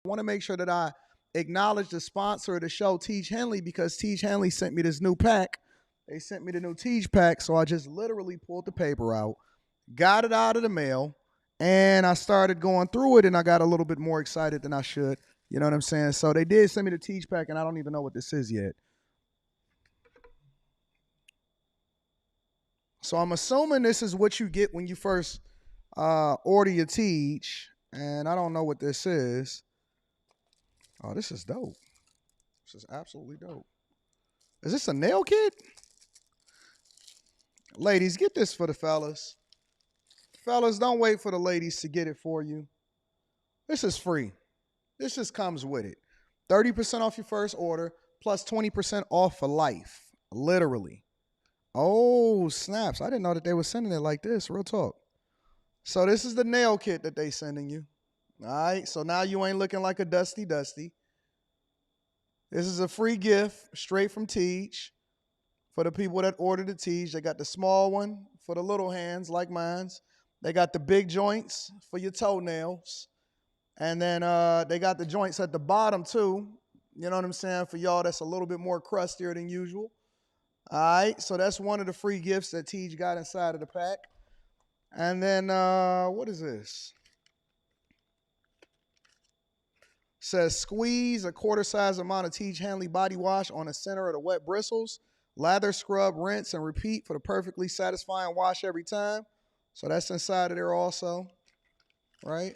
I want to make sure that I acknowledge the sponsor of the show, Tiege Hanley, because Tiege Hanley sent me this new pack. They sent me the new Tiege pack, so I just literally pulled the paper out, got it out of the mail, and I started going through it, and I got a little bit more excited than I should. You know what I'm saying? So they did send me the Tiege pack, and I don't even know what this is yet. So I'm assuming this is what you get when you first order your Tiege, and I don't know what this is. Oh, this is dope. This is absolutely dope. Is this a nail kit? Ladies, get this for the fellas. Fellas, don't wait for the ladies to get it for you. This is free. This just comes with it. 30% off your first order, plus 20% off for life. Literally. Oh, snaps. I didn't know that they were sending it like this. Real talk. So this is the nail kit that they sending you. All right. So now you ain't looking like a dusty. This is a free gift straight from Tiege for the people that ordered the Tiege. They got the small one for the little hands like mine's. They got the big joints for your toenails. And then they got the joints at the bottom too. You know what I'm saying? For y'all that's a little bit more crustier than usual. All right, so that's one of the free gifts that Tiege got inside of the pack. And then, what is this? It says, squeeze a quarter-size amount of Tiege Hanley body wash on the center of the wet bristles. Lather, scrub, rinse, and repeat for the perfectly satisfying wash every time. So that's inside of there also, right?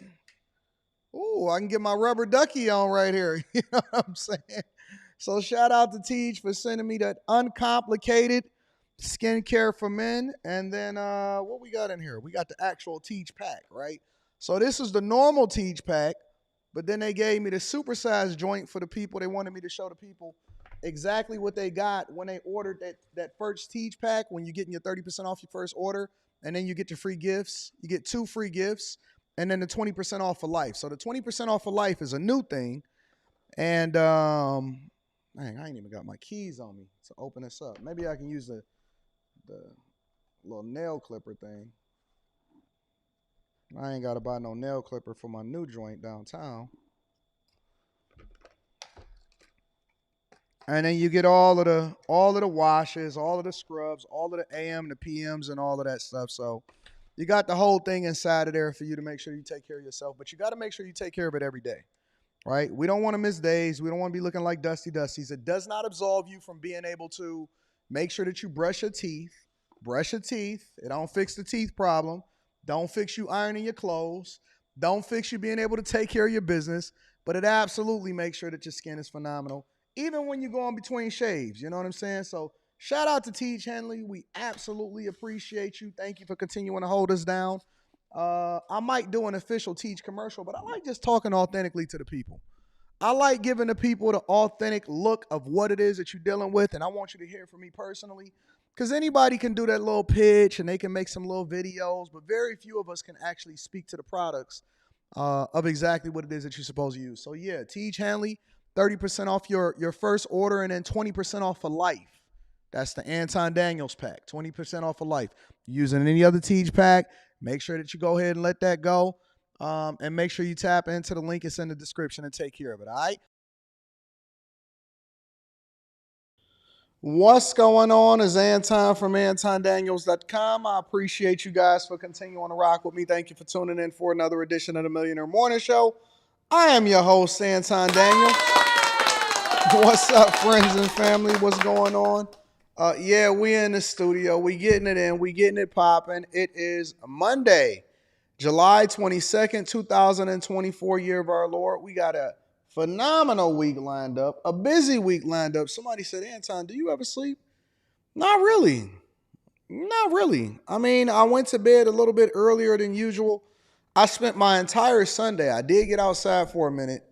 Ooh, I can get my rubber ducky on right here. You know what I'm saying? So shout out to Tiege for sending me that uncomplicated skincare for men. And then what we got in here? We got the actual Tiege pack, right? So this is the normal Tiege pack, but then they gave me the supersized joint for the people. They wanted me to show the people exactly what they got when they ordered that first Tiege pack, when you're getting your 30% off your first order, and then you get your free gifts. You get 2 free gifts, and then the 20% off for life. So the 20% off for life is a new thing. And dang, I ain't even got my keys on me to open this up. Maybe I can use the little nail clipper thing. I ain't got to buy no nail clipper for my new joint downtown. And then you get all of the washes, all of the scrubs, all of the AM, the PMs, and all of that stuff. So you got the whole thing inside of there for you to make sure you take care of yourself. But you got to make sure you take care of it every day. Right? We don't want to miss days. We don't want to be looking like dusties. It does not absolve you from being able to make sure that you brush your teeth. Brush your teeth. It don't fix the teeth problem. Don't fix you ironing your clothes. Don't fix you being able to take care of your business. But it absolutely makes sure that your skin is phenomenal, even when you go in between shaves. You know what I'm saying? So shout out to Tiege Hanley. We absolutely appreciate you. Thank you for continuing to hold us down. I might do an official Tiege commercial, but I like just talking authentically to the people. I like giving the people the authentic look of what it is that you're dealing with, and I want you to hear from me personally, because anybody can do that little pitch and they can make some little videos, but very few of us can actually speak to the products of exactly what it is that you're supposed to use. So yeah, Tiege Hanley, 30% off your first order, and then 20% off for life. That's the Anton Daniels pack, 20% off for life. Using any other Tiege pack, make sure that you go ahead and let that go. And make sure you tap into the link that's in the description and take care of it, all right? What's going on is Anton from AntonDaniels.com. I appreciate you guys for continuing to rock with me. Thank you for tuning in for another edition of the Millionaire Morning Show. I am your host, Anton Daniels. What's up, friends and family? What's going on? Yeah, we in the studio. We getting it in. We getting it popping. It is Monday, July 22nd, 2024, year of our Lord. We got a phenomenal week lined up, a busy week lined up. Somebody said, Anton, do you ever sleep? Not really. Not really. I mean, I went to bed a little bit earlier than usual. I spent my entire Sunday. I did get outside for a minute,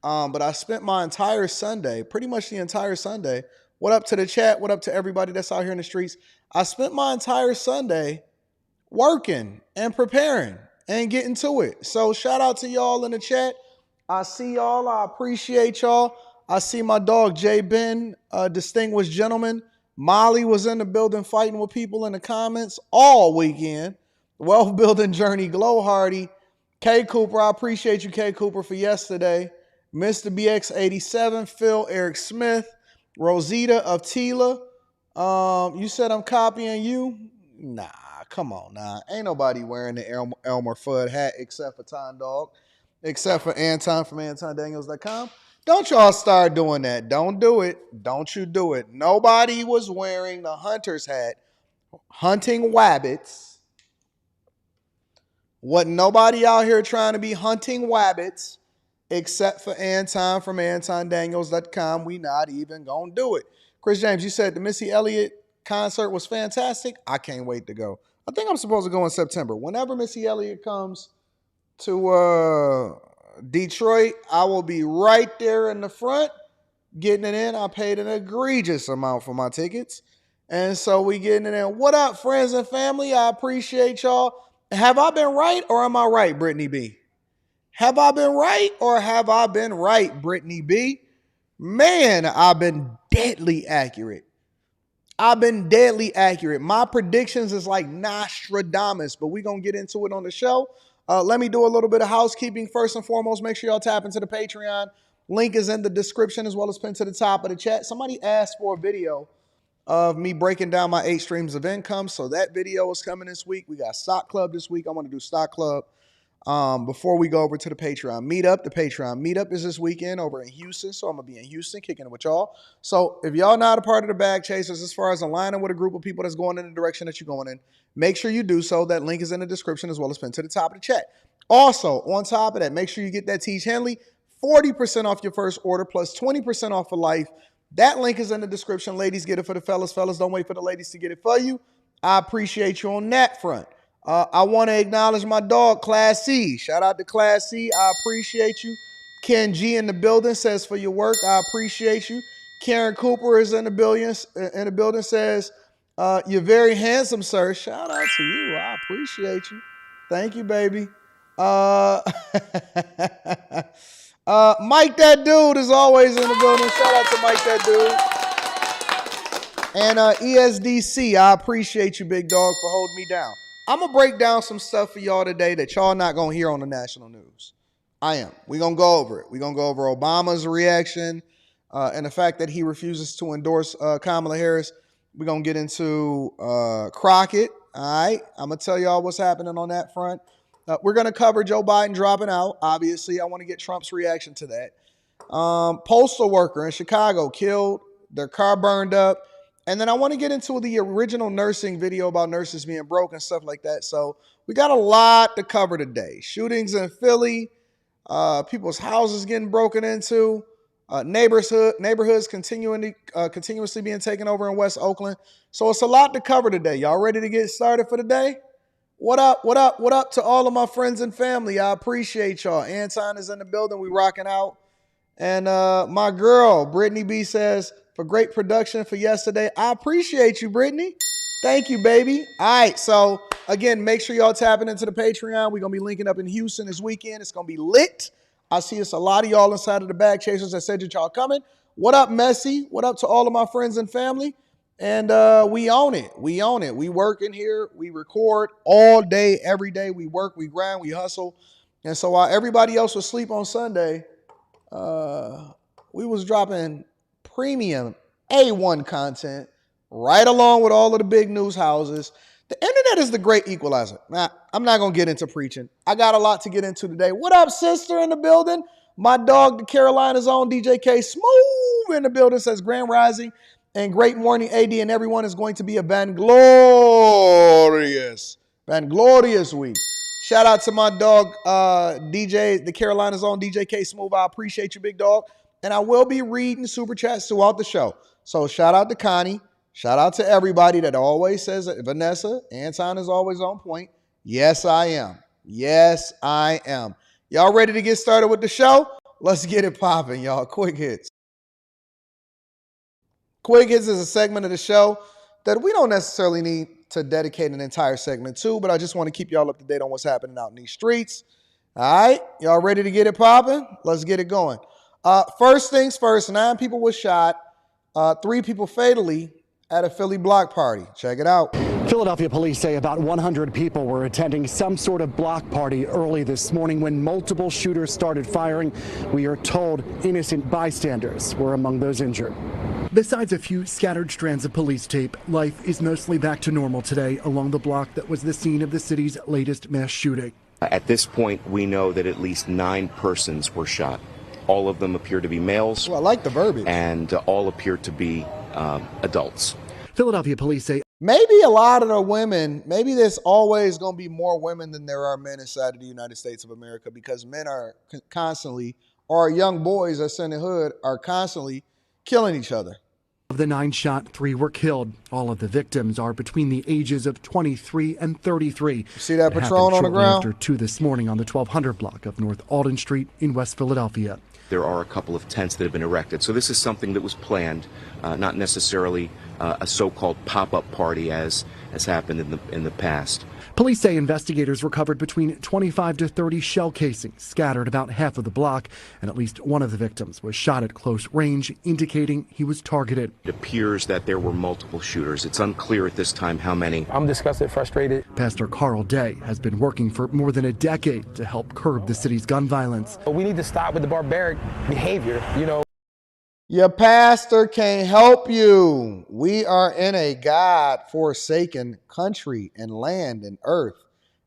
but I spent my entire Sunday, pretty much the entire Sunday. What up to the chat? What up to everybody that's out here in the streets? I spent my entire Sunday working and preparing and getting to it. So shout out to y'all in the chat. I see y'all. I appreciate y'all. I see my dog, J. Ben, a distinguished gentleman. Molly was in the building fighting with people in the comments all weekend. Wealth Building Journey, Glow Hardy. K. Cooper, I appreciate you, K. Cooper, for yesterday. Mr. BX87, Phil Eric Smith, Rosita of Tila. You said I'm copying you? Nah, come on now. Ain't nobody wearing the Elmer Fudd hat except for Ton Dog, except for Anton from AntonDaniels.com. Don't y'all start doing that. Don't do it. Don't you do it. Nobody was wearing the hunter's hat, hunting wabbits. Wasn't nobody out here trying to be hunting wabbits except for Anton from AntonDaniels.com. We not even gonna do it. Chris James, you said the Missy Elliott concert was fantastic. I can't wait to go. I think I'm supposed to go in September. Whenever Missy Elliott comes to Detroit, I will be right there in the front getting it in. I paid an egregious amount for my tickets. And so we getting it in. What up, friends and family? I appreciate y'all. Have I been right or am I right, Brittany B? Have I been right or have I been right, Brittany B? Man, I've been deadly accurate. I've been deadly accurate. My predictions is like Nostradamus, but we're going to get into it on the show. Let me do a little bit of housekeeping. First and foremost, make sure y'all tap into the Patreon. Link is in the description as well as pinned to the top of the chat. Somebody asked for a video of me breaking down my 8 streams of income. So that video is coming this week. We got Stock Club this week. I want to do Stock Club before we go over to the Patreon meetup. The Patreon meetup is this weekend over in Houston. So I'm going to be in Houston kicking it with y'all. So if y'all not a part of the Bag Chasers as far as aligning with a group of people that's going in the direction that you're going in, make sure you do so. That link is in the description as well as pinned to the top of the chat. Also, on top of that, make sure you get that Tiege Hanley 40% off your first order plus 20% off for life. That link is in the description. Ladies, get it for the fellas. Fellas, don't wait for the ladies to get it for you. I appreciate you on that front. I want to acknowledge my dog, Class C. Shout out to Class C. I appreciate you. Ken G in the building says for your work. I appreciate you. Karen Cooper is in the building says, you're very handsome, sir. Shout out to you. I appreciate you. Thank you, baby. Mike That Dude is always in the building. Shout out to Mike That Dude. And ESDC, I appreciate you, big dog, for holding me down. I'm going to break down some stuff for y'all today that y'all not going to hear on the national news. I am. We're going to go over it. We're going to go over Obama's reaction and the fact that he refuses to endorse Kamala Harris. We're going to get into Crockett. All right. I'm going to tell y'all what's happening on that front. We're going to cover Joe Biden dropping out. Obviously, I want to get Trump's reaction to that. Postal worker in Chicago killed, their car burned up. And then I want to get into the original nursing video about nurses being broke and stuff like that. So we got a lot to cover today. Shootings in Philly, people's houses getting broken into, neighborhoods continuously being taken over in West Oakland. So it's a lot to cover today. Y'all ready to get started for the day? What up, what up, what up to all of my friends and family? I appreciate y'all. Anton is in the building. We rocking out. And my girl, Brittany B says, for great production for yesterday. I appreciate you, Brittany. Thank you, baby. All right, so again, make sure y'all tapping into the Patreon. We're going to be linking up in Houston this weekend. It's going to be lit. I see it's a lot of y'all inside of the Bag Chasers that said that y'all coming. What up, Messi? What up to all of my friends and family? And we own it. We own it. We work in here. We record all day, every day. We work, we grind, we hustle. And so while everybody else was asleep on Sunday, we was dropping premium A1 content right along with all of the big news houses. The internet is the great equalizer. Now, I'm not going to get into preaching. I got a lot to get into today. What up, sister in the building? My dog, the Carolina's own DJ K Smooth in the building says Grand Rising and great morning, AD, and everyone is going to be a vanglorious week. Shout out to my dog, DJ, the Carolina's own DJ K Smooth. I appreciate you, big dog. And I will be reading super chats throughout the show. So shout out to Connie. Shout out to everybody that always says that. Vanessa, Anton is always on point. Yes, I am. Yes, I am. Y'all ready to get started with the show? Let's get it popping, y'all. Quick hits. Quick hits is a segment of the show that we don't necessarily need to dedicate an entire segment to, but I just want to keep y'all up to date on what's happening out in these streets. All right, y'all ready to get it popping? Let's get it going. First things first, 9 people were shot, 3 people fatally at a Philly block party. Check it out. Philadelphia police say about 100 people were attending some sort of block party early this morning when multiple shooters started firing. We are told innocent bystanders were among those injured. Besides a few scattered strands of police tape, life is mostly back to normal today along the block that was the scene of the city's latest mass shooting. At this point, we know that at least 9 persons were shot. All of them appear to be males. Well, I like the verbiage. And all appear to be adults. Philadelphia police say maybe a lot of the women, maybe there's always going to be more women than there are men inside of the United States of America, because men are constantly, or young boys that's in the hood are constantly killing each other. Of the 9 shot, 3 were killed. All of the victims are between the ages of 23 and 33. See that Patron on the ground? After 2 this morning on the 1200 block of North Alden Street in West Philadelphia. There are a couple of tents that have been erected. So this is something that was planned, not necessarily a so-called pop-up party as has happened in the past. Police say investigators recovered between 25 to 30 shell casings scattered about half of the block, and at least one of the victims was shot at close range, indicating he was targeted. It appears that there were multiple shooters. It's unclear at this time how many. I'm disgusted, frustrated. Pastor Carl Day has been working for more than a decade to help curb the city's gun violence. We need to stop with the barbaric behavior, Your pastor can't help you. We are in a God-forsaken country and land and earth.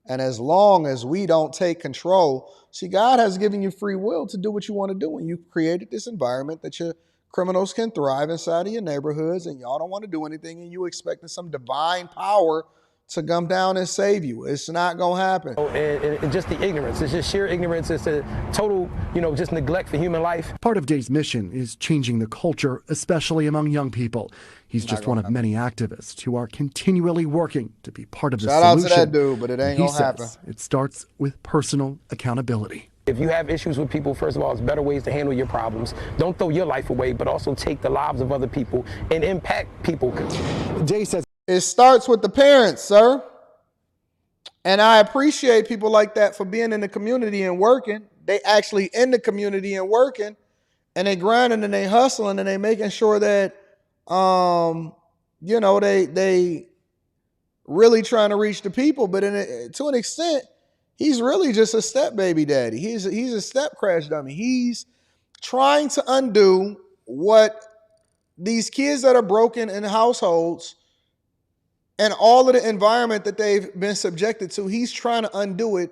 And as long as we don't take control, see, God has given you free will to do what you want to do. And you created this environment that your criminals can thrive inside of your neighborhoods, and y'all don't want to do anything, and you expecting some divine power to come down and save you. It's not going to happen. And just the ignorance. It's just sheer ignorance. It's a total, just neglect for human life. Part of Day's mission is changing the culture, especially among young people. He's just one of many activists who are continually working to be part of the solution. Shout out to that dude, but it ain't going to happen. It starts with personal accountability. If you have issues with people, first of all, it's better ways to handle your problems. Don't throw your life away, but also take the lives of other people and impact people. Day says it starts with the parents, sir. And I appreciate people like that for being in the community and working. They actually in the community and working, and they grinding and they hustling and they making sure that, they really trying to reach the people. But to an extent, he's really just a step baby daddy. He's a step crash dummy. He's trying to undo what these kids that are broken in households and all of the environment that they've been subjected to. He's trying to undo it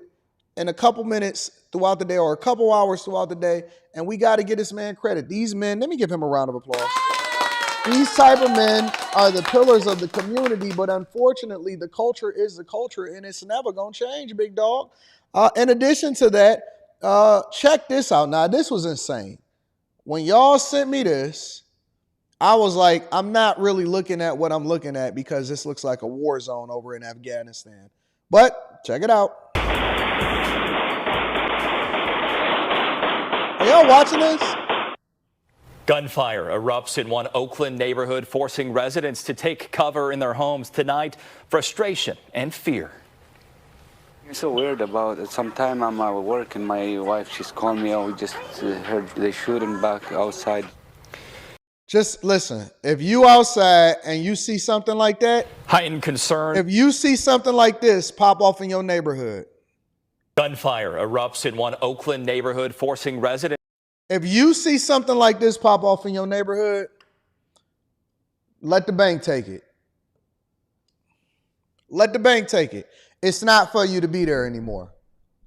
in a couple minutes throughout the day or a couple hours throughout the day. And we got to give this man credit. These men, let me give him a round of applause. These type of men are the pillars of the community, but unfortunately, the culture is the culture, and it's never going to change, big dog. In addition to that, check this out. Now, this was insane. When y'all sent me this, I was like, I'm not really looking at what I'm looking at because this looks like a war zone over in Afghanistan. But check it out. Are y'all watching this? Gunfire erupts in one Oakland neighborhood, forcing residents to take cover in their homes tonight. Frustration and fear. It's so weird about it. Sometime I'm at work and my wife, she's calling me, we just heard they shooting back outside. Just listen, if you outside and you see something like that, heightened concern. If you see something like this pop off in your neighborhood. Gunfire erupts in one Oakland neighborhood, forcing residents. If you see something like this pop off in your neighborhood, let the bank take it. Let the bank take it. It's not for you to be there anymore.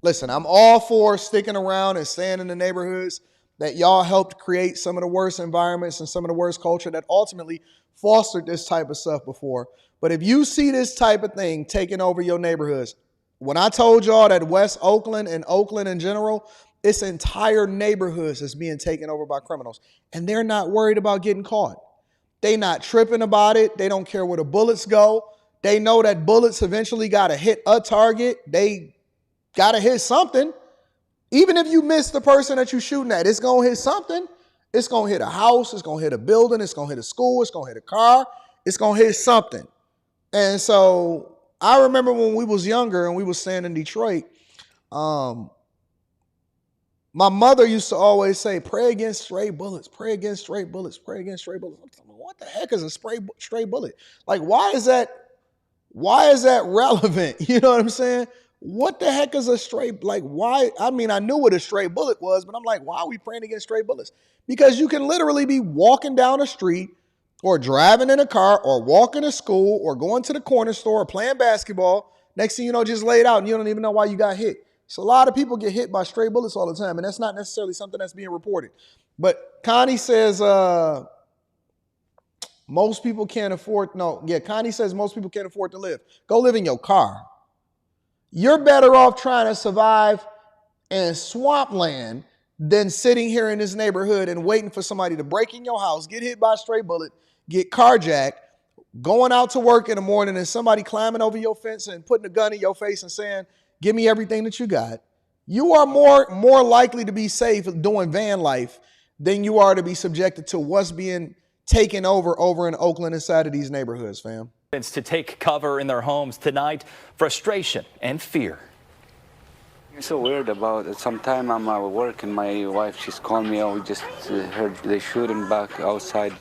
Listen, I'm all for sticking around and staying in the neighborhoods that y'all helped create some of the worst environments and some of the worst culture that ultimately fostered this type of stuff before. But if you see this type of thing taking over your neighborhoods, when I told y'all that West Oakland and Oakland in general, its entire neighborhoods is being taken over by criminals, and they're not worried about getting caught. They not tripping about it. They don't care where the bullets go. They know that bullets eventually got to hit a target. They got to hit something. Even if you miss the person that you're shooting at, it's going to hit something. It's going to hit a house. It's going to hit a building. It's going to hit a school. It's going to hit a car. It's going to hit something. And so I remember when we was younger and we was staying in Detroit, my mother used to always say, pray against stray bullets, pray against stray bullets, pray against stray bullets. What the heck is a stray bullet? Like, why is that Why is that relevant? You know what I'm saying? What the heck is a stray, like why? I mean, I knew what a stray bullet was, but I'm like, why are we praying against stray bullets? Because you can literally be walking down the street or driving in a car or walking to school or going to the corner store or playing basketball. Next thing you know, just laid out and you don't even know why you got hit. So a lot of people get hit by stray bullets all the time, and that's not necessarily something that's being reported. But Connie says most people can't afford, Connie says most people can't afford to live. Go live in your car. You're better off trying to survive in swampland than sitting here in this neighborhood and waiting for somebody to break in your house, get hit by a stray bullet, get carjacked, going out to work in the morning and somebody climbing over your fence and putting a gun in your face and saying, give me everything that you got. You are more likely to be safe doing van life than you are to be subjected to what's being taken over in Oakland inside of these neighborhoods, fam. To take cover in their homes tonight, frustration and fear. It's so weird about it. Sometime I'm at work and my wife, she's calling me, we just heard they shooting back outside.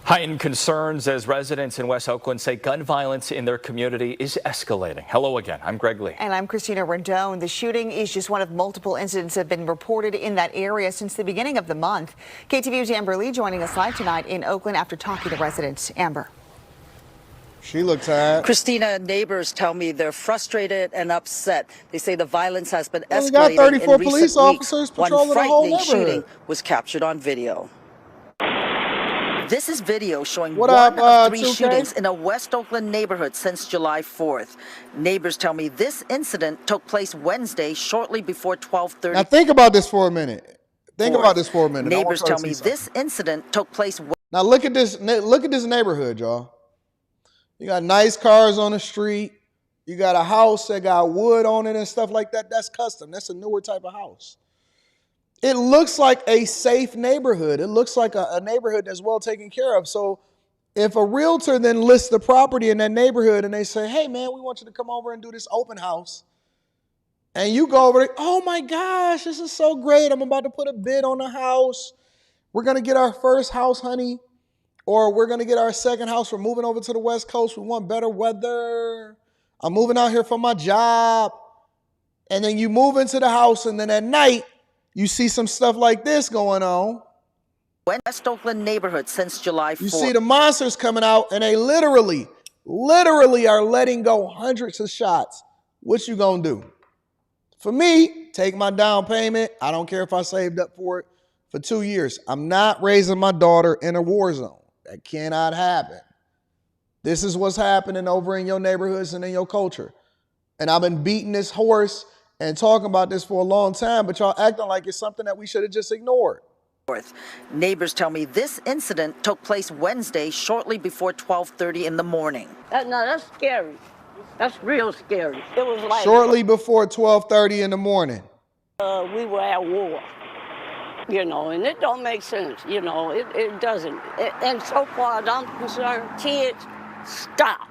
Heightened concerns as residents in West Oakland say gun violence in their community is escalating. Hello again, I'm Greg Lee. And I'm Christina Rendon. The shooting is just one of multiple incidents that have been reported in that area since the beginning of the month. KTVU's Amber Lee joining us live tonight in Oakland after talking to residents. Amber. She looked tired. Christina, neighbors tell me they're frustrated and upset. They say the violence has been escalating. We got 34 in police recent officers weeks. patrolling One the whole frightening neighborhood. shooting was captured on video. This is video showing What one up, of 3 2K? shootings in a West Oakland neighborhood since July 4th. Neighbors tell me this incident took place Wednesday shortly before 12:30. Now think about this for a minute. Think about this for a minute. Neighbors tell me this incident took place. Now look at this neighborhood, y'all. You got nice cars on the street. You got a house that got wood on it and stuff like that. That's custom. That's a newer type of house. It looks like a safe neighborhood. It looks like a neighborhood that's well taken care of. So if a realtor then lists the property in that neighborhood and they say, hey, man, we want you to come over and do this open house. And you go over there, oh, my gosh, this is so great. I'm about to put a bid on the house. We're going to get our first house, honey. Or we're going to get our second house. We're moving over to the West Coast. We want better weather. I'm moving out here for my job. And then you move into the house, and then at night, you see some stuff like this going on. West Oakland neighborhood since July 4th. You see the monsters coming out, and they literally are letting go hundreds of shots. What you going to do? For me, take my down payment. I don't care if I saved up for it for 2 years. I'm not raising my daughter in a war zone. That cannot happen. This is what's happening over in your neighborhoods and in your culture. And I've been beating this horse and talking about this for a long time, but y'all acting like it's something that we should have just ignored. Neighbors tell me this incident took place Wednesday shortly before 12:30 in the morning. That's scary. That's real scary. It was like Shortly before 12:30 in the morning. we were at war. And it don't make sense, it doesn't. And so far as I'm concerned, kids, stop.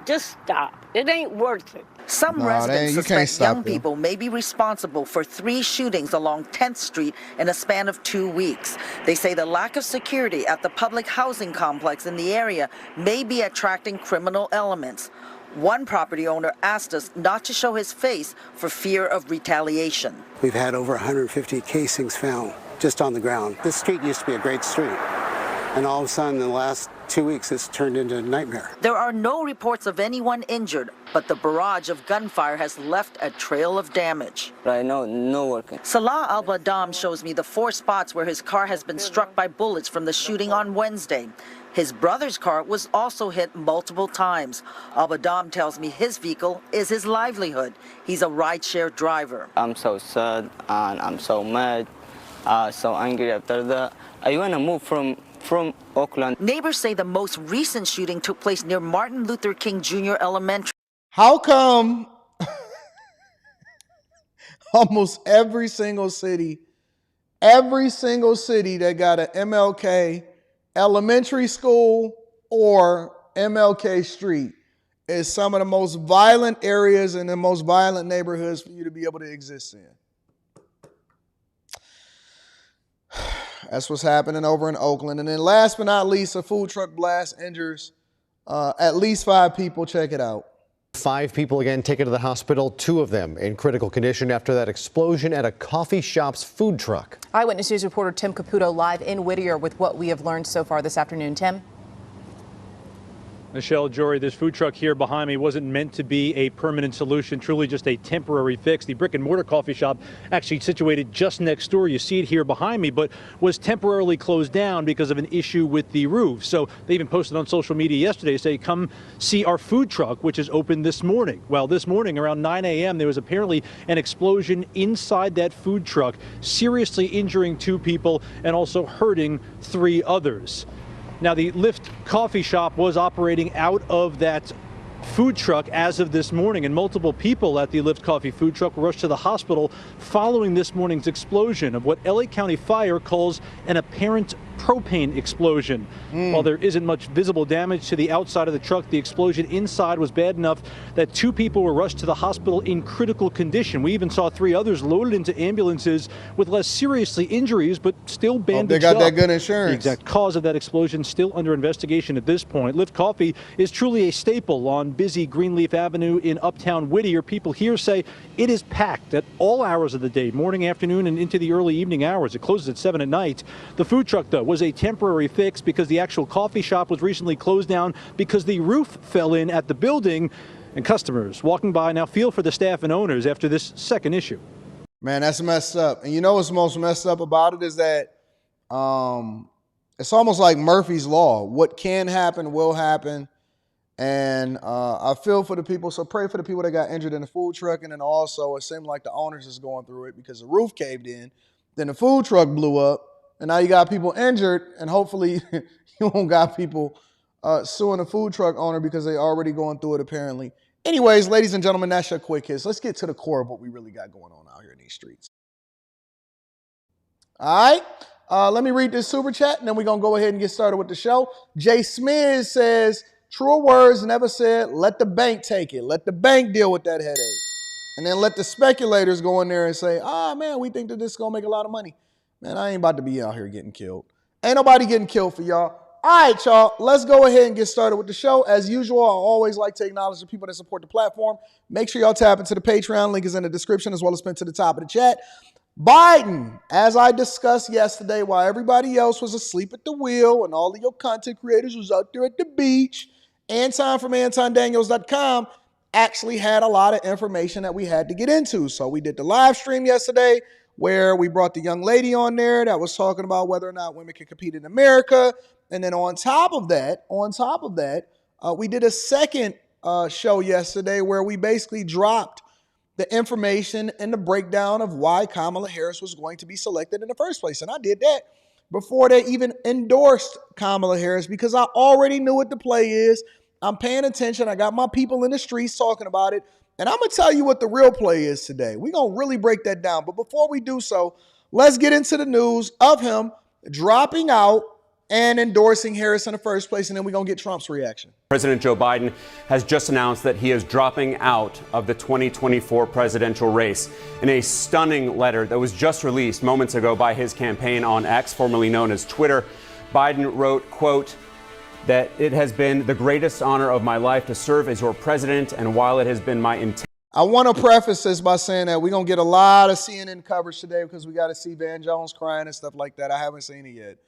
Just stop. It ain't worth it. Some residents suspect young people may be responsible for 3 shootings along 10th Street in a span of 2 weeks. They say the lack of security at the public housing complex in the area may be attracting criminal elements. One property owner asked us not to show his face for fear of retaliation. We've had over 150 casings found just on the ground. This street used to be a great street, and all of a sudden in the last 2 weeks it's turned into a nightmare. There are no reports of anyone injured, but the barrage of gunfire has left a trail of damage. Right now, no working. Salah Al-Badam shows me the 4 spots where his car has been struck by bullets from the shooting on Wednesday. His brother's car was also hit multiple times. Al-Badam tells me his vehicle is his livelihood. He's a rideshare driver. I'm so sad and I'm so mad, so angry after that. I want to move from Oakland. Neighbors say the most recent shooting took place near Martin Luther King Jr. Elementary. How come almost every single city that got an MLK elementary school or MLK Street is some of the most violent areas and the most violent neighborhoods for you to be able to exist in? That's what's happening over in Oakland. And then last but not least, a food truck blast injures At least 5 people. Check it out. 5 people again taken to the hospital, 2 of them in critical condition after that explosion at a coffee shop's food truck. Eyewitness News reporter Tim Caputo live in Whittier with what we have learned so far this afternoon. Tim? Michelle, Jory, this food truck here behind me wasn't meant to be a permanent solution, truly just a temporary fix. The brick and mortar coffee shop, actually situated just next door, you see it here behind me, but was temporarily closed down because of an issue with the roof. So they even posted on social media yesterday, say, come see our food truck, which is open this morning. Well, this morning around 9 a.m., there was apparently an explosion inside that food truck, seriously injuring 2 people and also hurting 3 others. Now, the Lift coffee shop was operating out of that food truck as of this morning, and multiple people at the Lift coffee food truck were rushed to the hospital following this morning's explosion of what LA County Fire calls an apparent propane explosion. While there isn't much visible damage to the outside of the truck, the explosion inside was bad enough that 2 people were rushed to the hospital in critical condition. We even saw 3 others loaded into ambulances with less seriously injuries, but still bandaged up. They got that up. good insurance. The exact cause of that explosion still under investigation at this point. Lift Coffee is truly a staple on busy Greenleaf Avenue in Uptown Whittier. People here say it is packed at all hours of the day, morning, afternoon, and into the early evening hours. It closes at 7 at night. The food truck, though, was a temporary fix because the actual coffee shop was recently closed down because the roof fell in at the building, and customers walking by now feel for the staff and owners after this second issue. Man, that's messed up. And you know what's most messed up about it is that it's almost like Murphy's Law. What can happen will happen. And I feel for the people, so pray for the people that got injured in the food truck. And then also it seemed like the owners is going through it because the roof caved in. Then the food truck blew up. And now you got people injured, and hopefully you won't got people suing the food truck owner because they're already going through it apparently. Anyways, ladies and gentlemen, that's your quick hits. Let's get to the core of what we really got going on out here in these streets. All right, let me read this super chat, and then we're going to go ahead and get started with the show. Jay Smith says, truer words never said, let the bank take it. Let the bank deal with that headache. And then let the speculators go in there and say, man, we think that this is going to make a lot of money. Man, I ain't about to be out here getting killed. Ain't nobody getting killed for y'all. All right, y'all, let's go ahead and get started with the show. As usual, I always like to acknowledge the people that support the platform. Make sure y'all tap into the Patreon. Link is in the description as well as pinned to the top of the chat. Biden, as I discussed yesterday, while everybody else was asleep at the wheel and all of your content creators was out there at the beach, Anton from AntonDaniels.com actually had a lot of information that we had to get into. So we did the live stream yesterday, where we brought the young lady on there that was talking about whether or not women can compete in America. And then on top of that, we did a second show yesterday where we basically dropped the information and the breakdown of why Kamala Harris was going to be selected in the first place. And I did that before they even endorsed Kamala Harris because I already knew what the play is. I'm paying attention. I got my people in the streets talking about it. And I'm going to tell you what the real play is today. We're going to really break that down. But before we do so, let's get into the news of him dropping out and endorsing Harris in the first place. And then we're going to get Trump's reaction. President Joe Biden has just announced that he is dropping out of the 2024 presidential race. In a stunning letter that was just released moments ago by his campaign on X, formerly known as Twitter, Biden wrote, quote, that it has been the greatest honor of my life to serve as your president, and while it has been my intent. I want to preface this by saying that we're going to get a lot of CNN coverage today because we got to see Van Jones crying and stuff like that. I haven't seen it yet.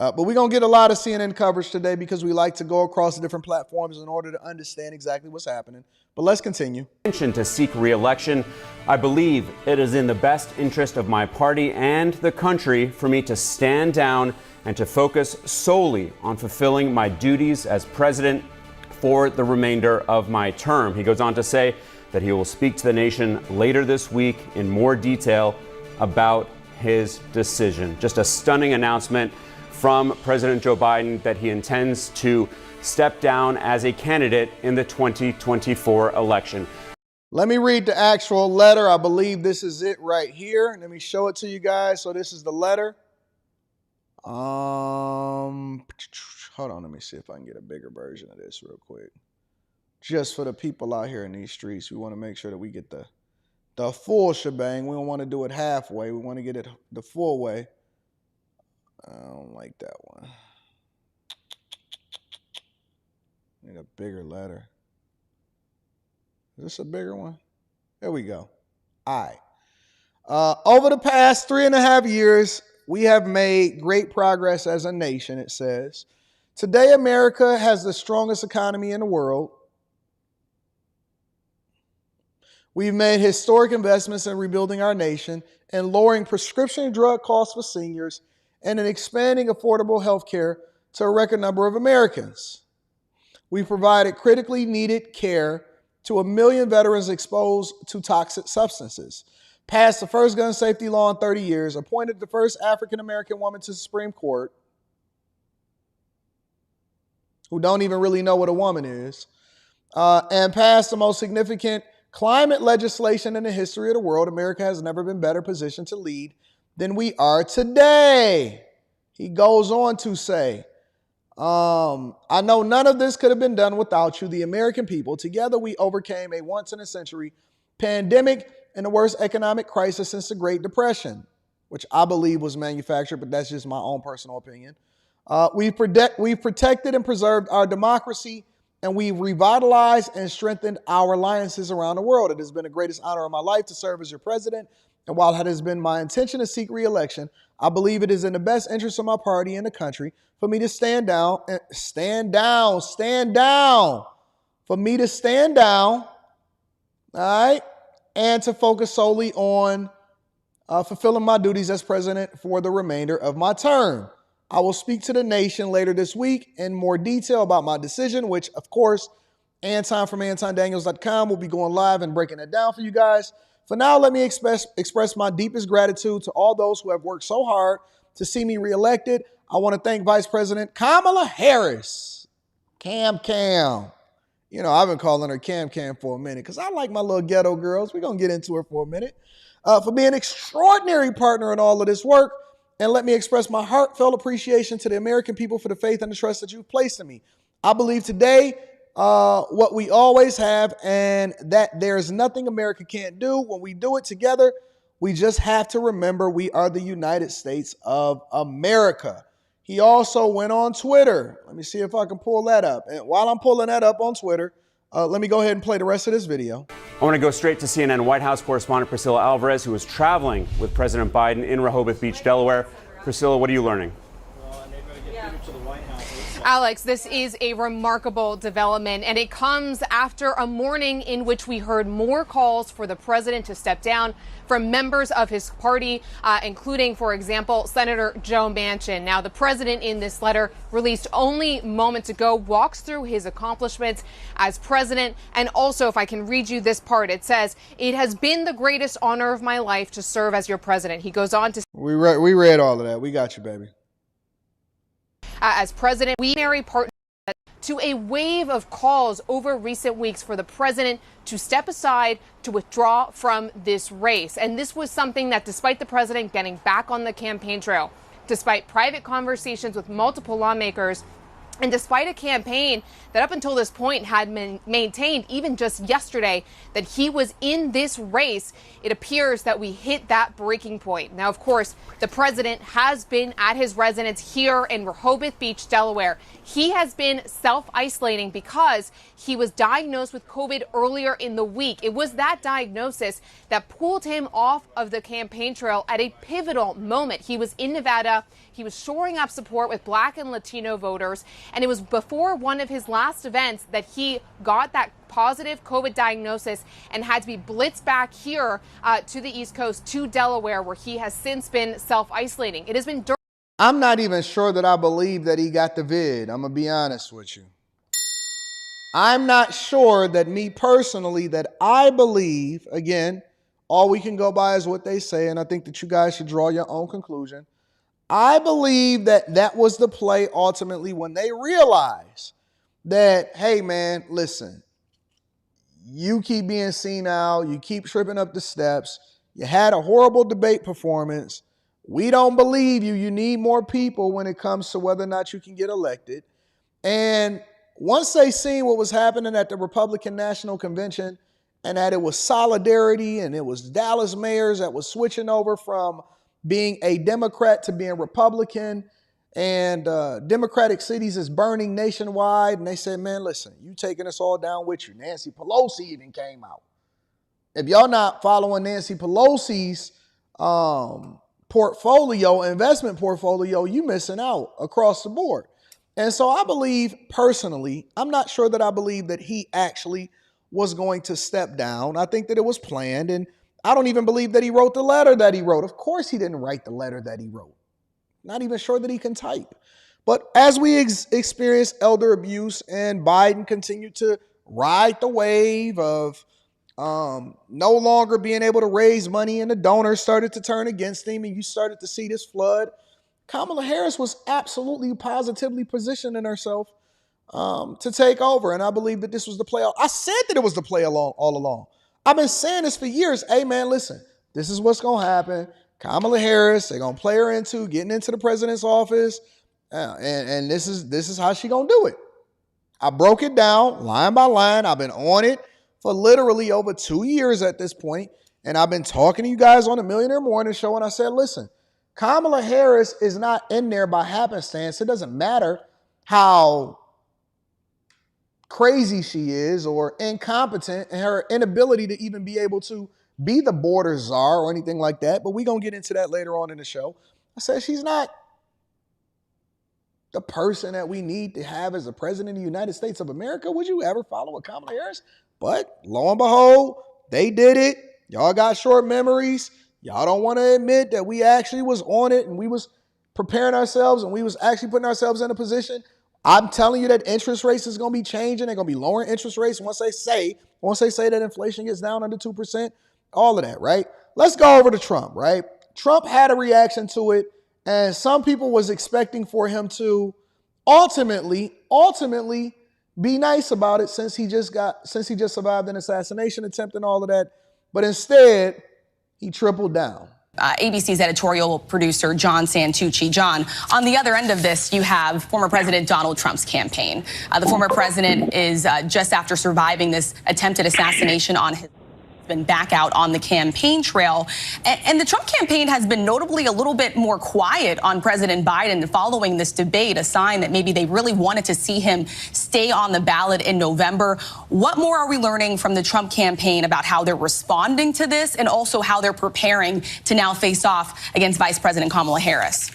But we're going to get a lot of CNN coverage today because we like to go across the different platforms in order to understand exactly what's happening. But let's continue. To seek re-election, I believe it is in the best interest of my party and the country for me to stand down and to focus solely on fulfilling my duties as president for the remainder of my term. He goes on to say that he will speak to the nation later this week in more detail about his decision. Just a stunning announcement from President Joe Biden that he intends to step down as a candidate in the 2024 election. Let me read the actual letter. I believe this is it right here. Let me show it to you guys. So this is the letter. Hold on, let me see if I can get a bigger version of this real quick. Just for the people out here in these streets, we want to make sure that we get the full shebang. We don't want to do it halfway. We want to get it the full way. I don't like that one. Need a bigger letter. Is this a bigger one? There we go. All right. Over the past 3.5 years, we have made great progress as a nation, it says. Today, America has the strongest economy in the world. We've made historic investments in rebuilding our nation and lowering prescription drug costs for seniors and in expanding affordable health care to a record number of Americans. We provided critically needed care to 1 million veterans exposed to toxic substances, passed the first gun safety law in 30 years, appointed the first African-American woman to the Supreme Court, who don't even really know what a woman is, and passed the most significant climate legislation in the history of the world. America has never been better positioned to lead than we are today. He goes on to say, I know none of this could have been done without you, the American people. Together we overcame a once-in-a-century pandemic and the worst economic crisis since the Great Depression, which I believe was manufactured, but that's just my own personal opinion. We've protected and preserved our democracy, and we've revitalized and strengthened our alliances around the world. It has been the greatest honor of my life to serve as your president, and while it has been my intention to seek re-election, I believe it is in the best interest of my party and the country for me to stand down, all right, and to focus solely on fulfilling my duties as president for the remainder of my term. I will speak to the nation later this week in more detail about my decision, which, of course, Anton from AntonDaniels.com will be going live and breaking it down for you guys. For now, let me express my deepest gratitude to all those who have worked so hard to see me reelected. I want to thank Vice President Kamala Harris, Cam. You know, I've been calling her Cam for a minute because I like my little ghetto girls. We're going to get into her for a minute. For being an extraordinary partner in all of this work. And let me express my heartfelt appreciation to the American people for the faith and the trust that you've placed in me. I believe today what we always have, and that there is nothing America can't do. When we do it together, we just have to remember we are the United States of America. He also went on Twitter. Let me see if I can pull that up. And while I'm pulling that up on Twitter, let me go ahead and play the rest of this video. I want to go straight to CNN White House correspondent Priscilla Alvarez, who was traveling with President Biden in Rehoboth Beach, Delaware. Priscilla, what are you learning? Alex, this is a remarkable development, and it comes after a morning in which we heard more calls for the president to step down from members of his party, including, for example, Senator Joe Manchin. Now, the president in this letter released only moments ago walks through his accomplishments as president. And also, if I can read you this part, it says, "It has been the greatest honor of my life to serve as your president." He goes on to We read all of that. We got you, baby. As president, we marry partner to a wave of calls over recent weeks for the president to step aside, to withdraw from this race. And this was something that, despite the president getting back on the campaign trail, despite private conversations with multiple lawmakers, and despite a campaign that up until this point had maintained, even just yesterday, that he was in this race, it appears that we hit that breaking point. Now, of course, the president has been at his residence here in Rehoboth Beach, Delaware. He has been self-isolating because he was diagnosed with COVID earlier in the week. It was that diagnosis that pulled him off of the campaign trail at a pivotal moment. He was in Nevada. He was shoring up support with Black and Latino voters. And it was before one of his last events that he got that positive COVID diagnosis and had to be blitzed back here to the East Coast, to Delaware, where he has since been self-isolating. It has been I'm not even sure that I believe that he got the vid. I'm going to be honest with you. I'm not sure that me personally, that I believe, again, all we can go by is what they say, and I think that you guys should draw your own conclusion. I believe that that was the play ultimately when they realized that, hey, man, listen, you keep being senile, you keep tripping up the steps, you had a horrible debate performance, we don't believe you, you need more people when it comes to whether or not you can get elected. And once they seen what was happening at the Republican National Convention and that it was solidarity and it was Dallas mayors that was switching over from being a Democrat to being Republican, and Democratic cities is burning nationwide. And they said, man, listen, you taking us all down with you. Nancy Pelosi even came out. If y'all not following Nancy Pelosi's portfolio, investment portfolio, you missing out across the board. And so I believe personally, I'm not sure that I believe that he actually was going to step down. I think that it was planned, and I don't even believe that he wrote the letter that he wrote. Of course he didn't write the letter that he wrote. Not even sure that he can type. But as we experience elder abuse and Biden continued to ride the wave of no longer being able to raise money, and the donors started to turn against him, and you started to see this flood, Kamala Harris was absolutely positively positioning herself to take over. And I believe that this was the play. I said that it was the play all along. I've been saying this for years. Hey, man, listen, this is what's going to happen. Kamala Harris, they're going to play her into getting into the president's office. And this is how she going to do it. I broke it down line by line. I've been on it for literally over 2 years at this point. And I've been talking to you guys on the Millionaire Morning Show. And I said, listen, Kamala Harris is not in there by happenstance. It doesn't matter how crazy she is or incompetent and her inability to even be able to be the border czar or anything like that. But we're going to get into that later on in the show. I said she's not the person that we need to have as the president of the United States of America. Would you ever follow a Kamala Harris? But lo and behold, they did it. Y'all got short memories. Y'all don't want to admit that we actually was on it and we was preparing ourselves and we was actually putting ourselves in a position. I'm telling you that interest rates is going to be changing. They're going to be lowering interest rates once they say that inflation gets down under 2%, all of that, right? Let's go over to Trump, right? Trump had a reaction to it, and some people was expecting for him to ultimately be nice about it since he just survived an assassination attempt and all of that. But instead, he tripled down. ABC's editorial producer, John Santucci. John, on the other end of this, you have former President Donald Trump's campaign. The former president is just after surviving this attempted assassination on his been back out on the campaign trail. And the Trump campaign has been notably a little bit more quiet on President Biden following this debate, a sign that maybe they really wanted to see him stay on the ballot in November. What more are we learning from the Trump campaign about how they're responding to this and also how they're preparing to now face off against Vice President Kamala Harris?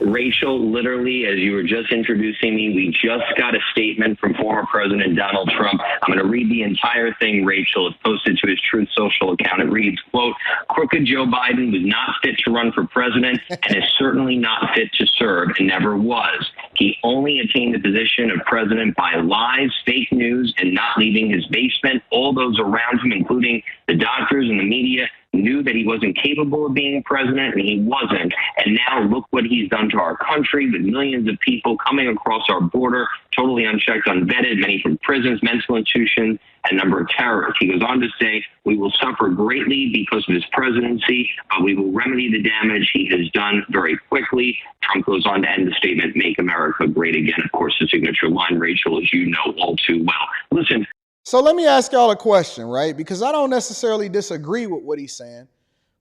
Rachel, literally, as you were just introducing me, we just got a statement from former President Donald Trump. I'm going to read the entire thing, Rachel. It's posted to his Truth Social account. It reads, quote, "Crooked Joe Biden was not fit to run for president and is certainly not fit to serve and never was. He only attained the position of president by lies, fake news, and not leaving his basement. All those around him, including the doctors and the media, knew that he wasn't capable of being president, and he wasn't. And now look what he's done to our country with millions of people coming across our border, totally unchecked, unvetted, many from prisons, mental institutions, and a number of terrorists." He goes on to say, "We will suffer greatly because of his presidency, but we will remedy the damage he has done very quickly." Trump goes on to end the statement, "Make America Great Again." Of course, the signature line, Rachel, as you know all too well. Listen. So let me ask y'all a question, right? Because I don't necessarily disagree with what he's saying,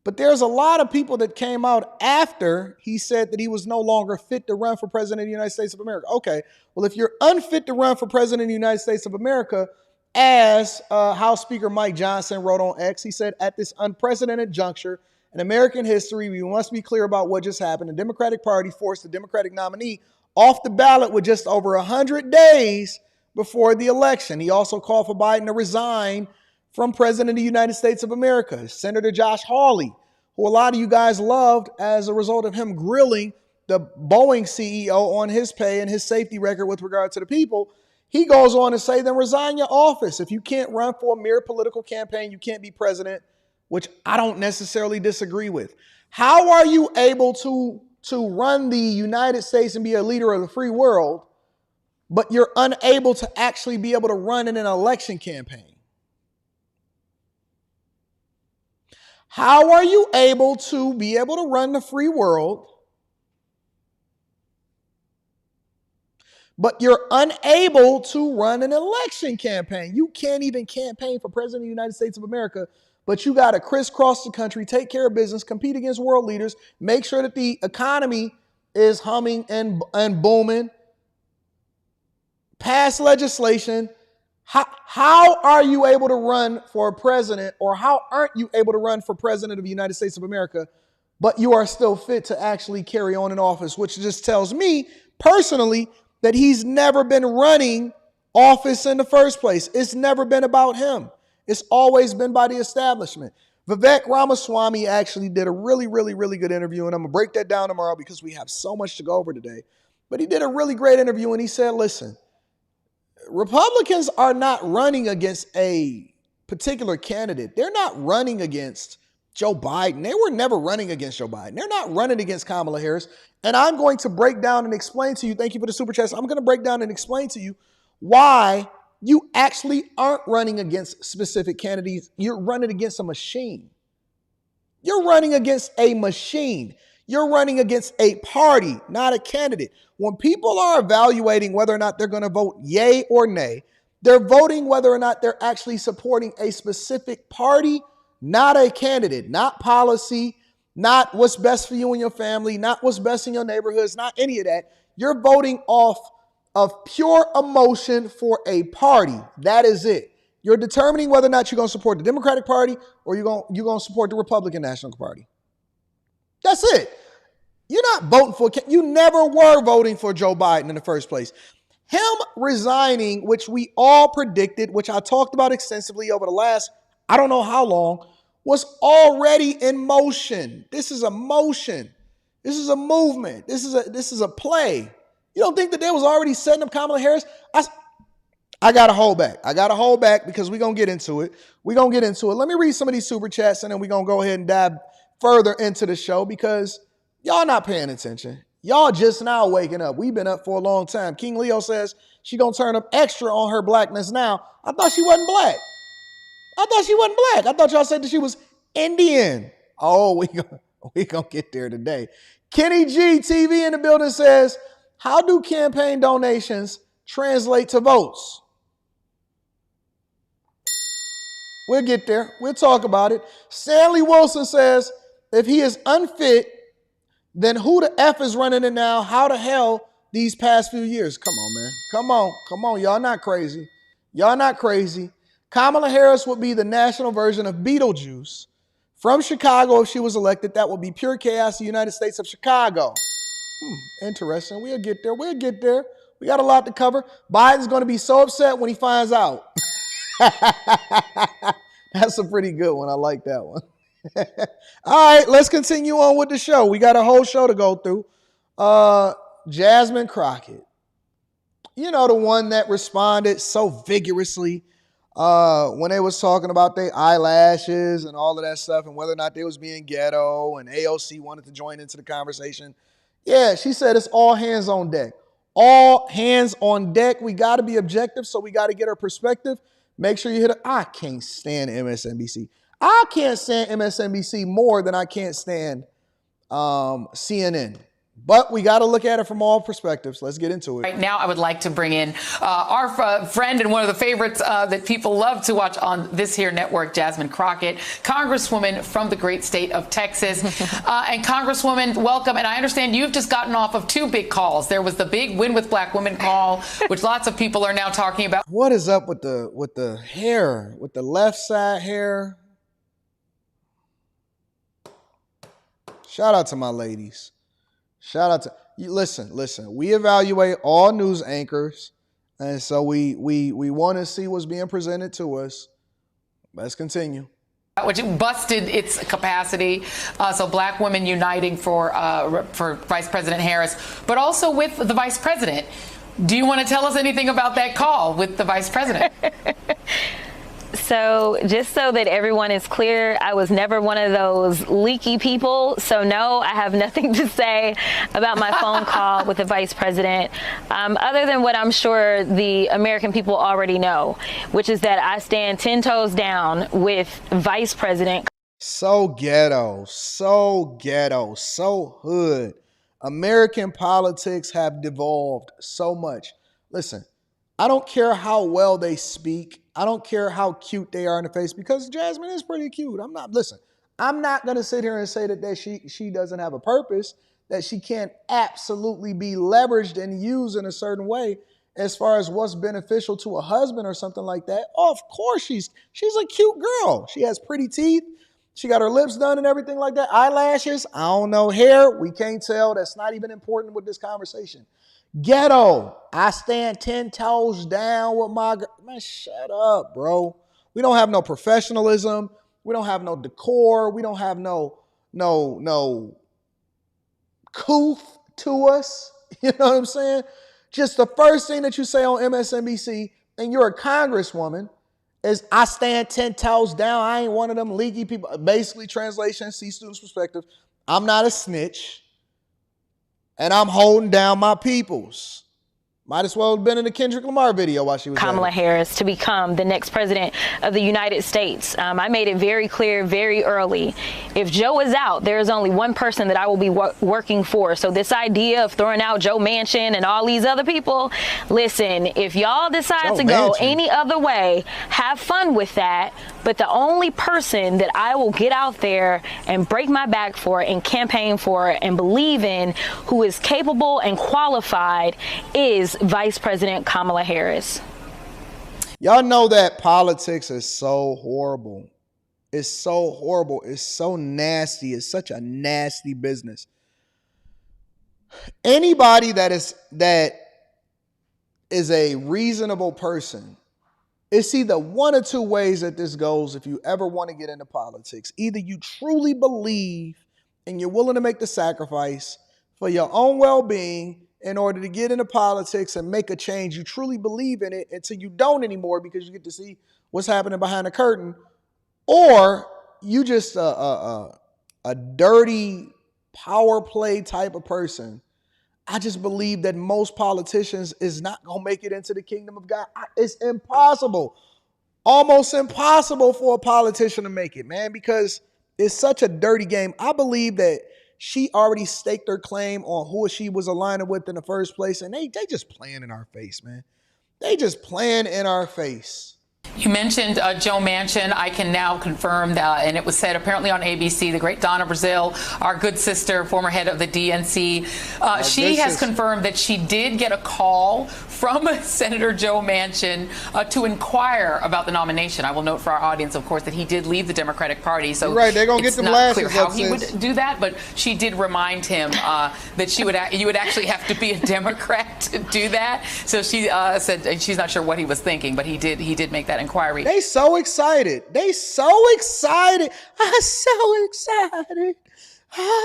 but there's a lot of people that came out after he said that he was no longer fit to run for president of the United States of America. Okay, well, if you're unfit to run for president of the United States of America, as House Speaker Mike Johnson wrote on X, he said, "At this unprecedented juncture in American history, we must be clear about what just happened. The Democratic Party forced the Democratic nominee off the ballot with just over 100 days before the election." He also called for Biden to resign from President of the United States of America. Senator Josh Hawley, who a lot of you guys loved as a result of him grilling the Boeing CEO on his pay and his safety record with regard to the people, he goes on to say, then resign your office. If you can't run for a mere political campaign, you can't be president, which I don't necessarily disagree with. How are you able to run the United States and be a leader of the free world, but you're unable to actually be able to run in an election campaign? How are you able to be able to run the free world, but you're unable to run an election campaign? You can't even campaign for president of the United States of America, but you got to crisscross the country, take care of business, compete against world leaders, make sure that the economy is humming and booming. Pass legislation. How are you able to run for president, or how aren't you able to run for president of the United States of America, but you are still fit to actually carry on in office, which just tells me personally that he's never been running office in the first place. It's never been about him. It's always been by the establishment. Vivek Ramaswamy actually did a really, really, really good interview, and I'm going to break that down tomorrow because we have so much to go over today. But he did a really great interview, and he said, listen, Republicans are not running against a particular candidate. They're not running against Joe Biden. They were never running against Joe Biden. They're not running against Kamala Harris. And I'm going to break down and explain to you, thank you for the super chats. I'm going to break down and explain to you why you actually aren't running against specific candidates. You're running against a machine. You're running against a machine. You're running against a party, not a candidate. When people are evaluating whether or not they're going to vote yay or nay, they're voting whether or not they're actually supporting a specific party, not a candidate, not policy, not what's best for you and your family, not what's best in your neighborhoods, not any of that. You're voting off of pure emotion for a party. That is it. You're determining whether or not you're going to support the Democratic Party or you're going to support the Republican National Party. That's it. You're not voting for, you never were voting for Joe Biden in the first place. Him resigning, which we all predicted, which I talked about extensively over the last, I don't know how long, was already in motion. This is a motion. This is a movement. This is a play. You don't think that they was already setting up Kamala Harris? I got to hold back. I got to hold back because we're going to get into it. We're going to get into it. Let me read some of these super chats and then we're going to go ahead and dive further into the show because y'all not paying attention. Y'all just now waking up. We've been up for a long time. King Leo says she going to turn up extra on her blackness now. I thought she wasn't black. I thought y'all said that she was Indian. Oh, we gonna get there today. Kenny G TV in the building says, how do campaign donations translate to votes? We'll get there. We'll talk about it. Stanley Wilson says, if he is unfit, then who the F is running it now? How the hell these past few years? Come on, man. Come on. Y'all not crazy. Kamala Harris would be the national version of Beetlejuice from Chicago if she was elected. That would be pure chaos, the United States of Chicago. Interesting. We'll get there. We got a lot to cover. Biden's going to be so upset when he finds out. That's a pretty good one. I like that one. All right, let's continue on with the show. We got a whole show to go through. Jasmine Crockett. You know, the one that responded so vigorously when they was talking about their eyelashes and all of that stuff and whether or not they was being ghetto and AOC wanted to join into the conversation. Yeah, she said it's all hands on deck. All hands on deck. We got to be objective, so we got to get her perspective. Make sure you hit it. I can't stand MSNBC. I can't stand MSNBC more than I can't stand CNN. But we got to look at it from all perspectives. Let's get into it. Right now, I would like to bring in our friend and one of the favorites that people love to watch on this here network, Jasmine Crockett, Congresswoman from the great state of Texas. And Congresswoman, welcome. And I understand you've just gotten off of two big calls. There was the big Win with Black Women call, which lots of people are now talking about. What is up with the hair, with the left side hair? Shout out to my ladies. Shout out to you. Listen. We evaluate all news anchors, and so we want to see what's being presented to us. Let's continue. Which busted its capacity. So Black women uniting for Vice President Harris, but also with the Vice President. Do you want to tell us anything about that call with the Vice President? So just so that everyone is clear, I was never one of those leaky people. So no, I have nothing to say about my phone call with the vice president, other than what I'm sure the American people already know, which is that I stand 10 toes down with Vice President. So ghetto, so hood. American politics have devolved so much. Listen, I don't care how well they speak. I don't care how cute they are in the face, because Jasmine is pretty cute. I'm not going to sit here and say that she doesn't have a purpose. that she can't absolutely be leveraged and used in a certain way as far as what's beneficial to a husband or something like that. Oh, of course she's a cute girl. She has pretty teeth. She got her lips done and everything like that. Eyelashes, I don't know, hair, we can't tell. That's not even important with this conversation. Ghetto, I stand 10 toes down with my girl. Man, shut up, bro. We don't have no professionalism. We don't have no decor. We don't have no couth to us. You know what I'm saying? Just the first thing that you say on MSNBC, and you're a congresswoman, is I stand 10 toes down. I ain't one of them leaky people. Basically, translation, see students' perspective. I'm not a snitch, and I'm holding down my peoples. Might as well have been in the Kendrick Lamar video while she was Kamala Harris to become the next president of the United States. I made it very clear very early. If Joe is out, there is only one person that I will be working for. So this idea of throwing out Joe Manchin and all these other people, listen, if y'all decide to go any other way, have fun with that. But the only person that I will get out there and break my back for and campaign for and believe in, who is capable and qualified, is Vice President Kamala Harris. Y'all know that politics is so horrible. It's so horrible. It's so nasty. It's such a nasty business. Anybody that is a reasonable person, it's either one or two ways that this goes if you ever want to get into politics. Either you truly believe and you're willing to make the sacrifice for your own well-being in order to get into politics and make a change. You truly believe in it until you don't anymore because you get to see what's happening behind the curtain. Or you just a dirty power play type of person. I just believe that most politicians is not going to make it into the kingdom of God. It's impossible, almost impossible for a politician to make it, man, because it's such a dirty game. I believe that she already staked her claim on who she was aligning with in the first place, and they just playing in our face, man. They just playing in our face. You mentioned Joe Manchin. I can now confirm that, and it was said apparently on ABC, the great Donna Brazile, our good sister, former head of the DNC, she has confirmed that she did get a call from Senator Joe Manchin to inquire about the nomination. I will note for our audience, of course, that he did leave the Democratic Party, so right, they're gonna it's get them not clear lashes, how he would do that, but she did remind him that you would actually have to be a Democrat to do that. So she said she's not sure what he was thinking, but he did make that inquiry. They so excited. I'm so excited. I'm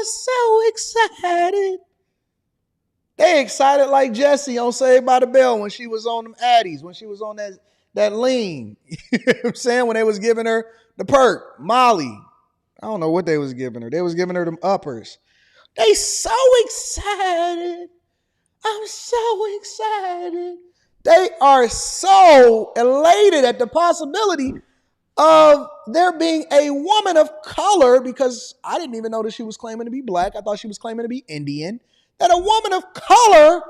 so excited. They excited like Jessie on Saved by the Bell when she was on them Addies, when she was on that lean. You know what I'm saying? When they was giving her the perk, Molly. I don't know what they was giving her. They was giving her them uppers. They so excited. I'm so excited. They are so elated at the possibility of there being a woman of color, because I didn't even know that she was claiming to be black. I thought she was claiming to be Indian. That a woman of color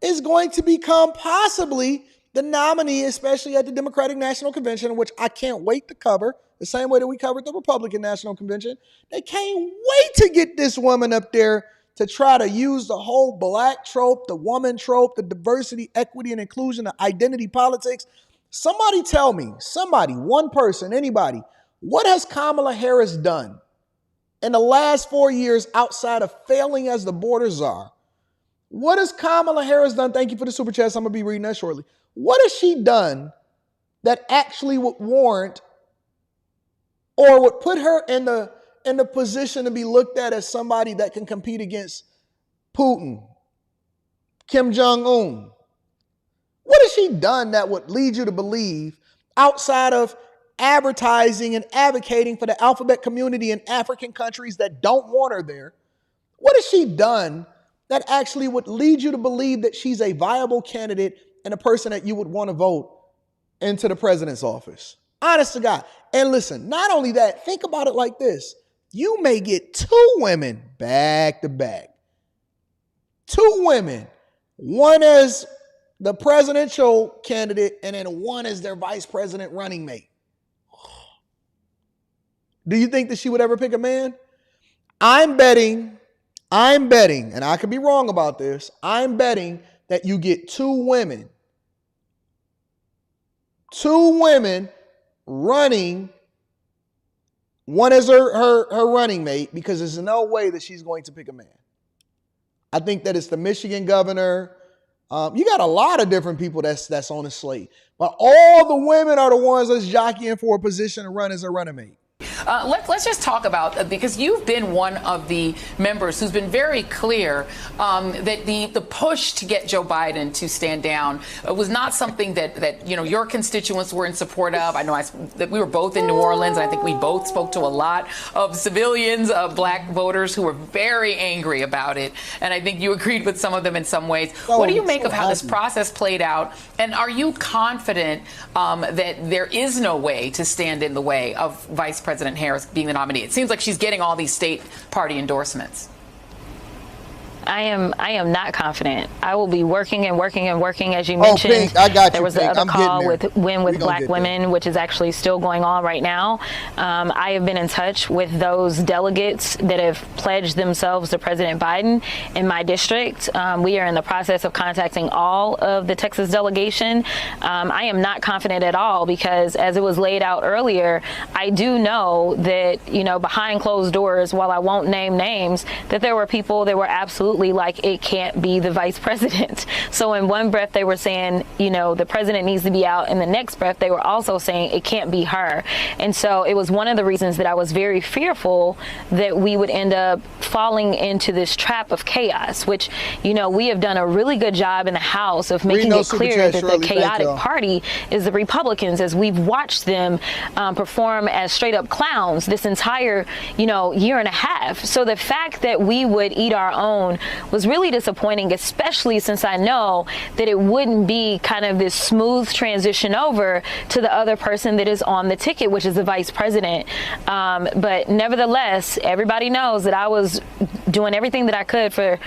is going to become possibly the nominee, especially at the Democratic National Convention, which I can't wait to cover, the same way that we covered the Republican National Convention. They can't wait to get this woman up there to try to use the whole black trope, the woman trope, the diversity, equity, and inclusion, the identity politics. Somebody tell me, one person, anybody, what has Kamala Harris done in the last 4 years outside of failing as the border czar? What has Kamala Harris done? Thank you for the super chats. I'm going to be reading that shortly. What has she done that actually would warrant or would put her in the position to be looked at as somebody that can compete against Putin, Kim Jong-un? What has she done that would lead you to believe, outside of advertising and advocating for the alphabet community in African countries that don't want her there, what has she done that actually would lead you to believe that she's a viable candidate and a person that you would want to vote into the president's office? Honest to God. And listen, not only that, think about it like this. You may get two women back to back. Two women. One as the presidential candidate and then one as their vice president running mate. Do you think that she would ever pick a man? I'm betting I'm betting, and I could be wrong about this, I'm betting that you get two women running, one as her running mate, because there's no way that she's going to pick a man. I think that it's the Michigan governor. You got a lot of different people that's on the slate. But all the women are the ones that's jockeying for a position to run as a running mate. Let's just talk about, because you've been one of the members who's been very clear that the push to get Joe Biden to stand down was not something that your constituents were in support of. I know that we were both in New Orleans, and I think we both spoke to a lot of civilians, black voters who were very angry about it, and I think you agreed with some of them in some ways. What do you make of how this process played out, and are you confident that there is no way to stand in the way of Vice President Harris being the nominee? It seems like she's getting all these state party endorsements. I am not confident. I will be working and working and working, as you mentioned. Pink, I got you. There was the other call with Win with Black Women, which is actually still going on right now. I have been in touch with those delegates that have pledged themselves to President Biden in my district. We are in the process of contacting all of the Texas delegation. I am not confident at all because, as it was laid out earlier, I do know that, behind closed doors, while I won't name names, that there were people that were absolutely like, it can't be the vice president. So in one breath they were saying, the president needs to be out. In the next breath they were also saying it can't be her. And so it was one of the reasons that I was very fearful that we would end up falling into this trap of chaos, which, we have done a really good job in the House of making it clear that the chaotic party is the Republicans, as we've watched them perform as straight up clowns this entire, year and a half. So the fact that we would eat our own was really disappointing, especially since I know that it wouldn't be kind of this smooth transition over to the other person that is on the ticket, which is the vice president. But nevertheless, everybody knows that I was doing everything that I could for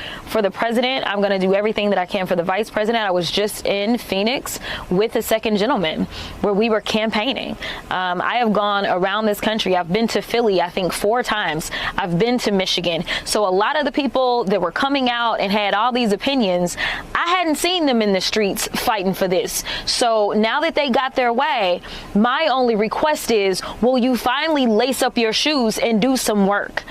the president. I'm going to do everything that I can for the vice president. I was just in Phoenix with the second gentleman where we were campaigning. I have gone around this country. I've been to Philly, I think 4 times. I've been to Michigan. So a lot of the people that were coming out and had all these opinions, I hadn't seen them in the streets fighting for this. So now that they got their way, my only request is, will you finally lace up your shoes and do some work?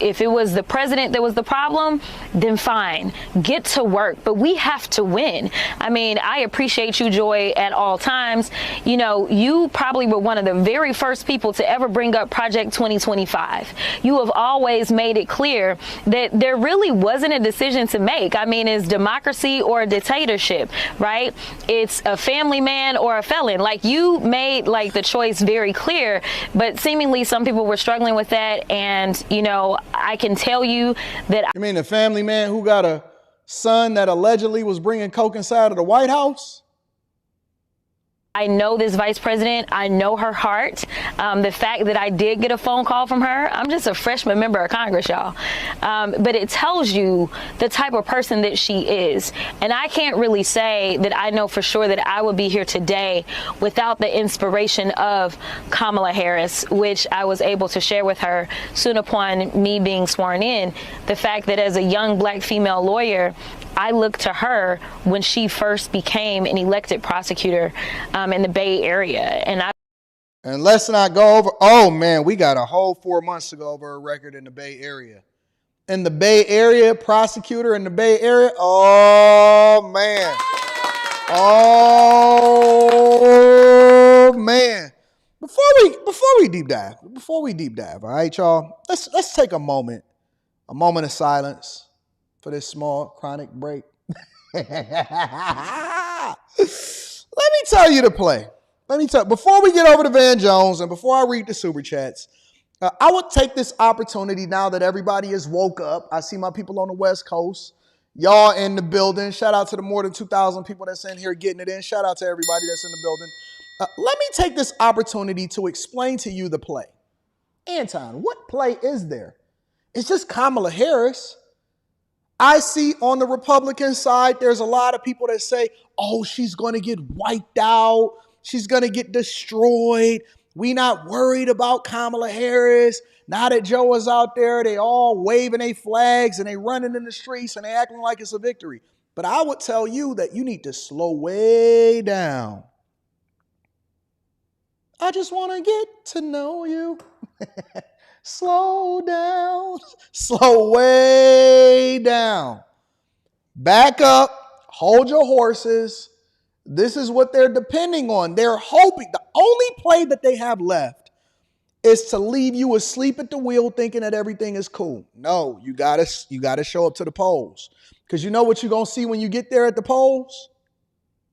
If it was the president that was the problem, then fine, get to work. But we have to win. I mean, I appreciate you, Joy, at all times. You probably were one of the very first people to ever bring up Project 2025. You have always made it clear that there really wasn't a decision to make. I mean, it's democracy or a dictatorship, right? It's a family man or a felon. Like, you made the choice very clear, but seemingly some people were struggling with that. And, I can tell you that. You mean the family man who got a son that allegedly was bringing coke inside of the White House? I know this vice president. I know her heart. The fact that I did get a phone call from her, I'm just a freshman member of Congress, y'all. But it tells you the type of person that she is. And I can't really say that I know for sure that I would be here today without the inspiration of Kamala Harris, which I was able to share with her soon upon me being sworn in. The fact that as a young black female lawyer, I looked to her when she first became an elected prosecutor in the Bay Area. And let's not go over, oh man, we got a whole 4 months to go over a record in the Bay Area. In the Bay Area, prosecutor in the Bay Area, oh man. Oh man. Before we deep dive, all right, y'all, let's take a moment of silence for this small chronic break. Let me tell you the play. Before we get over to Van Jones and before I read the super chats, I would take this opportunity now that everybody is woke up. I see my people on the West Coast. Y'all in the building. Shout out to the more than 2,000 people that's in here getting it in. Shout out to everybody that's in the building. Let me take this opportunity to explain to you the play. Anton, what play is there? It's just Kamala Harris. I see on the Republican side, there's a lot of people that say, oh, she's going to get wiped out. She's going to get destroyed. We not worried about Kamala Harris. Now that Joe is out there, they all waving their flags and they running in the streets and they acting like it's a victory. But I would tell you that you need to slow way down. I just want to get to know you. Slow down. Slow way down. Back up. Hold your horses. This is what they're depending on. They're hoping. The only play that they have left is to leave you asleep at the wheel thinking that everything is cool. No, you gotta show up to the polls. Because you know what you're going to see when you get there at the polls?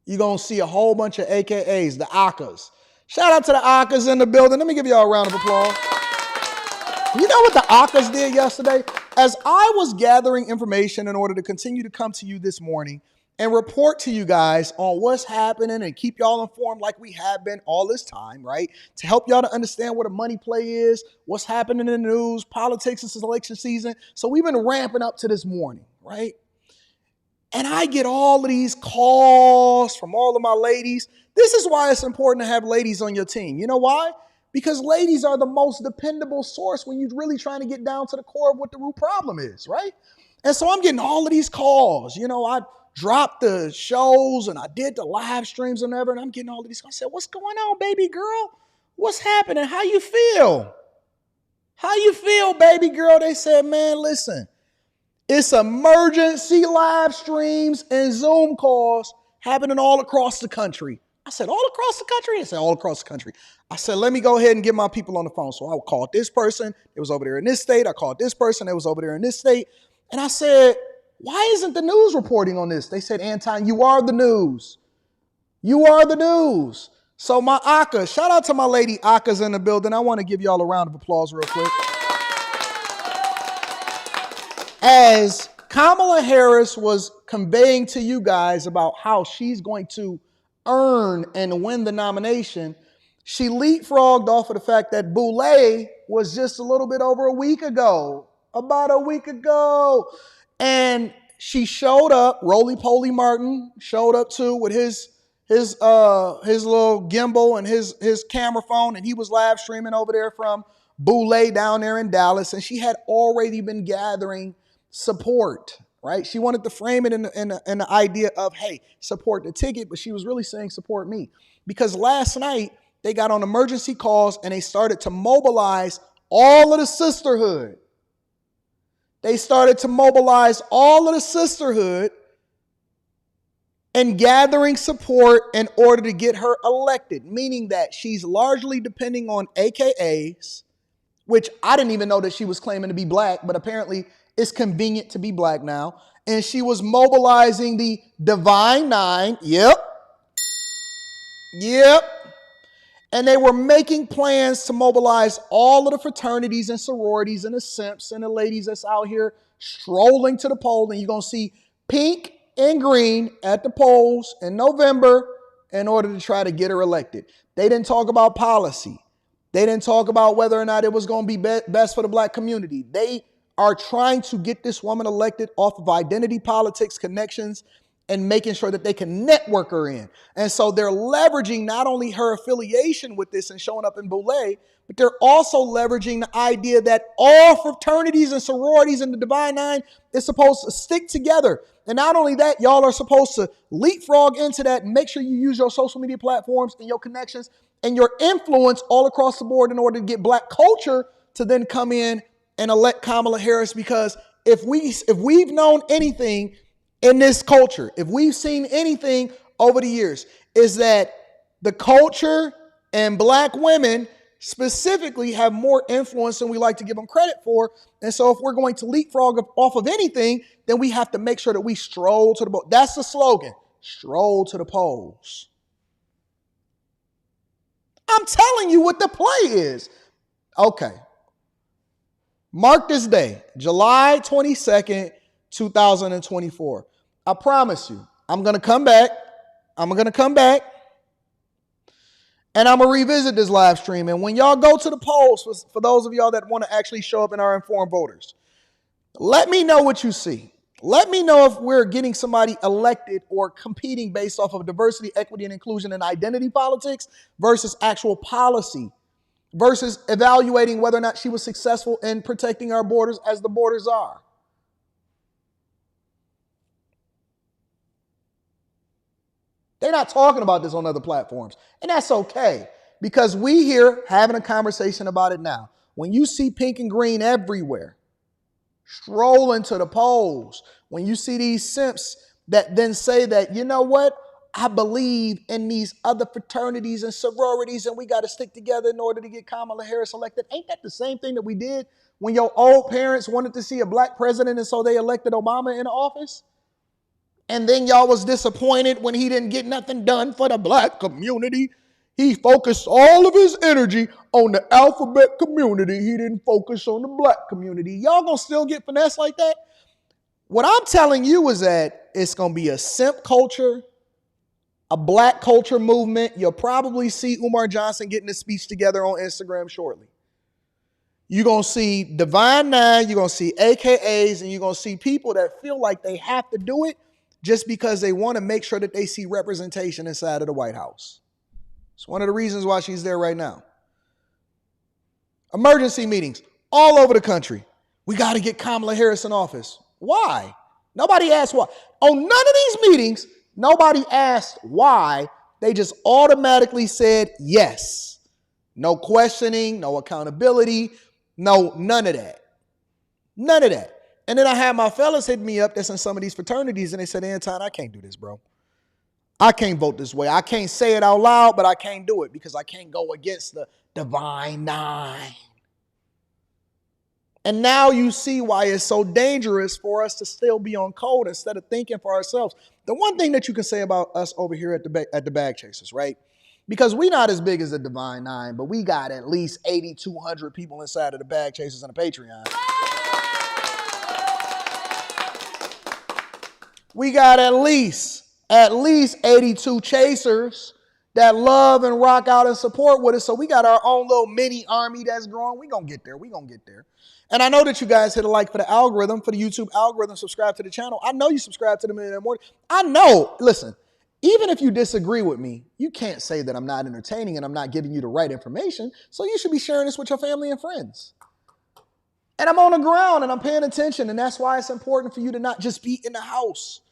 You're going to see a whole bunch of AKAs, the AKAs. Shout out to the AKAs in the building. Let me give y'all a round of applause. You know what the AKAs did yesterday? As I was gathering information in order to continue to come to you this morning and report to you guys on what's happening and keep y'all informed like we have been all this time, right? To help y'all to understand what a money play is, what's happening in the news, politics, this is election season. So we've been ramping up to this morning, right? And I get all of these calls from all of my ladies. This is why it's important to have ladies on your team. You know why? Because ladies are the most dependable source when you're really trying to get down to the core of what the root problem is, right? And so I'm getting all of these calls. You know, I dropped the shows and I did the live streams and whatever, and I'm getting all of these calls. I said, what's going on, baby girl? What's happening? How you feel? How you feel, baby girl? They said, man, listen. It's emergency live streams and Zoom calls happening all across the country. I said, all across the country? They said, all across the country. I said, let me go ahead and get my people on the phone. So I called this person. It was over there in this state. I called this person. It was over there in this state. And I said, why isn't the news reporting on this? They said, Anton, you are the news. You are the news. So my AKA, shout out to my lady AKA's in the building. I want to give y'all a round of applause real quick. As Kamala Harris was conveying to you guys about how she's going to earn and win the nomination, she leapfrogged off of the fact that Boulay was just a little bit over a week ago, about a week ago. And she showed up, Roly-Poly Martin showed up too with his little gimbal and his camera phone, and he was live streaming over there from Boulay down there in Dallas, and she had already been gathering support, right? She wanted to frame it in the idea of, hey, support the ticket, but she was really saying support me. Because last night, they got on emergency calls and they started to mobilize all of the sisterhood. They started to mobilize all of the sisterhood and gathering support in order to get her elected, meaning that she's largely depending on AKAs, which I didn't even know that she was claiming to be black, but apparently it's convenient to be black now. And she was mobilizing the Divine Nine. Yep. And they were making plans to mobilize all of the fraternities and sororities and the simps and the ladies that's out here strolling to the poll. And you're going to see pink and green at the polls in November in order to try to get her elected. They didn't talk about policy. They didn't talk about whether or not it was going to be best for the black community. They are trying to get this woman elected off of identity politics, connections, and making sure that they can network her in. And so they're leveraging not only her affiliation with this and showing up in Boulay, but they're also leveraging the idea that all fraternities and sororities in the Divine Nine is supposed to stick together. And not only that, y'all are supposed to leapfrog into that and make sure you use your social media platforms and your connections and your influence all across the board in order to get black culture to then come in and elect Kamala Harris. Because if we've known anything in this culture, if we've seen anything over the years, is that the culture and black women specifically have more influence than we like to give them credit for. And so if we're going to leapfrog off of anything, then we have to make sure that we stroll to the polls. That's the slogan, stroll to the polls. I'm telling you what the play is. Okay. Mark this day, July 22nd, 2024. I promise you, I'm going to come back. And I'm going to revisit this live stream. And when y'all go to the polls, for those of y'all that want to actually show up and are informed voters, let me know what you see. Let me know if we're getting somebody elected or competing based off of diversity, equity, and inclusion and identity politics versus actual policy versus evaluating whether or not she was successful in protecting our borders as the borders are. They're not talking about this on other platforms. And that's okay, because we here having a conversation about it now. When you see pink and green everywhere, strolling to the polls, when you see these simps that then say that, you know what, I believe in these other fraternities and sororities and we got to stick together in order to get Kamala Harris elected. Ain't that the same thing that we did when your old parents wanted to see a black president and so they elected Obama in office? And then y'all was disappointed when he didn't get nothing done for the black community. He focused all of his energy on the alphabet community. He didn't focus on the black community. Y'all gonna still get finessed like that? What I'm telling you is that it's gonna be a simp culture, a black culture movement. You'll probably see Umar Johnson getting his speech together on Instagram shortly. You're going to see Divine Nine, you're going to see AKAs, and you're going to see people that feel like they have to do it just because they want to make sure that they see representation inside of the White House. It's one of the reasons why she's there right now. Emergency meetings all over the country. We got to get Kamala Harris in office. Why? Nobody asked why. On none of these meetings, nobody asked why. They just automatically said yes. No questioning, no accountability, none of that. None of that. And then I had my fellas hit me up that's in some of these fraternities and they said, Anton, I can't do this, bro. I can't vote this way. I can't say it out loud, but I can't do it because I can't go against the Divine Nine. And now you see why it's so dangerous for us to still be on code instead of thinking for ourselves. The one thing that you can say about us over here at the Bag Chasers, right? Because we're not as big as the Divine Nine, but we got at least 8,200 people inside of the Bag Chasers and the Patreon. We got at least 82 chasers that love and rock out and support with us. So we got our own little mini army that's growing. We're going to get there. We're going to get there. And I know that you guys hit a like for the algorithm, for the YouTube algorithm, subscribe to the channel. I know you subscribe to the Millionaire Morning. I know, listen, even if you disagree with me, you can't say that I'm not entertaining and I'm not giving you the right information. So you should be sharing this with your family and friends. And I'm on the ground and I'm paying attention. And that's why it's important for you to not just be in the house.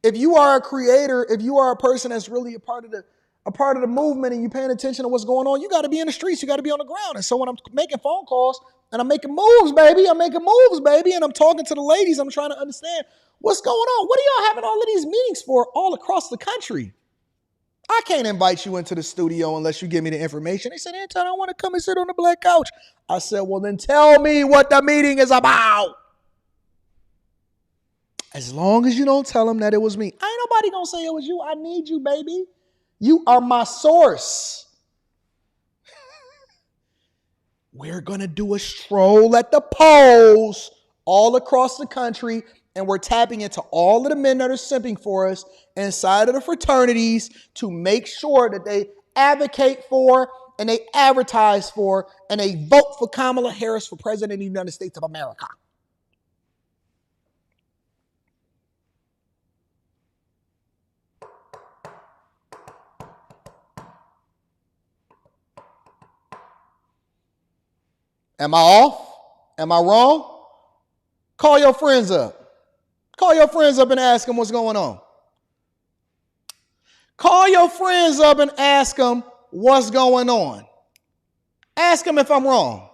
If you are a creator, if you are a person that's really a part of the movement and you're paying attention to what's going on, you got to be in the streets. You got to be on the ground. And so when I'm making phone calls and I'm making moves, baby, and I'm talking to the ladies, I'm trying to understand what's going on. What are y'all having all of these meetings for all across the country? I can't invite you into the studio unless you give me the information. They said, Anton, I want to come and sit on the black couch. I said, well, then tell me what the meeting is about. As long as you don't tell them that it was me. Ain't nobody going to say it was you. I need you, baby. You are my source. We're going to do a stroll at the polls all across the country, and we're tapping into all of the men that are simping for us inside of the fraternities to make sure that they advocate for and they advertise for and they vote for Kamala Harris for President of the United States of America. Am I off? Am I wrong? Call your friends up. Call your friends up and ask them what's going on. Call your friends up and ask them what's going on. Ask them if I'm wrong.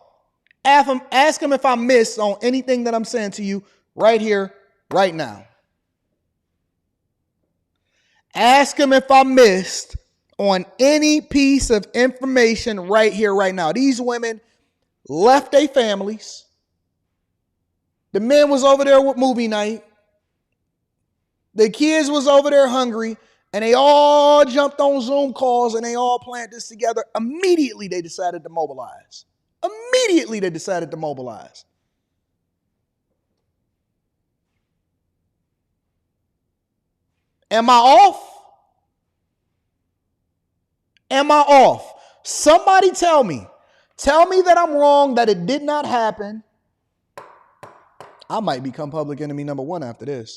Ask them if I missed on anything that I'm saying to you right here, right now. Ask them if I missed on any piece of information right here, right now. These women left their families. The men was over there with movie night. The kids was over there hungry. And they all jumped on Zoom calls and they all planned this together. Immediately they decided to mobilize. Immediately they decided to mobilize. Am I off? Am I off? Somebody tell me. Tell me that I'm wrong, that it did not happen. I might become public enemy number one after this.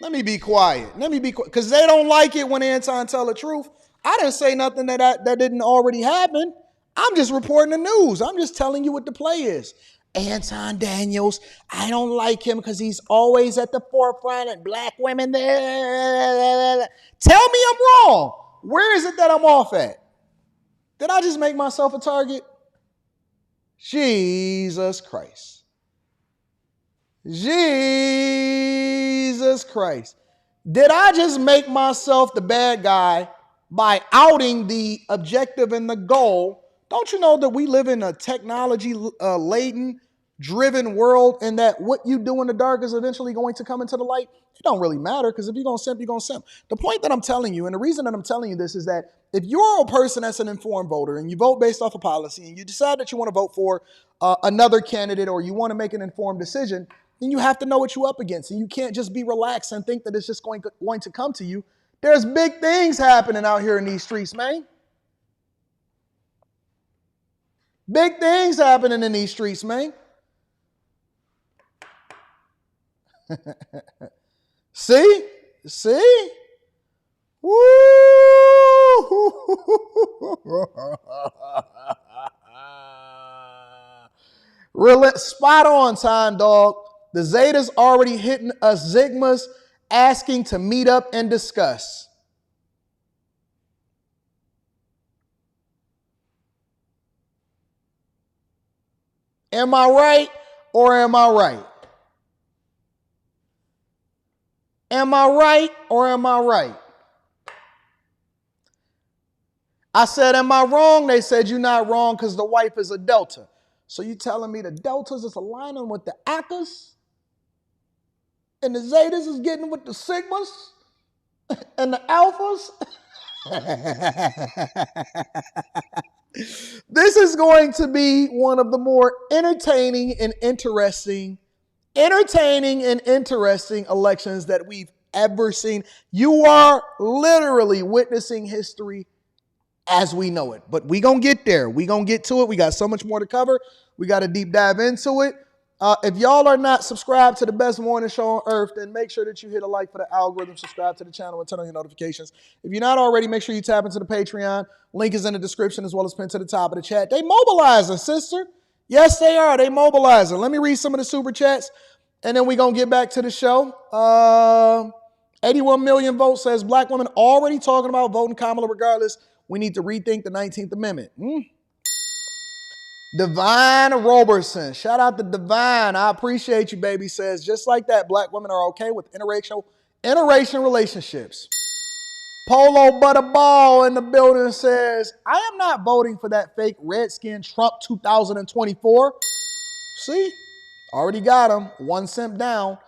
Let me be quiet. Because they don't like it when Anton tell the truth. I didn't say nothing that didn't already happen. I'm just reporting the news. I'm just telling you what the play is. Anton Daniels, I don't like him because he's always at the forefront and black women there. Tell me I'm wrong. Where is it that I'm off at? Did I just make myself a target? Jesus Christ. Jesus Christ. Did I just make myself the bad guy by outing the objective and the goal? Don't you know that we live in a technology-laden, driven world, and that what you do in the dark is eventually going to come into the light? It don't really matter, because if you're going to simp, you're going to simp. The point that I'm telling you, and the reason that I'm telling you this, is that if you're a person that's an informed voter and you vote based off of policy and you decide that you want to vote for another candidate or you want to make an informed decision, then you have to know what you're up against. And you can't just be relaxed and think that it's just going to come to you. There's big things happening out here in these streets, man. Big things happening in these streets, man. See? Woo! Spot on time, dog. The Zetas already hitting us Sigmas, asking to meet up and discuss. Am I right or am I right? Am I right or am I right? I said, am I wrong? They said, you're not wrong because the wife is a Delta. So you telling me the Deltas is aligning with the Alphas? And the Zetas is getting with the Sigmas? And the Alphas? This is going to be one of the more entertaining and interesting elections that we've ever seen. You are literally witnessing history as we know it. But we gonna get there. We gonna get to it. We got so much more to cover. We got to deep dive into it. If y'all are not subscribed to the best morning show on earth, then make sure that you hit a like for the algorithm, subscribe to the channel, and turn on your notifications. If you're not already, make sure you tap into the Patreon. Link is in the description as well as pinned to the top of the chat. They mobilizing, sister. Yes, they are. They mobilizing. Let me read some of the super chats, and then we're going to get back to the show. 81 million votes says black women already talking about voting Kamala regardless. We need to rethink the 19th Amendment. Divine Robertson. Shout out to Divine. I appreciate you, baby. Says, just like that, black women are okay with interracial relationships. Polo Butterball in the building says, I am not voting for that fake redskin Trump 2024. See? Already got him. 1 cent down.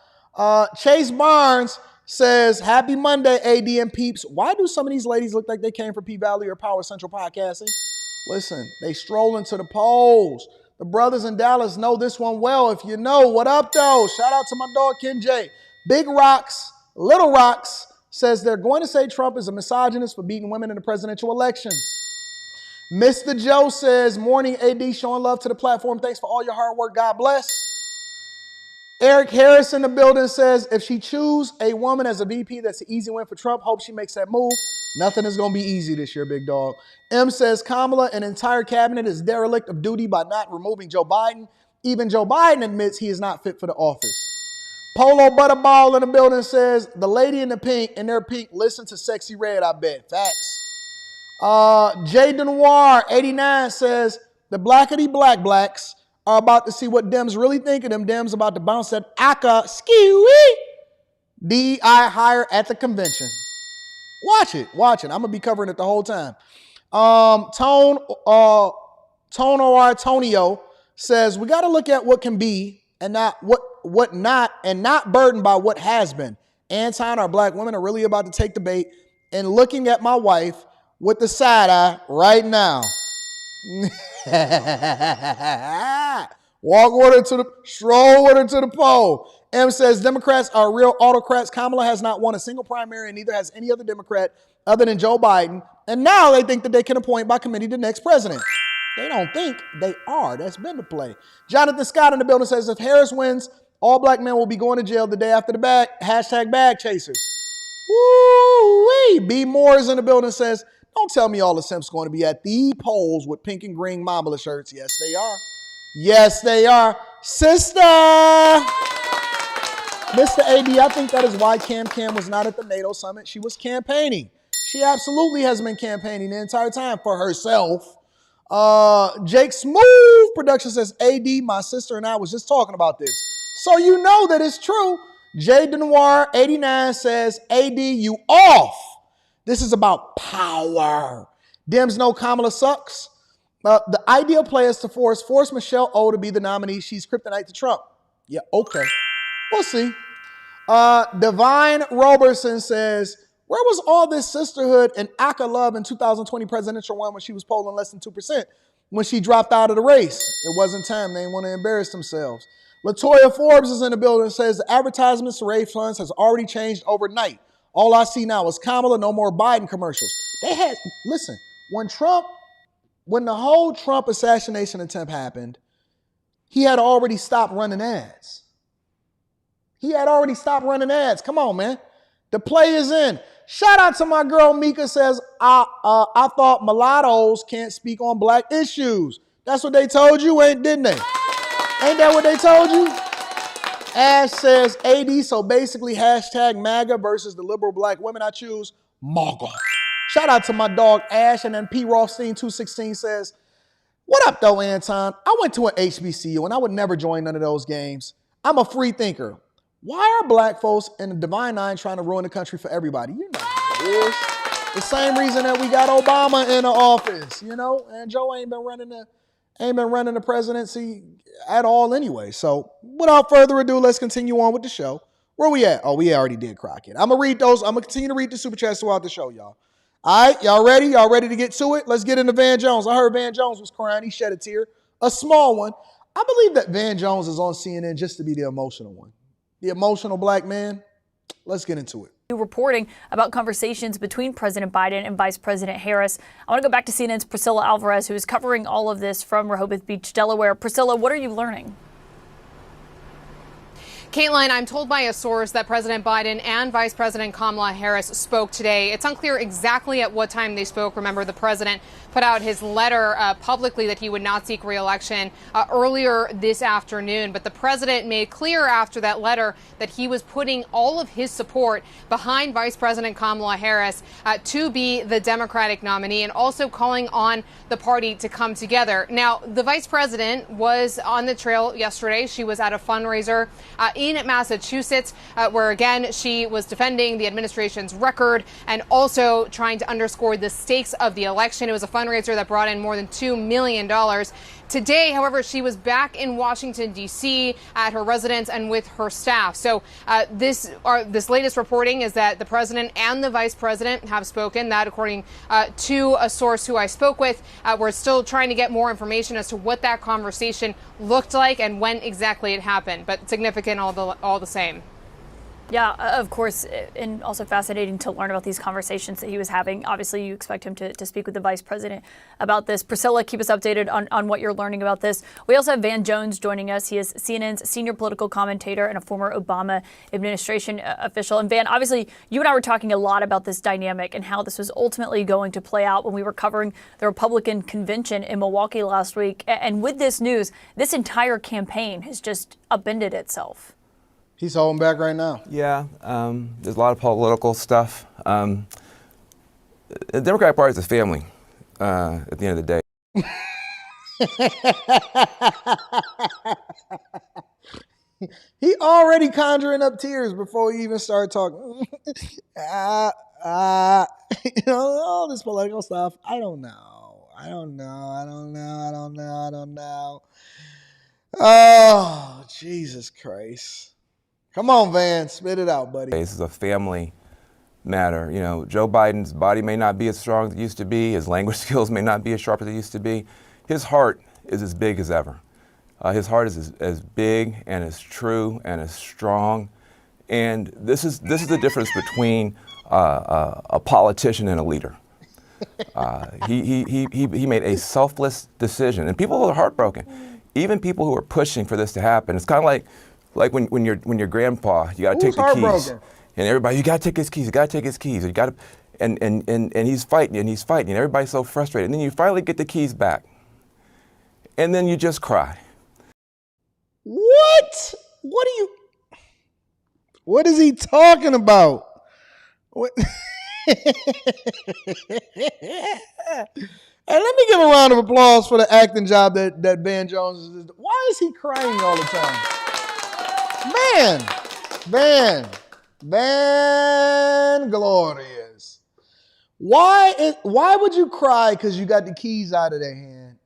Chase Barnes says, happy Monday, ADM peeps. Why do some of these ladies look like they came from P-Valley or Power Central Podcasting? Listen, they strolling to the polls. The brothers in Dallas know this one well. If you know, what up, though? Shout out to my dog, Ken J. Big Rocks, Little Rocks says they're going to say Trump is a misogynist for beating women in the presidential elections. Mr. Joe says, morning, AD, showing love to the platform. Thanks for all your hard work. God bless. Eric Harris in the building says, if she choose a woman as a VP, that's an easy win for Trump. Hope she makes that move. Nothing is going to be easy this year, big dog. M says, Kamala, an entire cabinet is derelict of duty by not removing Joe Biden. Even Joe Biden admits he is not fit for the office. Polo Butterball in the building says, the lady in the pink, and their pink, listen to Sexy Red, I bet. Facts. Jay Denoir, 89, says, the blackity blacks are about to see what Dems really think of them. Dems about to bounce that ACA ski-wee DEI hire at the convention. Watch it. I'm going to be covering it the whole time. Tone or Tonio says, we got to look at what can be and not what not, and not burdened by what has been. Anton, our black women are really about to take the bait and looking at my wife with the side eye right now. Stroll with her to the poll. M says Democrats are real autocrats. Kamala has not won a single primary, and neither has any other Democrat other than Joe Biden. And now they think that they can appoint by committee the next president. They don't think, they are. That's been the play. Jonathan Scott in the building says, if Harris wins, all black men will be going to jail the day after the bag. #bag chasers. Woo-wee. B. Moore is in the building says, Don't tell me all the simps going to be at the polls with pink and green Mambala shirts. Yes, they are. Yes, they are. Sister! Mr. AD, I think that is why Cam was not at the NATO summit. She was campaigning. She absolutely has been campaigning the entire time for herself. Jake Smooth Production says, AD, my sister and I was just talking about this. So you know that it's true. Jay Denoir 89 says, AD, you off. This is about power. Dems know Kamala sucks. The ideal play is to force Michelle O to be the nominee. She's kryptonite to Trump. Yeah, okay. We'll see. Divine Robertson says, where was all this sisterhood and Aka love in 2020 presidential one when she was polling less than 2%? When she dropped out of the race. It wasn't time. They didn't want to embarrass themselves. Latoya Forbes is in the building and says the advertisements to raise funds has already changed overnight. All I see now is Kamala, no more Biden commercials. Listen, when the whole Trump assassination attempt happened, he had already stopped running ads. Come on, man. The play is in. Shout out to my girl Mika says, I thought mulattoes can't speak on black issues. That's what they told you, didn't they? Ain't that what they told you? Ash says, AD, so basically hashtag MAGA versus the liberal black women. I choose MAGA. Shout out to my dog Ash. And then P. Rothstein 216 says, what up though, Anton? I went to an HBCU and I would never join none of those games. I'm a free thinker. Why are black folks in the Divine Nine trying to ruin the country for everybody? You know what it is. The same reason that we got Obama in the office, and Joe ain't been running the presidency at all anyway. So without further ado, let's continue on with the show. Where we at? Oh, we already did Crockett. I'm going to continue to read the super chats throughout the show, y'all. All right, y'all ready? Y'all ready to get to it? Let's get into Van Jones. I heard Van Jones was crying. He shed a tear, a small one. I believe that Van Jones is on CNN just to be the emotional one. The emotional black man. Let's get into it. Reporting about conversations between President Biden and Vice President Harris. I want to go back to CNN's Priscilla Alvarez, who is covering all of this from Rehoboth Beach, Delaware. Priscilla, what are you learning? Caitlin, I'm told by a source that President Biden and Vice President Kamala Harris spoke today. It's unclear exactly at what time they spoke. Remember, the president put out his letter publicly that he would not seek re-election earlier this afternoon. But the president made clear after that letter that he was putting all of his support behind Vice President Kamala Harris to be the Democratic nominee, and also calling on the party to come together. Now, the vice president was on the trail yesterday. She was at a fundraiser in Massachusetts, where again she was defending the administration's record and also trying to underscore the stakes of the election. It was a fundraiser that brought in more than $2 million. Today, however, she was back in Washington, D.C. at her residence and with her staff. So this latest reporting is that the president and the vice president have spoken. That, according to a source who I spoke with, we're still trying to get more information as to what that conversation looked like and when exactly it happened. But significant all the same. Yeah, of course, and also fascinating to learn about these conversations that he was having. Obviously, you expect him to speak with the vice president about this. Priscilla, keep us updated on what you're learning about this. We also have Van Jones joining us. He is CNN's senior political commentator and a former Obama administration official. And Van, obviously, you and I were talking a lot about this dynamic and how this was ultimately going to play out when we were covering the Republican convention in Milwaukee last week. And with this news, this entire campaign has just upended itself. He's holding back right now. Yeah, there's a lot of political stuff. The Democratic Party is a family at the end of the day. He already conjuring up tears before he even started talking. All this political stuff. I don't know. Oh, Jesus Christ. Come on, Van, spit it out, buddy. This is a family matter. Joe Biden's body may not be as strong as it used to be. His language skills may not be as sharp as they used to be. His heart is as big as ever. His heart is as big and as true and as strong. And this is the difference between a politician and a leader. He made a selfless decision, and people are heartbroken. Even people who are pushing for this to happen. It's kind of like when your grandpa, you got to take the keys, and everybody, you got to take his keys, And he's fighting, and everybody's so frustrated. And then you finally get the keys back. And then you just cry. What? What is he talking about? What? Hey, let me give a round of applause for the acting job that Ben Jones is. Why is he crying all the time? Man, glorious. Why would you cry because you got the keys out of their hand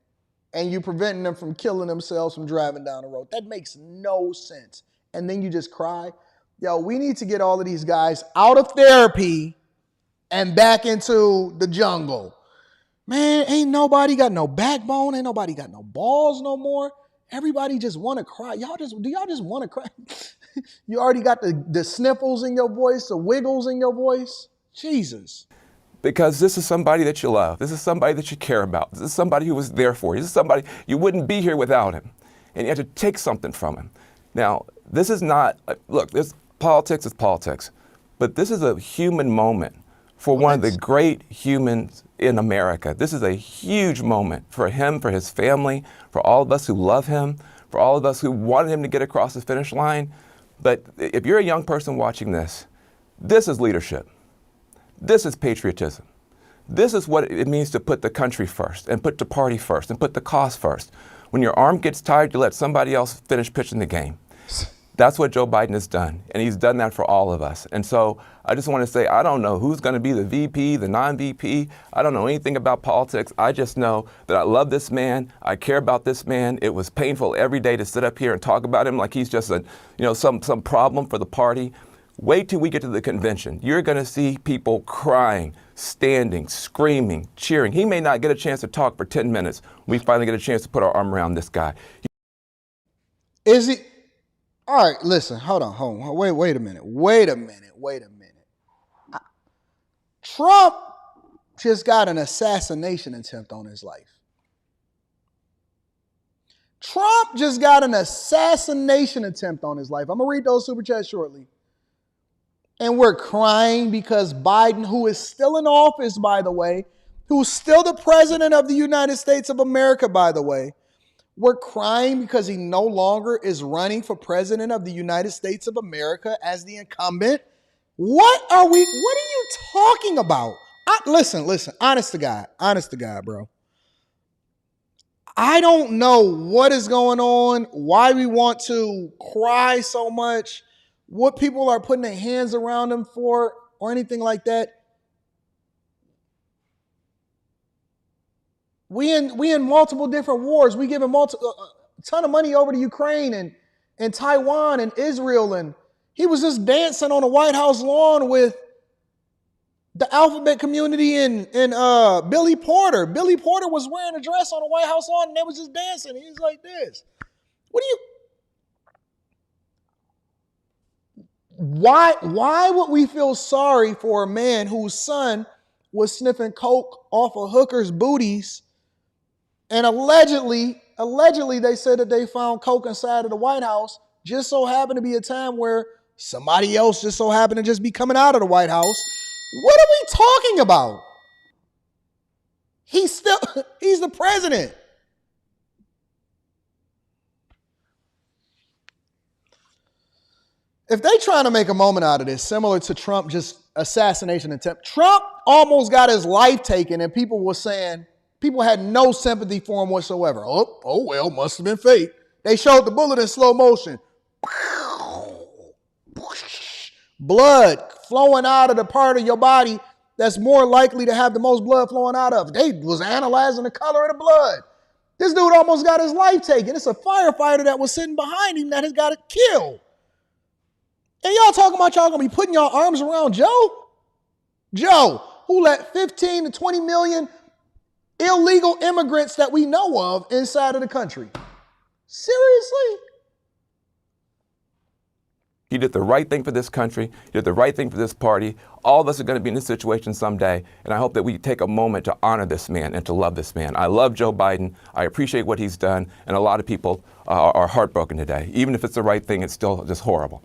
and you preventing them from killing themselves from driving down the road? That makes no sense. And then you just cry. Yo, we need to get all of these guys out of therapy and back into the jungle. Man, ain't nobody got no backbone. Ain't nobody got no balls no more. Everybody just want to cry. Do y'all just want to cry? You already got the sniffles in your voice, the wiggles in your voice. Jesus. Because this is somebody that you love. This is somebody that you care about. This is somebody who was there for you. This is somebody you wouldn't be here without him. And you had to take something from him. Now, this is not, look, politics is politics. But this is a human moment for one of the great humans in America. This is a huge moment for him, for his family, for all of us who love him, for all of us who wanted him to get across the finish line. But if you're a young person watching this, this is leadership. This is patriotism. This is what it means to put the country first and put the party first and put the cause first. When your arm gets tired, you let somebody else finish pitching the game. That's what Joe Biden has done, and he's done that for all of us. And so I just want to say, I don't know who's going to be the VP, the non-VP. I don't know anything about politics. I just know that I love this man. I care about this man. It was painful every day to sit up here and talk about him like he's just some problem for the party. Wait till we get to the convention. You're going to see people crying, standing, screaming, cheering. He may not get a chance to talk for 10 minutes. We finally get a chance to put our arm around this guy. Is he? All right, listen, hold on. Wait a minute. Trump just got an assassination attempt on his life. I'm going to read those super chats shortly. And we're crying because Biden, who is still in office, by the way, who's still the president of the United States of America, by the way, we're crying because he no longer is running for president of the United States of America as the incumbent. What are you talking about? Listen, honest to God, bro. I don't know what is going on, why we want to cry so much, what people are putting their hands around him for, or anything like that. We in multiple different wars. We giving a ton of money over to Ukraine and Taiwan and Israel, and he was just dancing on the White House lawn with the alphabet community and Billy Porter. Billy Porter was wearing a dress on the White House lawn, and they was just dancing. He was like this. Why would we feel sorry for a man whose son was sniffing coke off of hookers' booties? And allegedly they said that they found coke inside of the White House. Just so happened to be a time where somebody else just so happened to just be coming out of the White House. What are we talking about? He's the president. If they trying to make a moment out of this, similar to Trump just assassination attempt, Trump almost got his life taken, and people were saying, people had no sympathy for him whatsoever. Oh well, must have been fate. They showed the bullet in slow motion. Blood flowing out of the part of your body that's more likely to have the most blood flowing out of. They was analyzing the color of the blood. This dude almost got his life taken. It's a firefighter that was sitting behind him that has got killed. And y'all talking about y'all gonna be putting y'all arms around Joe? Joe, who let 15 to 20 million illegal immigrants that we know of inside of the country. Seriously? You did the right thing for this country. You did the right thing for this party. All of us are going to be in this situation someday. And I hope that we take a moment to honor this man and to love this man. I love Joe Biden. I appreciate what he's done. And a lot of people are heartbroken today. Even if it's the right thing, it's still just horrible.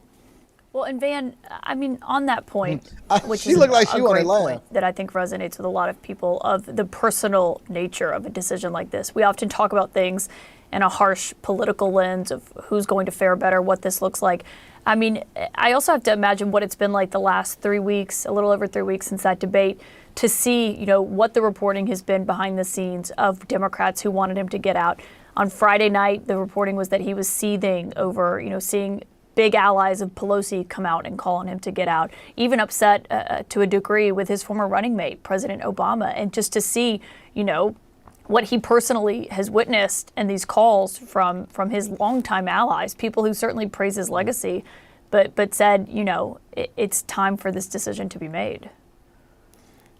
Well, and Van, I mean, on that point, which she is looked like she a wanted great to laugh. point that I think resonates with a lot of people, of the personal nature of a decision like this. We often talk about things in a harsh political lens of who's going to fare better, what this looks like. I mean, I also have to imagine what it's been like the last 3 weeks, a little over 3 weeks since that debate, to see, you know, what the reporting has been behind the scenes of Democrats who wanted him to get out. On Friday night, the reporting was that he was seething over, you know, seeing big allies of Pelosi come out and call on him to get out, even upset to a degree with his former running mate, President Obama. And just to see, you know, what he personally has witnessed and these calls from his longtime allies, people who certainly praise his legacy, but said, you know, it's time for this decision to be made.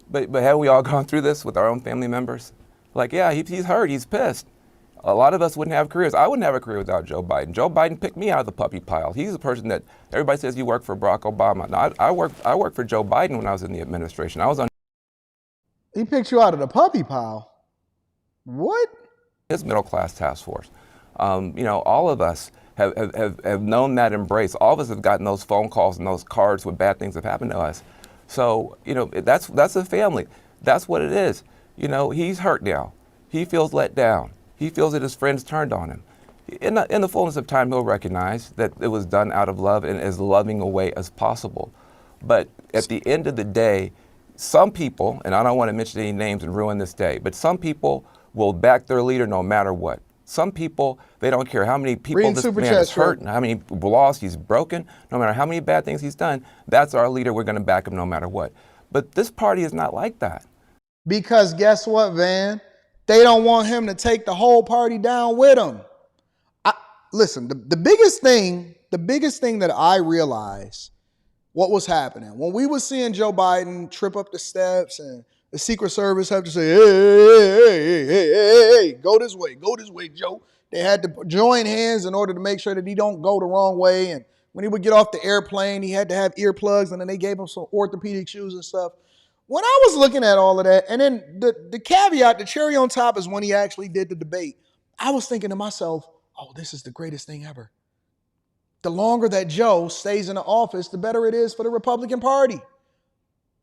But have we all gone through this with our own family members? Like, yeah, he's hurt, he's pissed. A lot of us wouldn't have careers. I wouldn't have a career without Joe Biden. Joe Biden picked me out of the puppy pile. He's the person that everybody says you work for Barack Obama. No, I worked for Joe Biden when I was in the administration. I was on. He picked you out of the puppy pile. What? His middle class task force. You know, all of us have known that embrace. All of us have gotten those phone calls and those cards when bad things have happened to us. So, you know, that's a family. That's what it is. You know, he's hurt now. He feels let down. He feels that his friends turned on him. In the fullness of time, he'll recognize that it was done out of love and as loving a way as possible. But at the end of the day, some people, and I don't want to mention any names and ruin this day, but some people will back their leader no matter what. Some people, they don't care how many people this man has hurt and how many laws he's broken, no matter how many bad things he's done, that's our leader, we're going to back him no matter what. But this party is not like that. Because guess what, Van? They don't want him to take the whole party down with him. Listen, the biggest thing that I realized what was happening, when we were seeing Joe Biden trip up the steps and the Secret Service have to say, hey, go this way, Joe. They had to join hands in order to make sure that he don't go the wrong way. And when he would get off the airplane, he had to have earplugs, and then they gave him some orthopedic shoes and stuff. When I was looking at all of that, and then the caveat, the cherry on top is when he actually did the debate, I was thinking to myself, oh, this is the greatest thing ever. The longer that Joe stays in the office, the better it is for the Republican Party.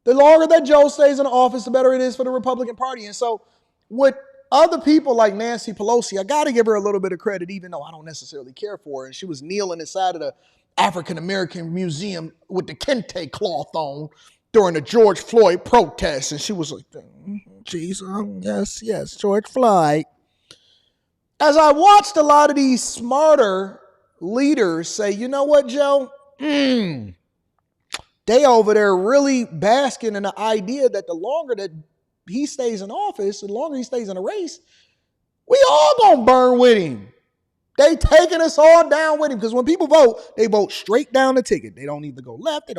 The longer that Joe stays in the office, the better it is for the Republican Party. And so with other people like Nancy Pelosi, I got to give her a little bit of credit, even though I don't necessarily care for her. And she was kneeling inside of the African American Museum with the kente cloth on during the George Floyd protests. And she was like, Jesus, yes, George Floyd. As I watched a lot of these smarter leaders say, you know what, Joe? They over there really basking in the idea that the longer that he stays in office, the longer he stays in a race, we all gonna burn with him. They taking us all down with him, because when people vote, they vote straight down the ticket. They don't even go left. They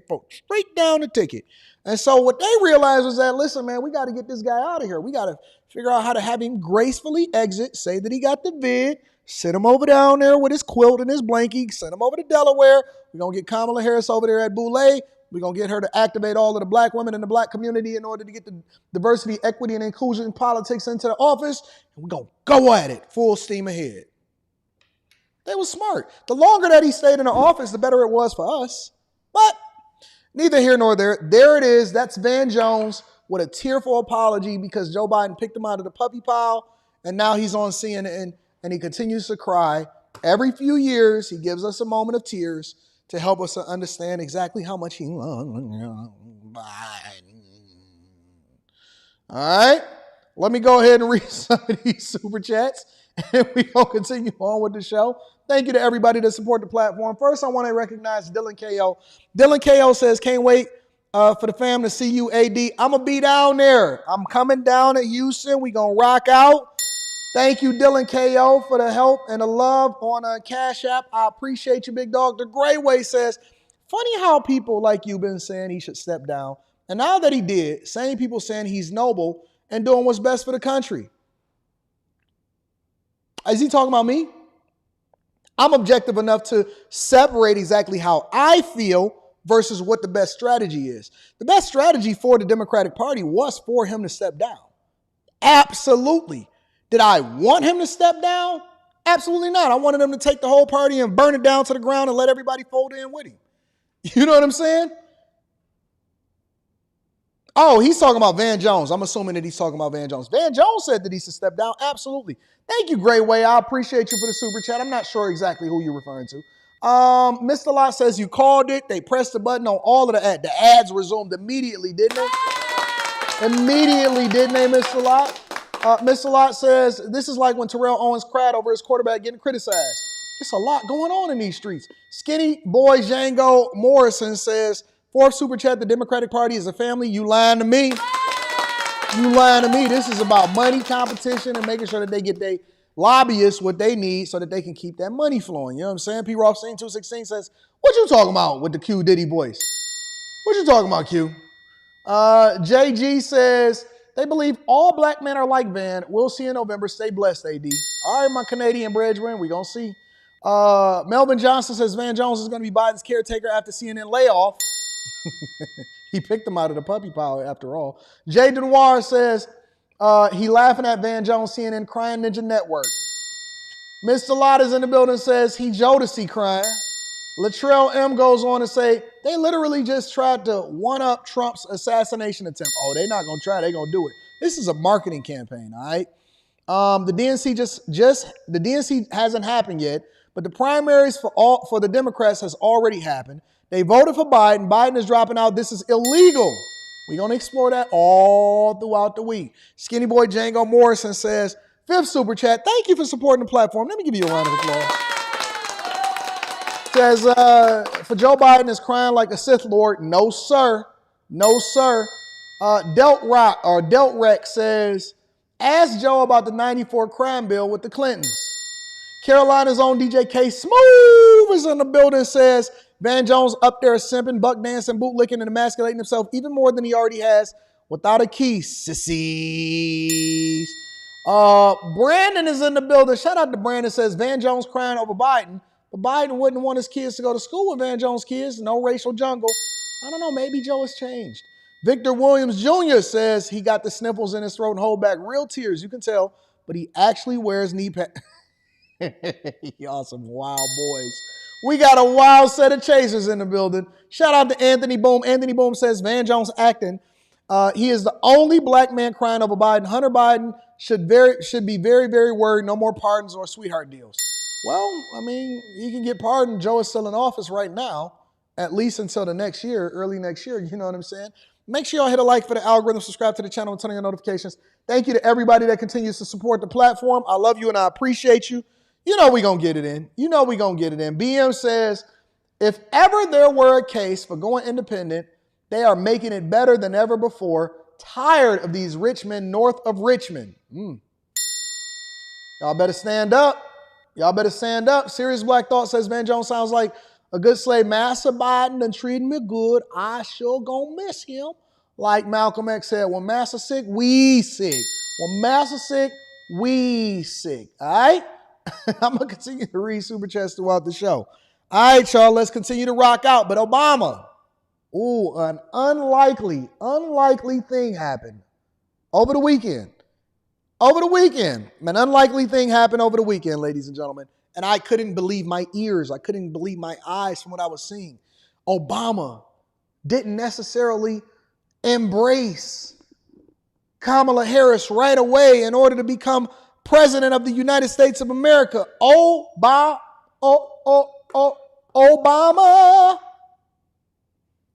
vote straight down the ticket. And so what they realized was that, listen, man, we got to get this guy out of here. We got to figure out how to have him gracefully exit, say that he got the vid, sit him over down there with his quilt and his blankie, send him over to Delaware. We're going to get Kamala Harris over there at Boulay. We're going to get her to activate all of the black women in the black community in order to get the diversity, equity, and inclusion politics into the office. And we're going to go at it full steam ahead. They were smart. The longer that he stayed in the office, the better it was for us. But neither here nor there. There it is. That's Van Jones with a tearful apology because Joe Biden picked him out of the puppy pile, and now he's on CNN, and he continues to cry. Every few years, he gives us a moment of tears to help us to understand exactly how much he loves Biden. All right? Let me go ahead and read some of these super chats, and we're going to continue on with the show. Thank you to everybody that support the platform. First, I want to recognize Dylan K.O. Dylan K.O. says, can't wait for the fam to see you, AD. I'm going to be down there. I'm coming down to Houston. We're going to rock out. Thank you, Dylan K.O., for the help and the love on Cash App. I appreciate you, big dog. The Gray Way says, funny how people like you been saying he should step down. And now that he did, same people saying he's noble and doing what's best for the country. Is he talking about me? I'm objective enough to separate exactly how I feel versus what the best strategy is. The best strategy for the Democratic Party was for him to step down. Absolutely. Did I want him to step down? Absolutely not. I wanted him to take the whole party and burn it down to the ground and let everybody fold in with him. You know what I'm saying? Oh, he's talking about Van Jones. I'm assuming that he's talking about Van Jones. Van Jones said that he should step down. Absolutely. Thank you, Great Way. I appreciate you for the super chat. I'm not sure exactly who you're referring to. Mr. Lott says you called it. They pressed the button on all of the ads. The ads resumed immediately, didn't they? Immediately, didn't they, Mr. Lott? Mr. Lott says, this is like when Terrell Owens cried over his quarterback getting criticized. There's a lot going on in these streets. Skinny Boy Django Morrison says, fourth super chat, the Democratic Party is a family. You lying to me. You lying to me. This is about money, competition, and making sure that they get their lobbyists what they need so that they can keep that money flowing. You know what I'm saying? P. Rothstein 216 says, what you talking about with the Q Diddy voice? What you talking about, Q? JG says, they believe all black men are like Van. We'll see in November. Stay blessed, AD. All right, my Canadian brethren, we going to see. Melvin Johnson says Van Jones is going to be Biden's caretaker after CNN layoff. He picked him out of the puppy pile after all. Jay Denoir says he laughing at Van Jones, CNN crying Ninja Network. Mr. Lott is in the building, says he Jodeci crying. Latrell M goes on to say they literally just tried to one-up Trump's assassination attempt. Oh, they're not going to try. They're going to do it. This is a marketing campaign, all right? The DNC hasn't happened yet, but the primaries for the Democrats has already happened. They voted for Biden. Biden is dropping out. This is illegal. We're going to explore that all throughout the week. Skinny Boy Django Morrison says, fifth super chat, thank you for supporting the platform. Let me give you a round of applause. Says, for Joe Biden is crying like a Sith Lord. No, sir. No, sir. Deltrek says, ask Joe about the 94 crime bill with the Clintons. Carolina's own DJ K Smooth is in the building, says, Van Jones up there simping, buck dancing, bootlicking, and emasculating himself even more than he already has without a key, sissies. Brandon is in the building. Shout out to Brandon, says Van Jones crying over Biden, but Biden wouldn't want his kids to go to school with Van Jones' kids. No racial jungle. I don't know. Maybe Joe has changed. Victor Williams Jr. says he got the sniffles in his throat and hold back real tears. You can tell, but he actually wears knee pads. Y'all some wild boys. We got a wild set of chasers in the building. Shout out to Anthony Boom. Anthony Boom says Van Jones acting. He is the only black man crying over Biden. Hunter Biden should be very, very worried. No more pardons or sweetheart deals. Well, I mean, he can get pardoned. Joe is still in office right now, at least until the next year, early next year. You know what I'm saying? Make sure y'all hit a like for the algorithm, subscribe to the channel, and turn on your notifications. Thank you to everybody that continues to support the platform. I love you and I appreciate you. You know we're going to get it in. You know we're going to get it in. BM says, if ever there were a case for going independent, they are making it better than ever before. Tired of these rich men north of Richmond. Y'all better stand up. Y'all better stand up. Serious Black Thought says Van Jones sounds like a good slave. Master Biden done treated me good. I sure gonna miss him. Like Malcolm X said, when Master sick, we sick. When Master sick, we sick. All right? I'm going to continue to read super chats throughout the show. All right, y'all, let's continue to rock out. But Obama, an unlikely thing happened over the weekend. An unlikely thing happened over the weekend, ladies and gentlemen. And I couldn't believe my ears. I couldn't believe my eyes from what I was seeing. Obama didn't necessarily embrace Kamala Harris right away in order to become President of the United States of America. Obama.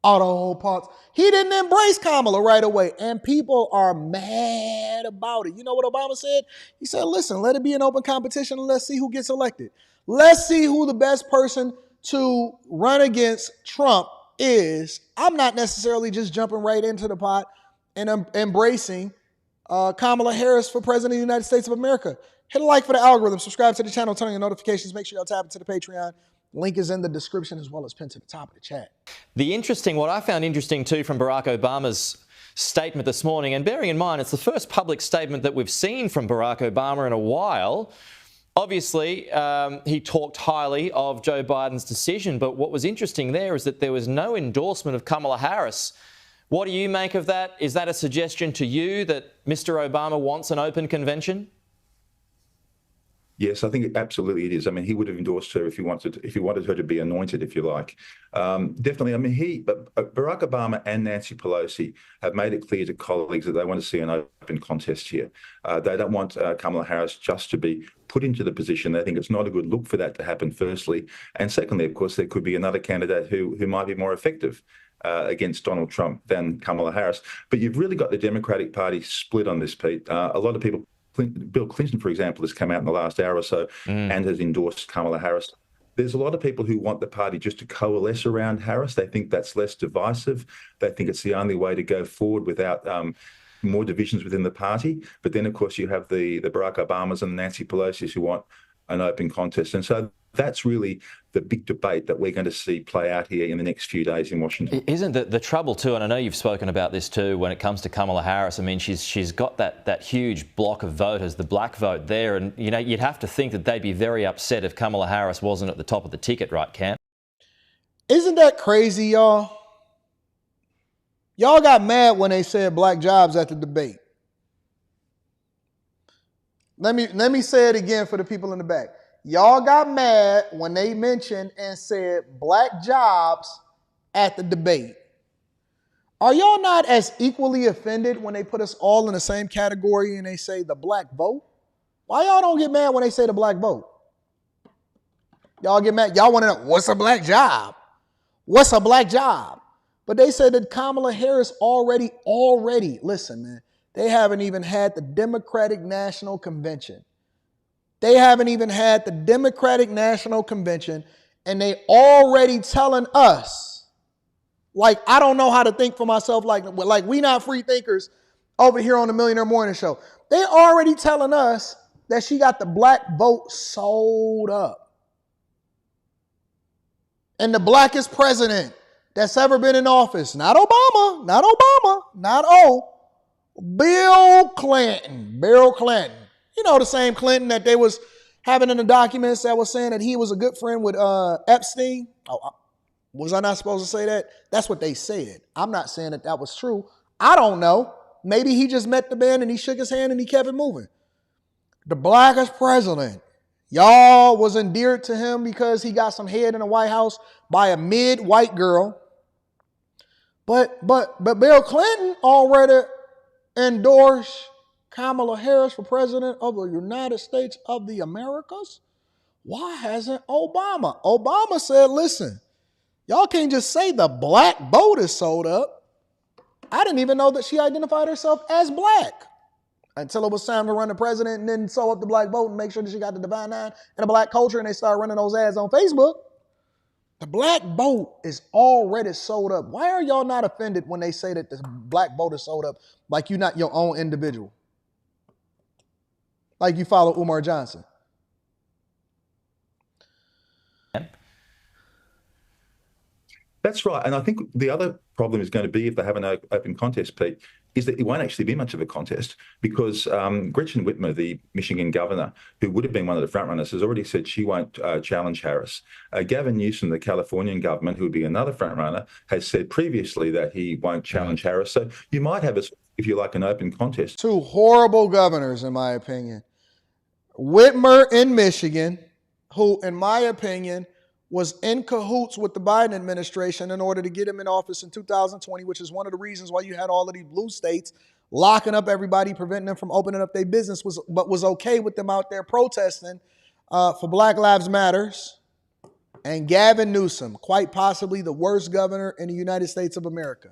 Auto parts. He didn't embrace Kamala right away, and people are mad about it. You know what Obama said? He said, listen, let it be an open competition and let's see who gets elected. Let's see who the best person to run against Trump is. I'm not necessarily just jumping right into the pot and embracing Kamala Harris for President of the United States of America. Hit a like for the algorithm, subscribe to the channel, turn on your notifications, make sure y'all tap into the Patreon. Link is in the description as well as pinned to the top of the chat. What I found interesting too from Barack Obama's statement this morning, and bearing in mind it's the first public statement that we've seen from Barack Obama in a while. Obviously, he talked highly of Joe Biden's decision, but what was interesting there is that there was no endorsement of Kamala Harris. What do you make of that? Is that a suggestion to you that Mr. Obama wants an open convention? Yes, I think absolutely it is. I mean, he would have endorsed her if he wanted her to be anointed, if you like. Definitely. I mean, Barack Obama and Nancy Pelosi have made it clear to colleagues that they want to see an open contest here. They don't want Kamala Harris just to be put into the position. They think it's not a good look for that to happen, firstly. And secondly, of course, there could be another candidate who might be more effective against Donald Trump than Kamala Harris. But you've really got the Democratic Party split on this, Pete. A lot of people, Bill Clinton, for example, has come out in the last hour or so and has endorsed Kamala Harris. There's a lot of people who want the party just to coalesce around Harris. They think that's less divisive. They think it's the only way to go forward without more divisions within the party. But then, of course, you have the Barack Obamas and Nancy Pelosi's who want an open contest. And so that's really the big debate that we're going to see play out here in the next few days in Washington. Isn't the trouble too, and I know you've spoken about this too, when it comes to Kamala Harris, I mean, she's got that huge block of voters, the black vote there, and you know, you'd have to think that they'd be very upset if Kamala Harris wasn't at the top of the ticket, right, Cam? Isn't that crazy, y'all? Y'all got mad when they said black jobs at the debate. Let me say it again for the people in the back. Y'all got mad when they mentioned and said black jobs at the debate. Are y'all not as equally offended when they put us all in the same category and they say the black vote? Why y'all don't get mad when they say the black vote? Y'all get mad. Y'all want to know, what's a black job? What's a black job? But they said that Kamala Harris already, listen, man, they haven't even had the Democratic National Convention. They haven't even had the Democratic National Convention, and they already telling us, like, I don't know how to think for myself, like we not free thinkers over here on the Millionaire Morning Show. They already telling us that she got the black vote sold up. And the blackest president that's ever been in office, not Obama, Bill Clinton. You know, the same Clinton that they was having in the documents that was saying that he was a good friend with Epstein. Oh, was I not supposed to say that? That's what they said. I'm not saying that was true. I don't know. Maybe he just met the man and he shook his hand and he kept it moving. The blackest president. Y'all was endeared to him because he got some head in the White House by a mid-white girl. But Bill Clinton already endorsed Kamala Harris for president of the United States of the Americas? Why hasn't Obama? Obama said, listen, y'all can't just say the black vote is sold up. I didn't even know that she identified herself as black until it was time to run the president and then sew up the black vote and make sure that she got the Divine Nine and the black culture and they start running those ads on Facebook. The black vote is already sold up. Why are y'all not offended when they say that the black vote is sold up like you're not your own individual? Like you follow Umar Johnson. That's right. And I think the other problem is going to be if they have an open contest, Pete, is that it won't actually be much of a contest because Gretchen Whitmer, the Michigan governor, who would have been one of the frontrunners, has already said she won't challenge Harris. Gavin Newsom, the Californian government, who would be another frontrunner, has said previously that he won't challenge Harris. So you might have, if you like, an open contest. Two horrible governors, in my opinion. Whitmer in Michigan, who, in my opinion, was in cahoots with the Biden administration in order to get him in office in 2020, which is one of the reasons why you had all of these blue states locking up everybody, preventing them from opening up their business, but was okay with them out there protesting for Black Lives Matters. And Gavin Newsom, quite possibly the worst governor in the United States of America.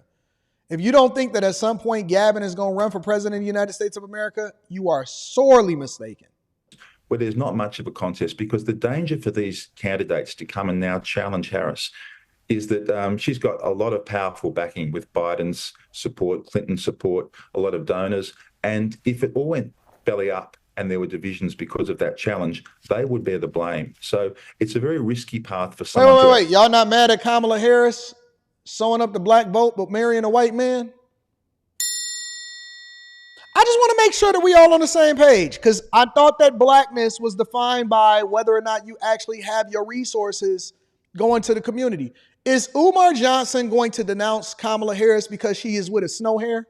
If you don't think that at some point Gavin is going to run for president of the United States of America, you are sorely mistaken. Where there's not much of a contest, because the danger for these candidates to come and now challenge Harris is that she's got a lot of powerful backing with Biden's support, Clinton's support, a lot of donors. And if it all went belly up and there were divisions because of that challenge, they would bear the blame. So it's a very risky path for someone. Wait. Y'all not mad at Kamala Harris sewing up the black vote but marrying a white man? I just want to make sure that we all on the same page, because I thought that blackness was defined by whether or not you actually have your resources going to the community. Is Umar Johnson going to denounce Kamala Harris because she is with a snow hair?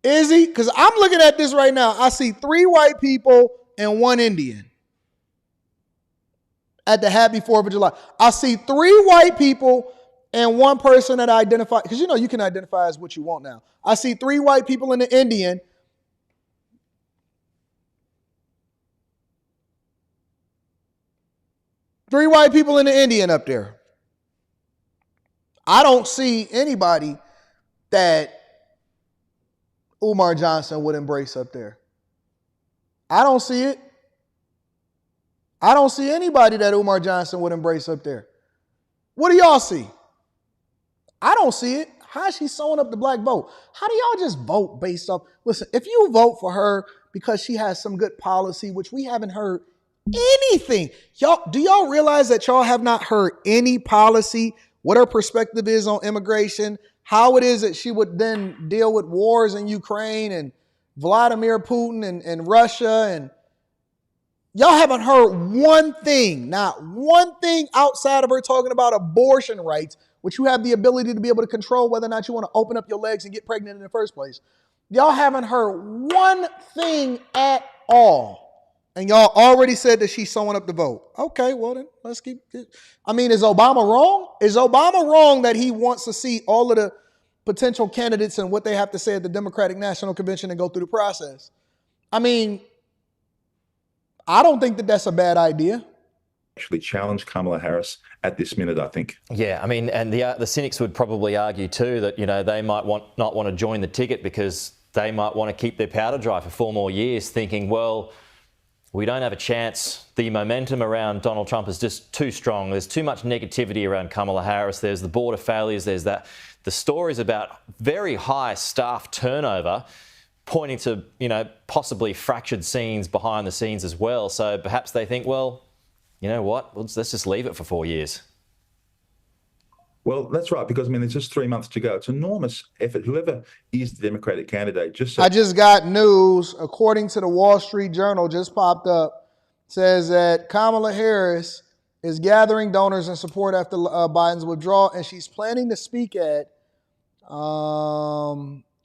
Is he? Because I'm looking at this right now. I see 3 white people and 1 Indian at the Happy 4th of July. I see 3 white people and 1 person that identify, because you can identify as what you want now. I see 3 white people and an Indian. Three white people and an Indian up there. I don't see anybody that Umar Johnson would embrace up there. I don't see it. I don't see anybody that Umar Johnson would embrace up there. What do y'all see? I don't see it. How is she sewing up the black vote? How do y'all just vote based off? Listen, if you vote for her because she has some good policy, which we haven't heard anything. Do y'all realize that y'all have not heard any policy, what her perspective is on immigration, how it is that she would then deal with wars in Ukraine and Vladimir Putin and Russia, and y'all haven't heard one thing, not one thing outside of her talking about abortion rights, which you have the ability to be able to control whether or not you want to open up your legs and get pregnant in the first place. Y'all haven't heard one thing at all. And y'all already said that she's sewing up the vote. Okay, well then, let's keep it. I mean, is Obama wrong? Is Obama wrong that he wants to see all of the potential candidates and what they have to say at the Democratic National Convention and go through the process? I mean, I don't think that that's a bad idea. Actually challenge Kamala Harris at this minute, I think. Yeah, I mean, and the cynics would probably argue too that, they might not want to join the ticket because they might want to keep their powder dry for 4 more years, thinking, well, we don't have a chance. The momentum around Donald Trump is just too strong. There's too much negativity around Kamala Harris. There's the border failures. There's the stories about very high staff turnover, pointing to, possibly fractured scenes behind the scenes as well. So perhaps they think, well, you know what? Let's just leave it for 4 years. Well, that's right, because, there's just 3 months to go. It's enormous effort. Whoever is the Democratic candidate, I just got news, according to the Wall Street Journal, just popped up, says that Kamala Harris is gathering donors in support after Biden's withdrawal, and she's planning to speak at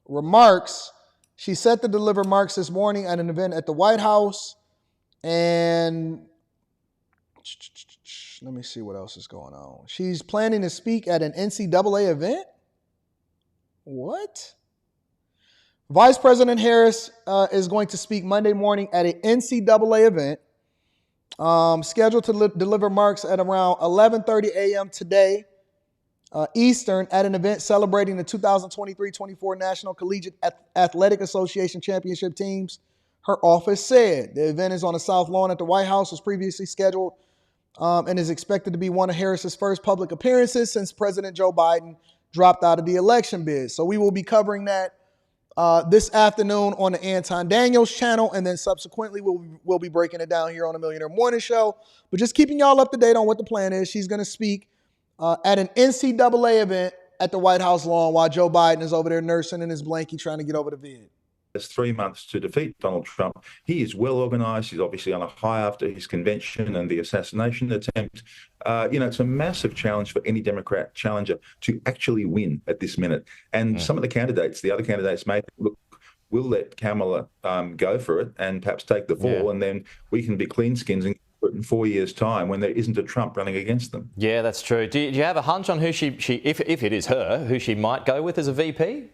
remarks. She's set to deliver remarks this morning at an event at the White House, and let me see what else is going on. She's planning to speak at an NCAA event? What? Vice President Harris is going to speak Monday morning at an NCAA event, scheduled to deliver remarks at around 11:30 a.m. today, Eastern, at an event celebrating the 2023-24 National Collegiate Athletic Association Championship teams, her office said. The event is on the South Lawn at the White House, was previously scheduled and is expected to be one of Harris's first public appearances since President Joe Biden dropped out of the election bid. So we will be covering that this afternoon on the Anton Daniels channel, and then subsequently we'll be breaking it down here on the Millionaire Morning Show. But just keeping y'all up to date on what the plan is. She's going to speak at an NCAA event at the White House lawn while Joe Biden is over there nursing in his blankie trying to get over the vid. There's 3 months to defeat Donald Trump. He is well organized. He's obviously on a high after his convention and the assassination attempt. It's a massive challenge for any Democrat challenger to actually win at this minute. And some of the other candidates may look, we'll let Kamala go for it and perhaps take the fall, and then we can be clean skins and in 4 years' time when there isn't a Trump running against them. Yeah, that's true. Do you have a hunch on who she if it is her, who she might go with as a VP?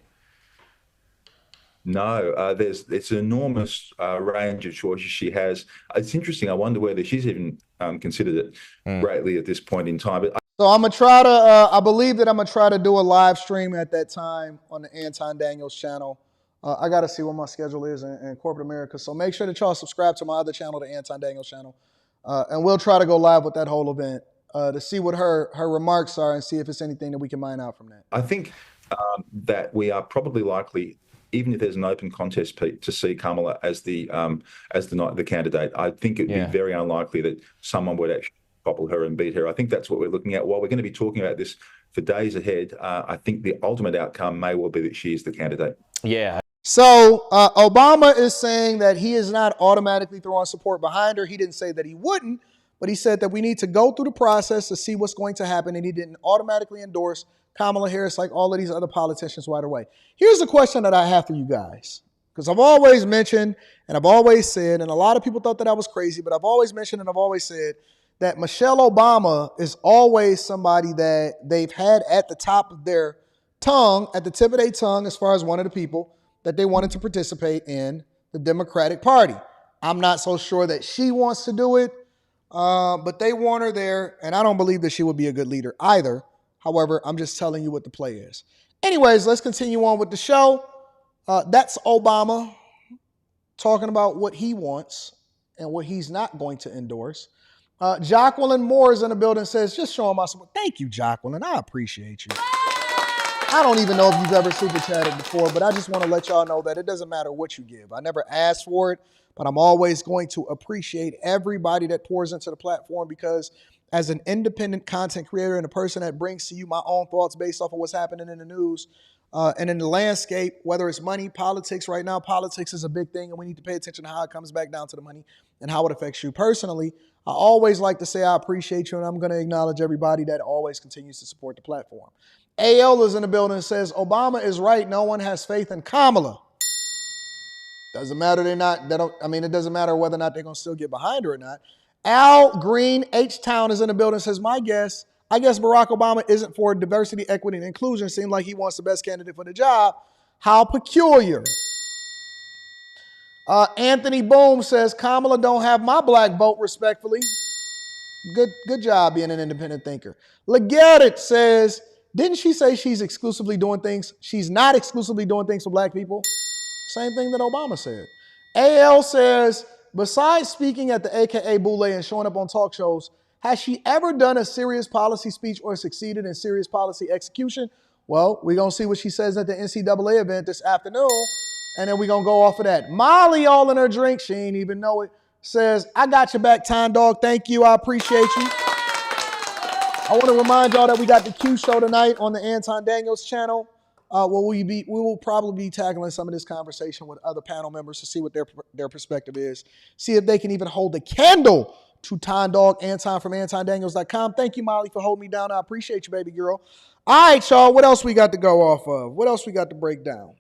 No, it's an enormous range of choices she has. It's interesting. I wonder whether she's even considered it greatly at this point in time. But so I'm going to try to, I believe that I'm going to try to do a live stream at that time on the Anton Daniels channel. I got to see what my schedule is in corporate America. So make sure that y'all subscribe to my other channel, the Anton Daniels channel. And we'll try to go live with that whole event to see what her remarks are and see if it's anything that we can mine out from that. I think that we are probably likely, even if there's an open contest, Pete, to see Kamala as the candidate. I think it would be very unlikely that someone would actually topple her and beat her. I think that's what we're looking at. While we're going to be talking about this for days ahead, I think the ultimate outcome may well be that she is the candidate. Yeah. So Obama is saying that he is not automatically throwing support behind her. He didn't say that he wouldn't, but he said that we need to go through the process to see what's going to happen, and he didn't automatically endorse Kamala Harris like all of these other politicians right away. Here's the question that I have for you guys, because I've always mentioned and I've always said, and a lot of people thought that I was crazy, but I've always mentioned and I've always said that Michelle Obama is always somebody that they've had at the top of their tongue, at the tip of their tongue, as far as one of the people that they wanted to participate in the Democratic Party. I'm not so sure that she wants to do it, but they want her there, and I don't believe that she would be a good leader either. However, I'm just telling you what the play is. Anyways, let's continue on with the show. That's Obama talking about what he wants and what he's not going to endorse. Jacqueline Moore is in the building, says, just showing my support. Thank you, Jacqueline. I appreciate you. I don't even know if you've ever super chatted before, but I just want to let y'all know that it doesn't matter what you give. I never asked for it, but I'm always going to appreciate everybody that pours into the platform, because as an independent content creator and a person that brings to you my own thoughts based off of what's happening in the news and in the landscape, whether it's money, politics, right now, politics is a big thing, and we need to pay attention to how it comes back down to the money and how it affects you personally. I always like to say I appreciate you, and I'm going to acknowledge everybody that always continues to support the platform. AL is in the building and says, Obama is right. No one has faith in Kamala. Doesn't matter it doesn't matter whether or not they're going to still get behind her or not. Al Green H-Town is in the building and says, I guess Barack Obama isn't for diversity, equity, and inclusion. Seems like he wants the best candidate for the job. How peculiar. Anthony Boom says, Kamala don't have my black vote, respectfully. Good job being an independent thinker. Leggett says, didn't she say she's exclusively doing things? She's not exclusively doing things for black people. Same thing that Obama said. AL says, besides speaking at the AKA Boule and showing up on talk shows, has she ever done a serious policy speech or succeeded in serious policy execution? Well, we're going to see what she says at the NCAA event this afternoon, and then we're going to go off of that. Molly, all in her drink, she ain't even know it, says, I got your back, Time Dog. Thank you. I appreciate you. I want to remind y'all that we got the Q show tonight on the Anton Daniels channel. We will probably be tackling some of this conversation with other panel members to see what their perspective is. See if they can even hold a candle to Time Dog Anton from AntonDaniels.com. Thank you, Molly, for holding me down. I appreciate you, baby girl. All right, y'all. What else we got to go off of? What else we got to break down?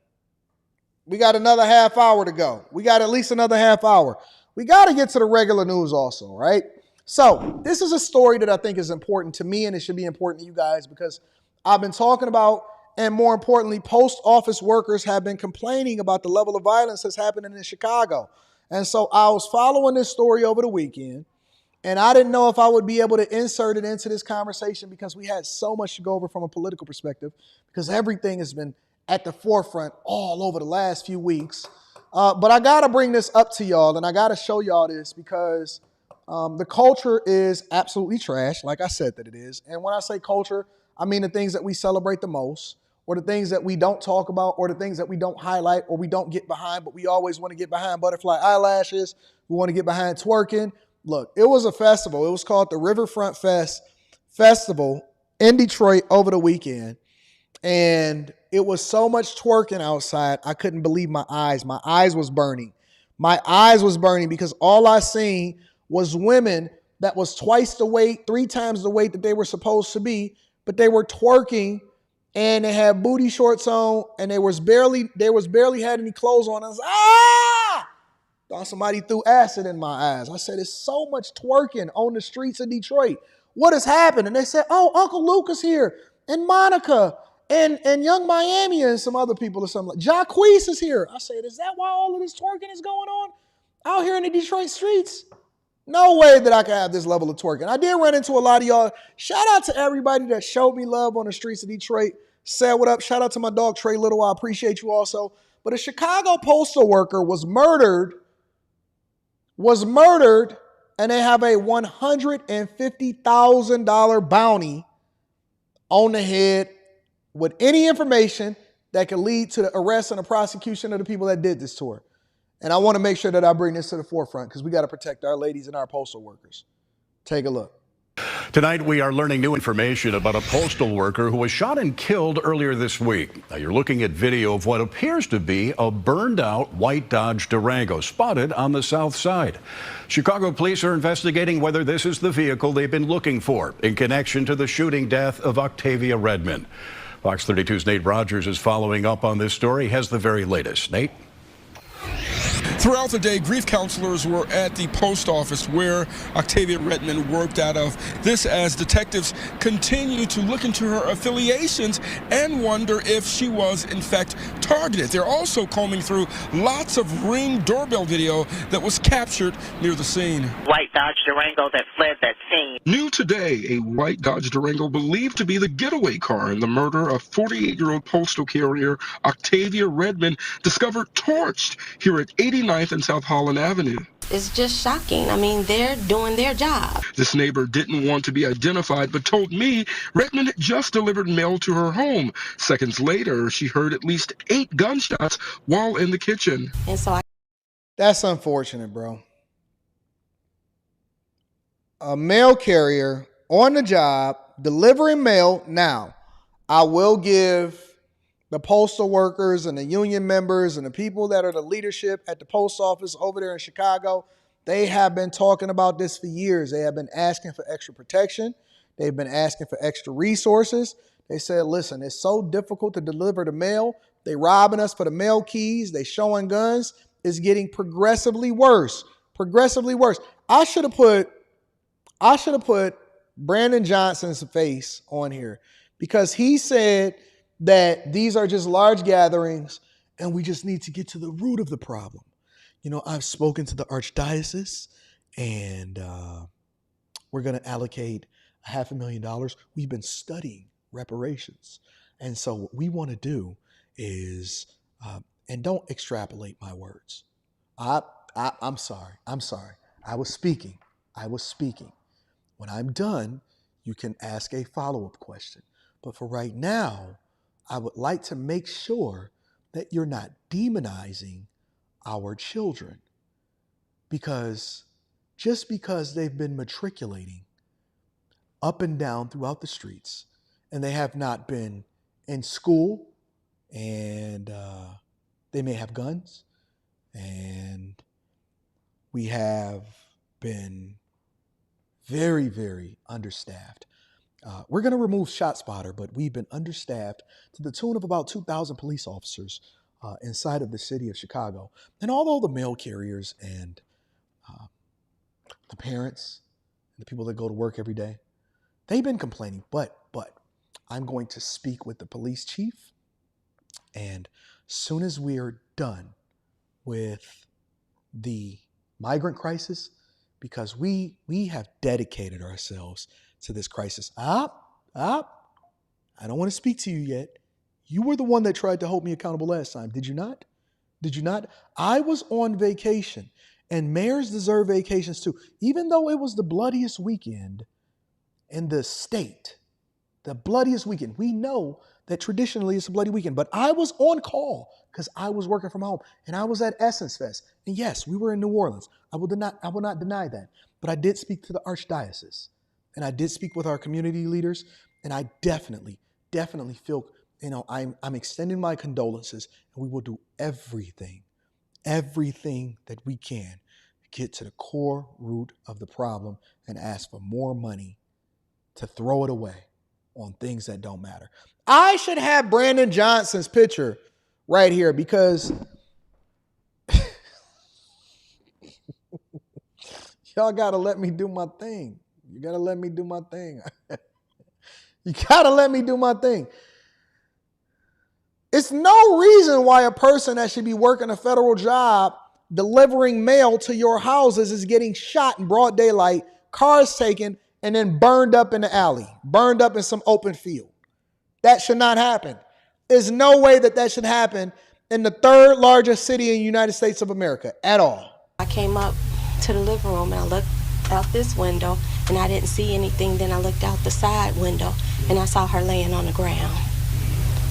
We got another half hour to go. We got at least another half hour. We got to get to the regular news also, right? So this is a story that I think is important to me, and it should be important to you guys, because I've been talking about, and more importantly, post office workers have been complaining about the level of violence that's happening in Chicago. And so I was following this story over the weekend, and I didn't know if I would be able to insert it into this conversation, because we had so much to go over from a political perspective, because everything has been at the forefront all over the last few weeks. But I got to bring this up to y'all, and I got to show y'all this, because the culture is absolutely trash, like I said that it is. And when I say culture, I mean the things that we celebrate the most, or the things that we don't talk about, or the things that we don't highlight, or we don't get behind, but we always want to get behind butterfly eyelashes. We want to get behind twerking. Look, it was a festival. It was called the Riverfront Festival in Detroit over the weekend. And it was so much twerking outside, I couldn't believe my eyes. My eyes was burning. My eyes was burning, because all I seen was women that was twice the weight, 3 times the weight that they were supposed to be, but they were twerking, and they had booty shorts on, and they was barely had any clothes on. I was thought somebody threw acid in my eyes. I said, it's so much twerking on the streets of Detroit. What has happened? And they said, oh, Uncle Luke is here, and Monica, and Young Miami, and some other people or something. Jacquees is here. I said, is that why all of this twerking is going on out here in the Detroit streets? No way that I can have this level of twerking. I did run into a lot of y'all. Shout out to everybody that showed me love on the streets of Detroit. Said what up. Shout out to my dog, Trey Little. I appreciate you also. But a Chicago postal worker was murdered, and they have a $150,000 bounty on the head with any information that could lead to the arrest and the prosecution of the people that did this to her. And I want to make sure that I bring this to the forefront, because we got to protect our ladies and our postal workers. Take a look. Tonight, we are learning new information about a postal worker who was shot and killed earlier this week. Now, you're looking at video of what appears to be a burned-out white Dodge Durango spotted on the south side. Chicago police are investigating whether this is the vehicle they've been looking for in connection to the shooting death of Octavia Redmond. Fox 32's Nate Rogers is following up on this story. He has the very latest. Nate? Throughout the day, grief counselors were at the post office where Octavia Redmond worked out of. This as detectives continue to look into her affiliations and wonder if she was, in fact, targeted. They're also combing through lots of Ring doorbell video that was captured near the scene. White Dodge Durango that fled that scene. New today, a white Dodge Durango believed to be the getaway car in the murder of 48-year-old postal carrier Octavia Redmond, discovered torched here at 89th and South Holland Avenue. It's just shocking. I mean, they're doing their job. This neighbor didn't want to be identified, but told me Redmond just delivered mail to her home. Seconds later, she heard at least 8 gunshots while in the kitchen. And so That's unfortunate, bro. A mail carrier on the job delivering mail. Now, I will give the postal workers and the union members and the people that are the leadership at the post office over there in Chicago, they have been talking about this for years. They have been asking for extra protection. They've been asking for extra resources. They said, listen, it's so difficult to deliver the mail. They robbing us for the mail keys. They showing guns. It's getting progressively worse. Progressively worse. I should have put Brandon Johnson's face on here because he said that these are just large gatherings and we just need to get to the root of the problem. You know, I've spoken to the Archdiocese and we're going to allocate $500,000. We've been studying reparations. And so what we want to do is, and don't extrapolate my words. I'm sorry. I was speaking. When I'm done, you can ask a follow-up question. But for right now, I would like to make sure that you're not demonizing our children, because just because they've been matriculating up and down throughout the streets and they have not been in school and they may have guns and we have been very, very understaffed. We're going to remove ShotSpotter, but we've been understaffed to the tune of about 2,000 police officers inside of the city of Chicago. And although the mail carriers and the parents and the people that go to work every day, they've been complaining, but I'm going to speak with the police chief. And as soon as we are done with the migrant crisis, because we have dedicated ourselves to this crisis. I don't want to speak to you yet. You were the one that tried to hold me accountable last time. Did you not? I was on vacation, and mayors deserve vacations too. Even though it was the bloodiest weekend in the state, the bloodiest weekend. We know that traditionally it's a bloody weekend, but I was on call because I was working from home, and I was at Essence Fest. And yes, we were in New Orleans. I will not deny that. But I did speak to the Archdiocese. And I did speak with our community leaders, and I definitely feel, I'm extending my condolences, and we will do everything that we can to get to the core root of the problem and ask for more money to throw it away on things that don't matter. I should have Brandon Johnson's picture right here because y'all got to let me do my thing. You got to let me do my thing. It's no reason why a person that should be working a federal job delivering mail to your houses is getting shot in broad daylight, cars taken, and then burned up in the alley, burned up in some open field. That should not happen. There's no way that should happen in the third largest city in the United States of America at all. I came up to the living room and I looked out this window and I didn't see anything. Then I looked out the side window and I saw her laying on the ground.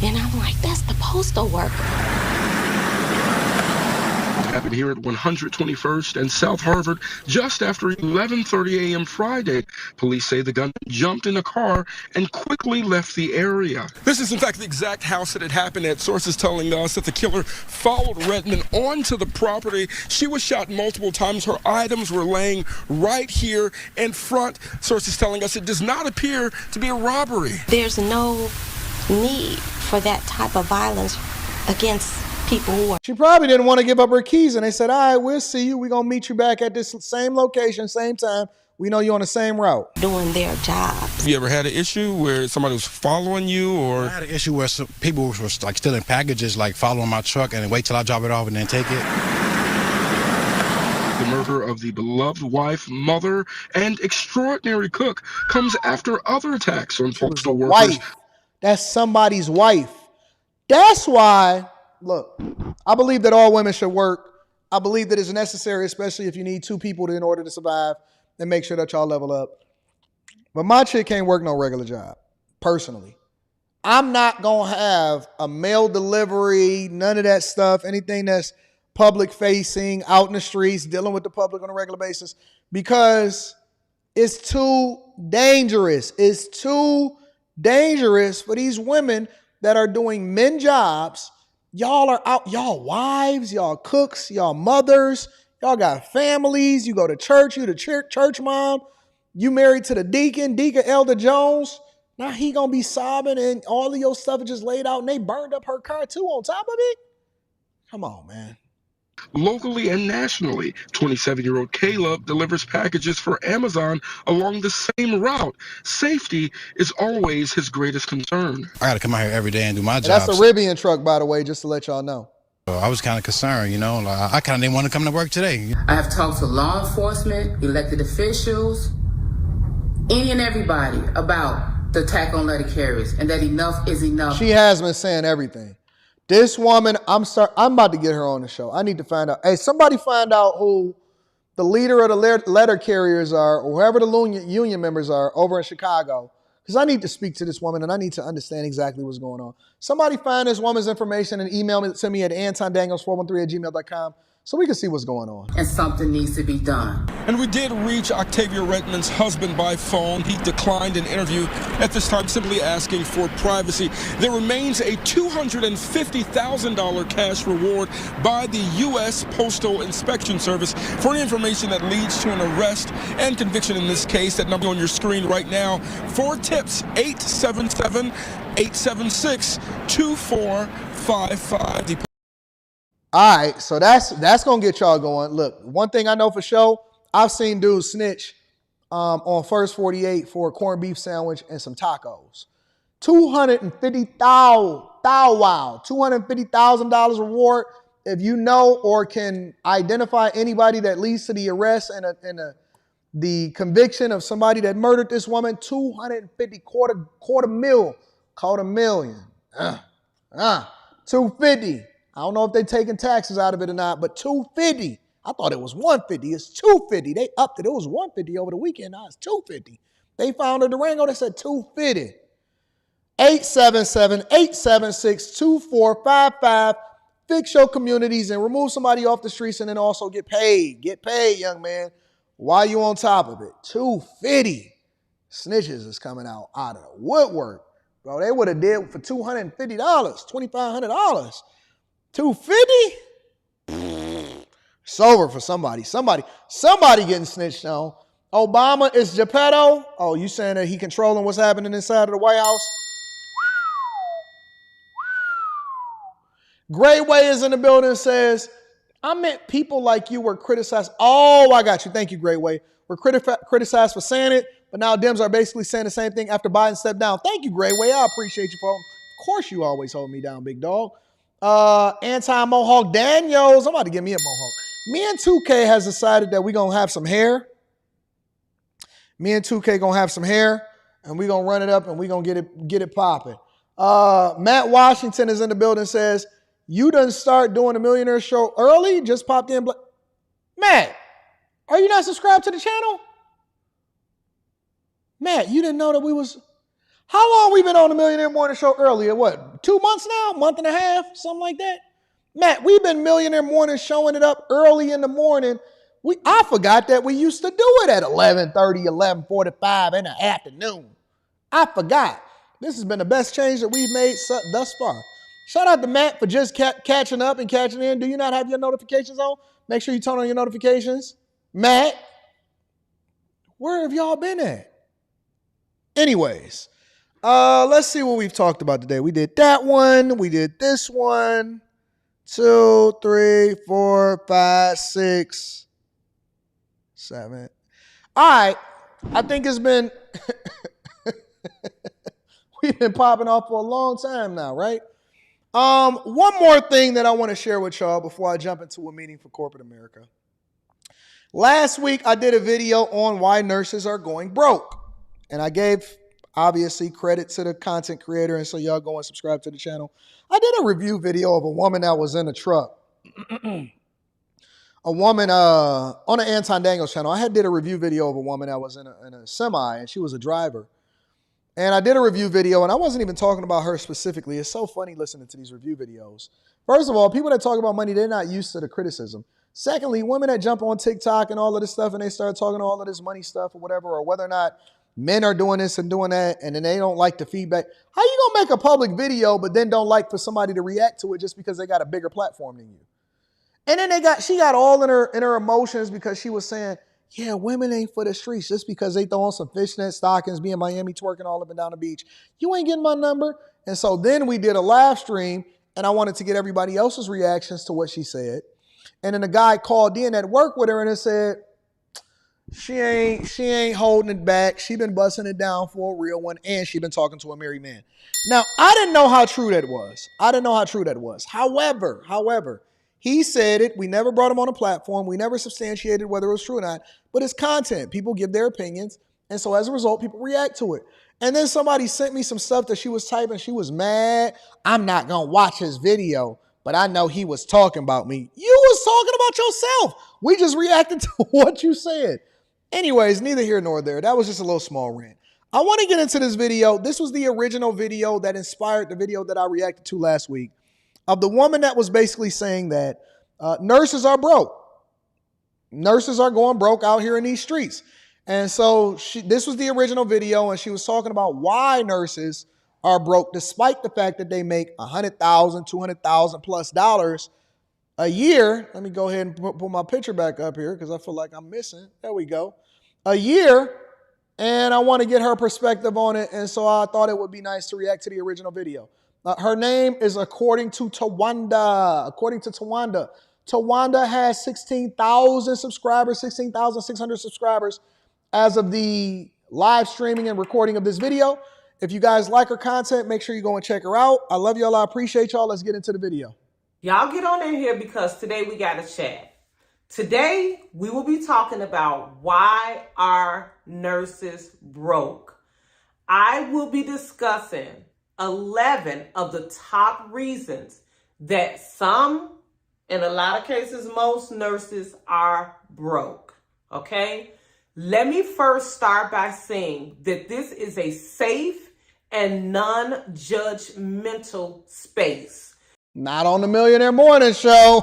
And I'm like, that's the postal worker. happened here at 121st and South Harvard just after 11:30 a.m. Friday. Police say the gunman jumped in a car and quickly left the area. This is in fact the exact house that it happened at. Sources telling us that the killer followed Redmond onto the property. She was shot multiple times. Her items were laying right here in front. Sources telling us it does not appear to be a robbery. There's no need for that type of violence against people who are. She probably didn't want to give up her keys, and they said, all right, we'll see you. We're going to meet you back at this same location, same time. We know you're on the same route. Doing their jobs. Have you ever had an issue where somebody was following you, or? I had an issue where some people were like stealing packages, like following my truck and wait till I drop it off and then take it. The murder of the beloved wife, mother, and extraordinary cook comes after other attacks on postal workers. Wife. That's somebody's wife. That's why, look, I believe that all women should work. I believe that it's necessary, especially if you need two people in order to survive, and make sure that y'all level up. But my chick can't work no regular job, personally. I'm not going to have a mail delivery, none of that stuff, anything that's public facing, out in the streets, dealing with the public on a regular basis, because it's too dangerous. It's too dangerous for these women that are doing men jobs. Y'all are out, y'all wives, y'all cooks, y'all mothers, y'all got families, you go to church, you the church mom, you married to the Deacon Elder Jones. Now he gonna be sobbing and all of your stuff is just laid out and they burned up her car too on top of it? Come on, man. Locally and nationally, 27-year-old Caleb delivers packages for Amazon along the same route. Safety is always his greatest concern. I got to come out here every day and do my job. That's a Rivian truck, by the way, just to let y'all know. I was kind of concerned, you know. Like, I kind of didn't want to come to work today. I have talked to law enforcement, elected officials, any and everybody about the attack on letter carriers and that enough is enough. She has been saying everything. This woman, I'm about to get her on the show. I need to find out. Hey, somebody find out who the leader of the letter carriers are, or whoever the union members are over in Chicago. Because I need to speak to this woman and I need to understand exactly what's going on. Somebody find this woman's information and email it to me at AntonDaniels413@gmail.com so we can see what's going on. And something needs to be done. And we did reach Octavia Redmond's husband by phone. He declined an interview at this time, simply asking for privacy. There remains a $250,000 cash reward by the U.S. Postal Inspection Service for information that leads to an arrest and conviction in this case. That number on your screen right now. For tips, 877-876-2455. All right, so that's gonna get y'all going. Look, one thing I know for sure, I've seen dudes snitch on S4.E148 for a corned beef sandwich and some tacos. $250,000 reward if you know or can identify anybody that leads to the arrest and the conviction of somebody that murdered this woman. 250, quarter million. 250. I don't know if they're taking taxes out of it or not, but 250. I thought it was 150. It's 250. They upped it. It was 150 over the weekend. Now it's 250. They found a Durango that said 250. 877-876-2455. Fix your communities and remove somebody off the streets and then also get paid. Get paid, young man, while you on top of it. 250. Snitches is coming out of the woodwork. Bro, they would have did for $250, $2,500. 250? It's over for somebody. Somebody getting snitched on. Obama is Geppetto. Oh, you saying that he controlling what's happening inside of the White House? Greyway is in the building and says, I meant people like you were criticized. Oh, I got you. Thank you, Greyway. We're criticized for saying it, but now Dems are basically saying the same thing after Biden stepped down. Thank you, Greyway. I appreciate you, folks. Of course you always hold me down, big dog. Anti-Mohawk Daniels. I'm about to give me a mohawk. Me and 2K has decided that we're going to have some hair. Me and 2K going to have some hair, and we're going to run it up, and we're going to get it popping. Matt Washington is in the building and says, you done start doing the Millionaire Show early? Just popped in. Matt, are you not subscribed to the channel? Matt, you didn't know that we was... How long we been on the Millionaire Morning Show earlier? What, 2 months now? Month and a half? Something like that? Matt, we've been Millionaire Morning showing it up early in the morning. I forgot that we used to do it at 11:30, 11:45 in the afternoon. I forgot. This has been the best change that we've made thus far. Shout out to Matt for just catching up and catching in. Do you not have your notifications on? Make sure you turn on your notifications. Matt, where have y'all been at? Anyways, let's see what we've talked about today. We did that one. We did this one. 2, 3, 4, 5, 6, 7. All right. I think it's been, we've been popping off for a long time now, right? One more thing that I want to share with y'all before I jump into a meeting for corporate America. Last week, I did a video on why nurses are going broke. And I gave, obviously, credit to the content creator. And so y'all go and subscribe to the channel. I did a review video of a woman that was in a truck. A woman on the Anton Daniels channel. I did a review video of a woman that was in a semi, and she was a driver. And I did a review video, and I wasn't even talking about her specifically. It's so funny listening to these review videos. First of all, people that talk about money, they're not used to the criticism. Secondly, women that jump on TikTok and all of this stuff, and they start talking all of this money stuff or whatever, or whether or not men are doing this and doing that, and then they don't like the feedback. How you gonna make a public video, but then don't like for somebody to react to it just because they got a bigger platform than you? And then she got all in her emotions because she was saying, yeah, women ain't for the streets just because they throw on some fishnet stockings, be in Miami twerking all up and down the beach. You ain't getting my number. And so then we did a live stream, and I wanted to get everybody else's reactions to what she said. And then a guy called in that worked with her and said, she ain't holding it back. She been busting it down for a real one, and she been talking to a married man. Now, I didn't know how true that was. However, he said it. We never brought him on a platform. We never substantiated whether it was true or not. But it's content. People give their opinions. And so as a result, people react to it. And then somebody sent me some stuff that she was typing. She was mad. I'm not going to watch his video, but I know he was talking about me. You was talking about yourself. We just reacted to what you said. Anyways, neither here nor there. That was just a little small rant. I want to get into this video. This was the original video that inspired the video that I reacted to last week of the woman that was basically saying that nurses are broke. Nurses are going broke out here in these streets. And so this was the original video, and she was talking about why nurses are broke despite the fact that they make $100,000, $200,000 plus dollars a year. Let me go ahead and pull my picture back up here because I feel like I'm missing. There we go. A year. And I want to get her perspective on it. And so I thought it would be nice to react to the original video. Her name is according to Tawanda. Tawanda has 16,000 subscribers, 16,600 subscribers as of the live streaming and recording of this video. If you guys like her content, make sure you go and check her out. I love y'all. I appreciate y'all. Let's get into the video. Y'all get on in here because today we got a chat. Today we will be talking about why are nurses broke. I will be discussing 11 of the top reasons that some, in a lot of cases, most nurses are broke. Okay? Let me first start by saying that this is a safe and non-judgmental space. Not on the Millionaire Morning Show.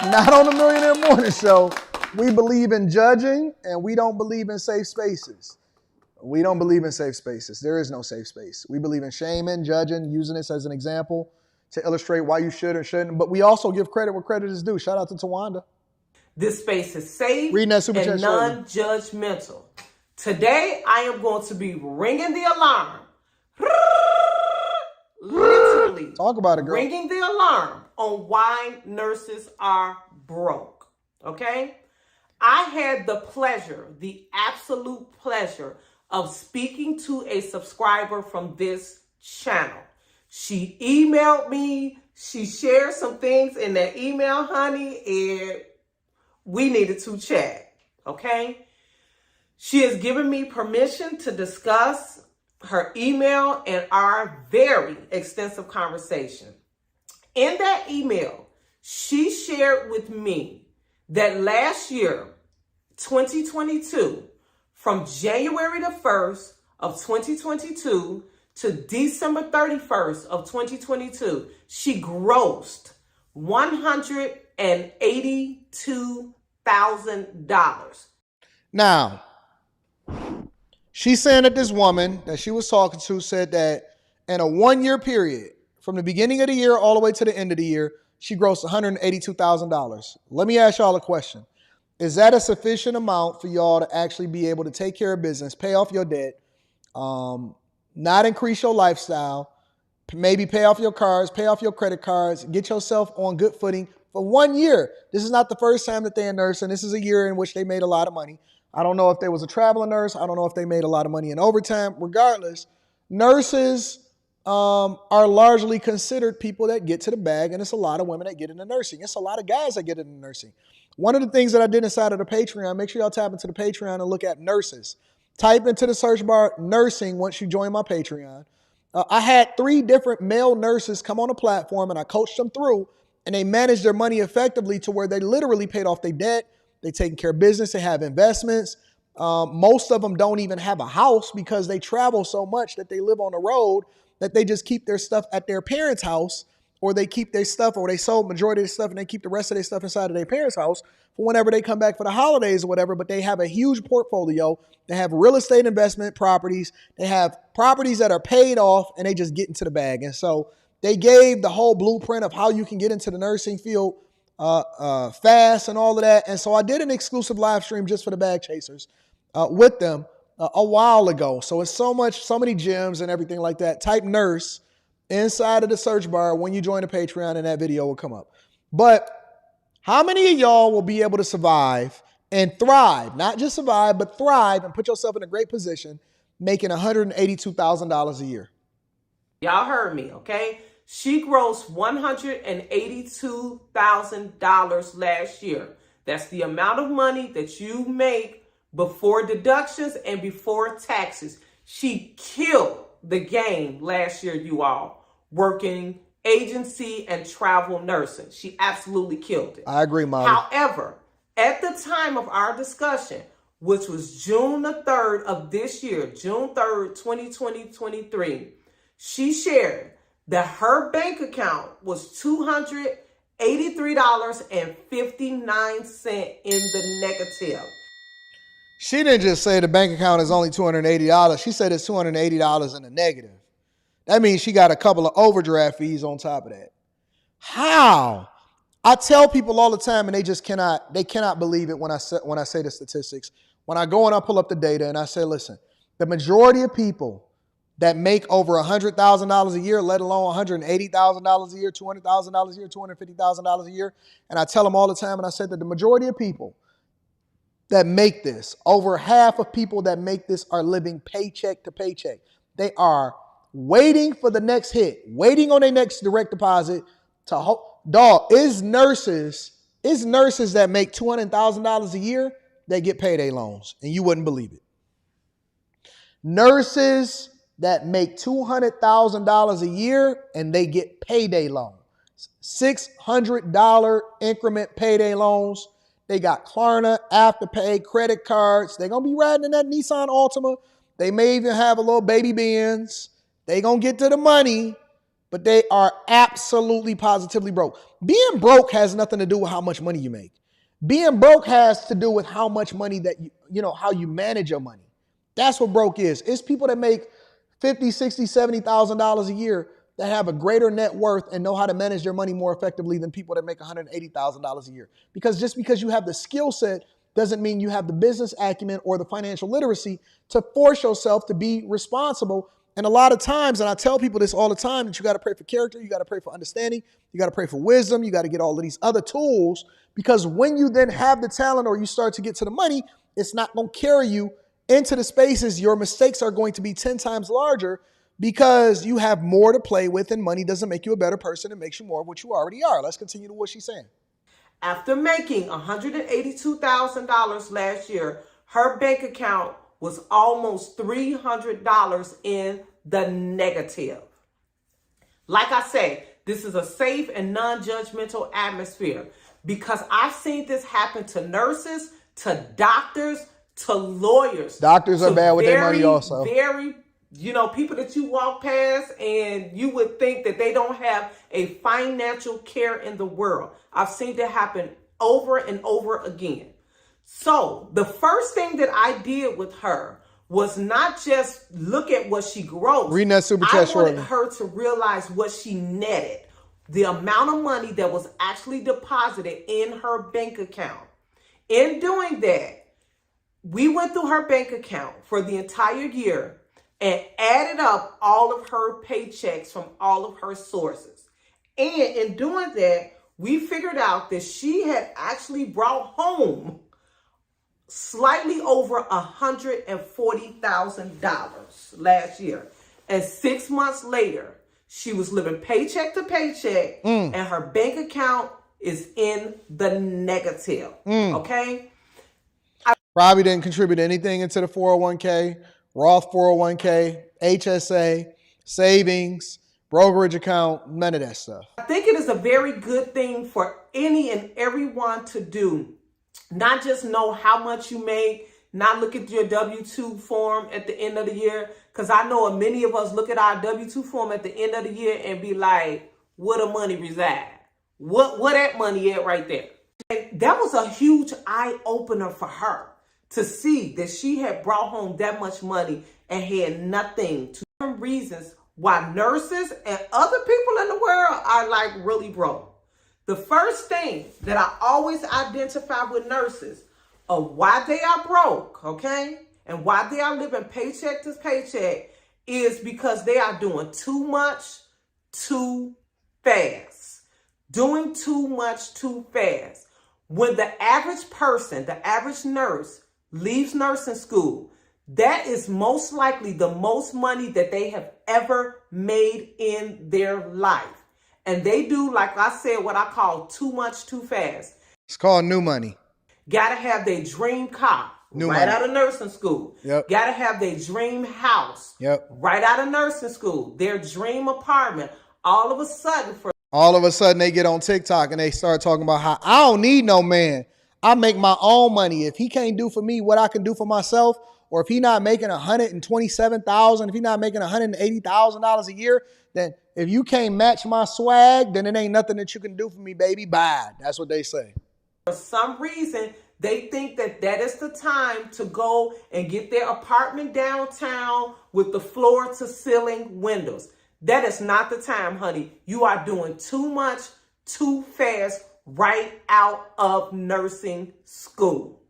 Not on the Millionaire Morning Show. We believe in judging, and we don't believe in safe spaces. We don't believe in safe spaces. There is no safe space. We believe in shaming, judging, using this as an example to illustrate why you should or shouldn't. But we also give credit where credit is due. Shout out to Tawanda. This space is safe and non-judgmental. Today, I am going to be ringing the alarm. Literally. Talk about it, girl. Ringing the alarm on why nurses are broke. Okay? I had the pleasure, the absolute pleasure of speaking to a subscriber from this channel. She emailed me. She shared some things in that email, honey, and we needed to chat. Okay? She has given me permission to discuss her email and our very extensive conversation. In that email, she shared with me that last year, 2022, from January the 1st of 2022 to December 31st of 2022, she grossed $182,000. Now, she's saying that this woman that she was talking to said that in a 1-year period, from the beginning of the year all the way to the end of the year, she grossed $182,000. Let me ask y'all a question. Is that a sufficient amount for y'all to actually be able to take care of business, pay off your debt, not increase your lifestyle, maybe pay off your cars, pay off your credit cards, get yourself on good footing for 1 year? This is not the first time that they're nursing. This is a year in which they made a lot of money. I don't know if there was a traveling nurse. I don't know if they made a lot of money in overtime. Regardless, nurses are largely considered people that get to the bag, and it's a lot of women that get into nursing. It's a lot of guys that get into nursing. One of the things that I did inside of the Patreon, make sure y'all tap into the Patreon and look at nurses. Type into the search bar nursing once you join my Patreon. I had 3 different male nurses come on the platform, and I coached them through, and they managed their money effectively to where they literally paid off their debt. They taking care of business. They have investments. Most of them don't even have a house because they travel so much that they live on the road that they just keep their stuff at their parents' house, or they keep their stuff, or they sold majority of their stuff and they keep the rest of their stuff inside of their parents' house for whenever they come back for the holidays or whatever. But they have a huge portfolio. They have real estate investment properties. They have properties that are paid off, and they just get into the bag. And so they gave the whole blueprint of how you can get into the nursing field fast and all of that. And so I did an exclusive live stream just for the bag chasers with them a while ago. So it's so many gems and everything like that. Type nurse inside of the search bar when you join the Patreon, and that video will come up. But how many of y'all will be able to survive and thrive, not just survive, but thrive and put yourself in a great position making $182,000 a year? Y'all heard me, okay? She grossed $182,000 last year. That's the amount of money that you make before deductions and before taxes. She killed the game last year, you all, working agency and travel nursing. She absolutely killed it. I agree, Molly. However, at the time of our discussion, which was June the 3rd of this year, June 3rd, 2023, she shared that her bank account was $283.59 in the negative. She didn't just say the bank account is only $280. She said it's $280 in the negative. That means she got a couple of overdraft fees on top of that. How? I tell people all the time, and they cannot believe it when I say the statistics. When I go and I pull up the data and I say, listen, the majority of people that make over $100,000 a year, let alone $180,000 a year, $200,000 a year, $250,000 a year, and I tell them all the time, and I said that the majority of people that make this, over half of people that make this are living paycheck to paycheck. They are waiting for the next hit, waiting on their next direct deposit to is nurses that make $200,000 a year that get payday loans, and you wouldn't believe it. Nurses that make $200,000 a year and they get payday loans, $600 increment payday loans. They got Klarna, Afterpay, credit cards. They're going to be riding in that Nissan Altima. They may even have a little baby Benz. They're going to get to the money, but they are absolutely positively broke. Being broke has nothing to do with how much money you make. Being broke has to do with how much money that how you manage your money. That's what broke is. It's people that make $50,000, $60,000, $70,000 a year that have a greater net worth and know how to manage their money more effectively than people that make $180,000 a year. Because just because you have the skill set doesn't mean you have the business acumen or the financial literacy to force yourself to be responsible. And a lot of times, and I tell people this all the time, that you got to pray for character, you got to pray for understanding, you got to pray for wisdom, you got to get all of these other tools, because when you then have the talent or you start to get to the money, it's not going to carry you into the spaces. Your mistakes are going to be 10 times larger because you have more to play with, and money doesn't make you a better person. It makes you more of what you already are. Let's continue to what she's saying. After making $182,000 last year, her bank account was almost $300 in the negative. Like I say, this is a safe and non-judgmental atmosphere because I've seen this happen to nurses, to doctors, to lawyers. Doctors are bad with their money also. Very, You know, people that you walk past and you would think that they don't have a financial care in the world. I've seen that happen over and over again. So the first thing that I did with her was not just look at what she grossed. Reading that super chat I wanted shortly. her to realize what she netted, the amount of money that was actually deposited in her bank account. In doing that, we went through her bank account for the entire year and added up all of her paychecks from all of her sources. And in doing that, we figured out that she had actually brought home slightly over $140,000 last year. And 6 months later, she was living paycheck to paycheck and her bank account is in the negative. Okay? Probably didn't contribute anything into the 401k, Roth 401k, HSA, savings, brokerage account, none of that stuff. I think it is a very good thing for any and everyone to do. Not just know how much you make, not look at your W-2 form at the end of the year. Because I know many of us look at our W-2 form at the end of the year and be like, where the money reside? What that money at right there? And that was a huge eye-opener for her to see that she had brought home that much money and had nothing. To some reasons why nurses and other people in the world are like really broke. The first thing that I always identify with nurses of why they are broke, okay, and why they are living paycheck to paycheck is because they are doing too much too fast. Doing too much too fast. When the average person, the average nurse, leaves nursing school, that is most likely the most money that they have ever made in their life. And they do, like I said, what I call too much too fast. It's called new money. Gotta have their dream car New right money. out of nursing school. Yep. Gotta have their dream house right out of nursing school. Their dream apartment. All of a sudden, they get on TikTok and they start talking about how I don't need no man. I make my own money. If he can't do for me what I can do for myself, or if he not making $127,000, if he not making $180,000 a year, then if you can't match my swag, then it ain't nothing that you can do for me, baby. Bye. That's what they say. for some reason, they think that that is the time to go and get their apartment downtown with the floor to ceiling windows. That is not the time, honey. You are doing too much, too fast, right out of nursing school.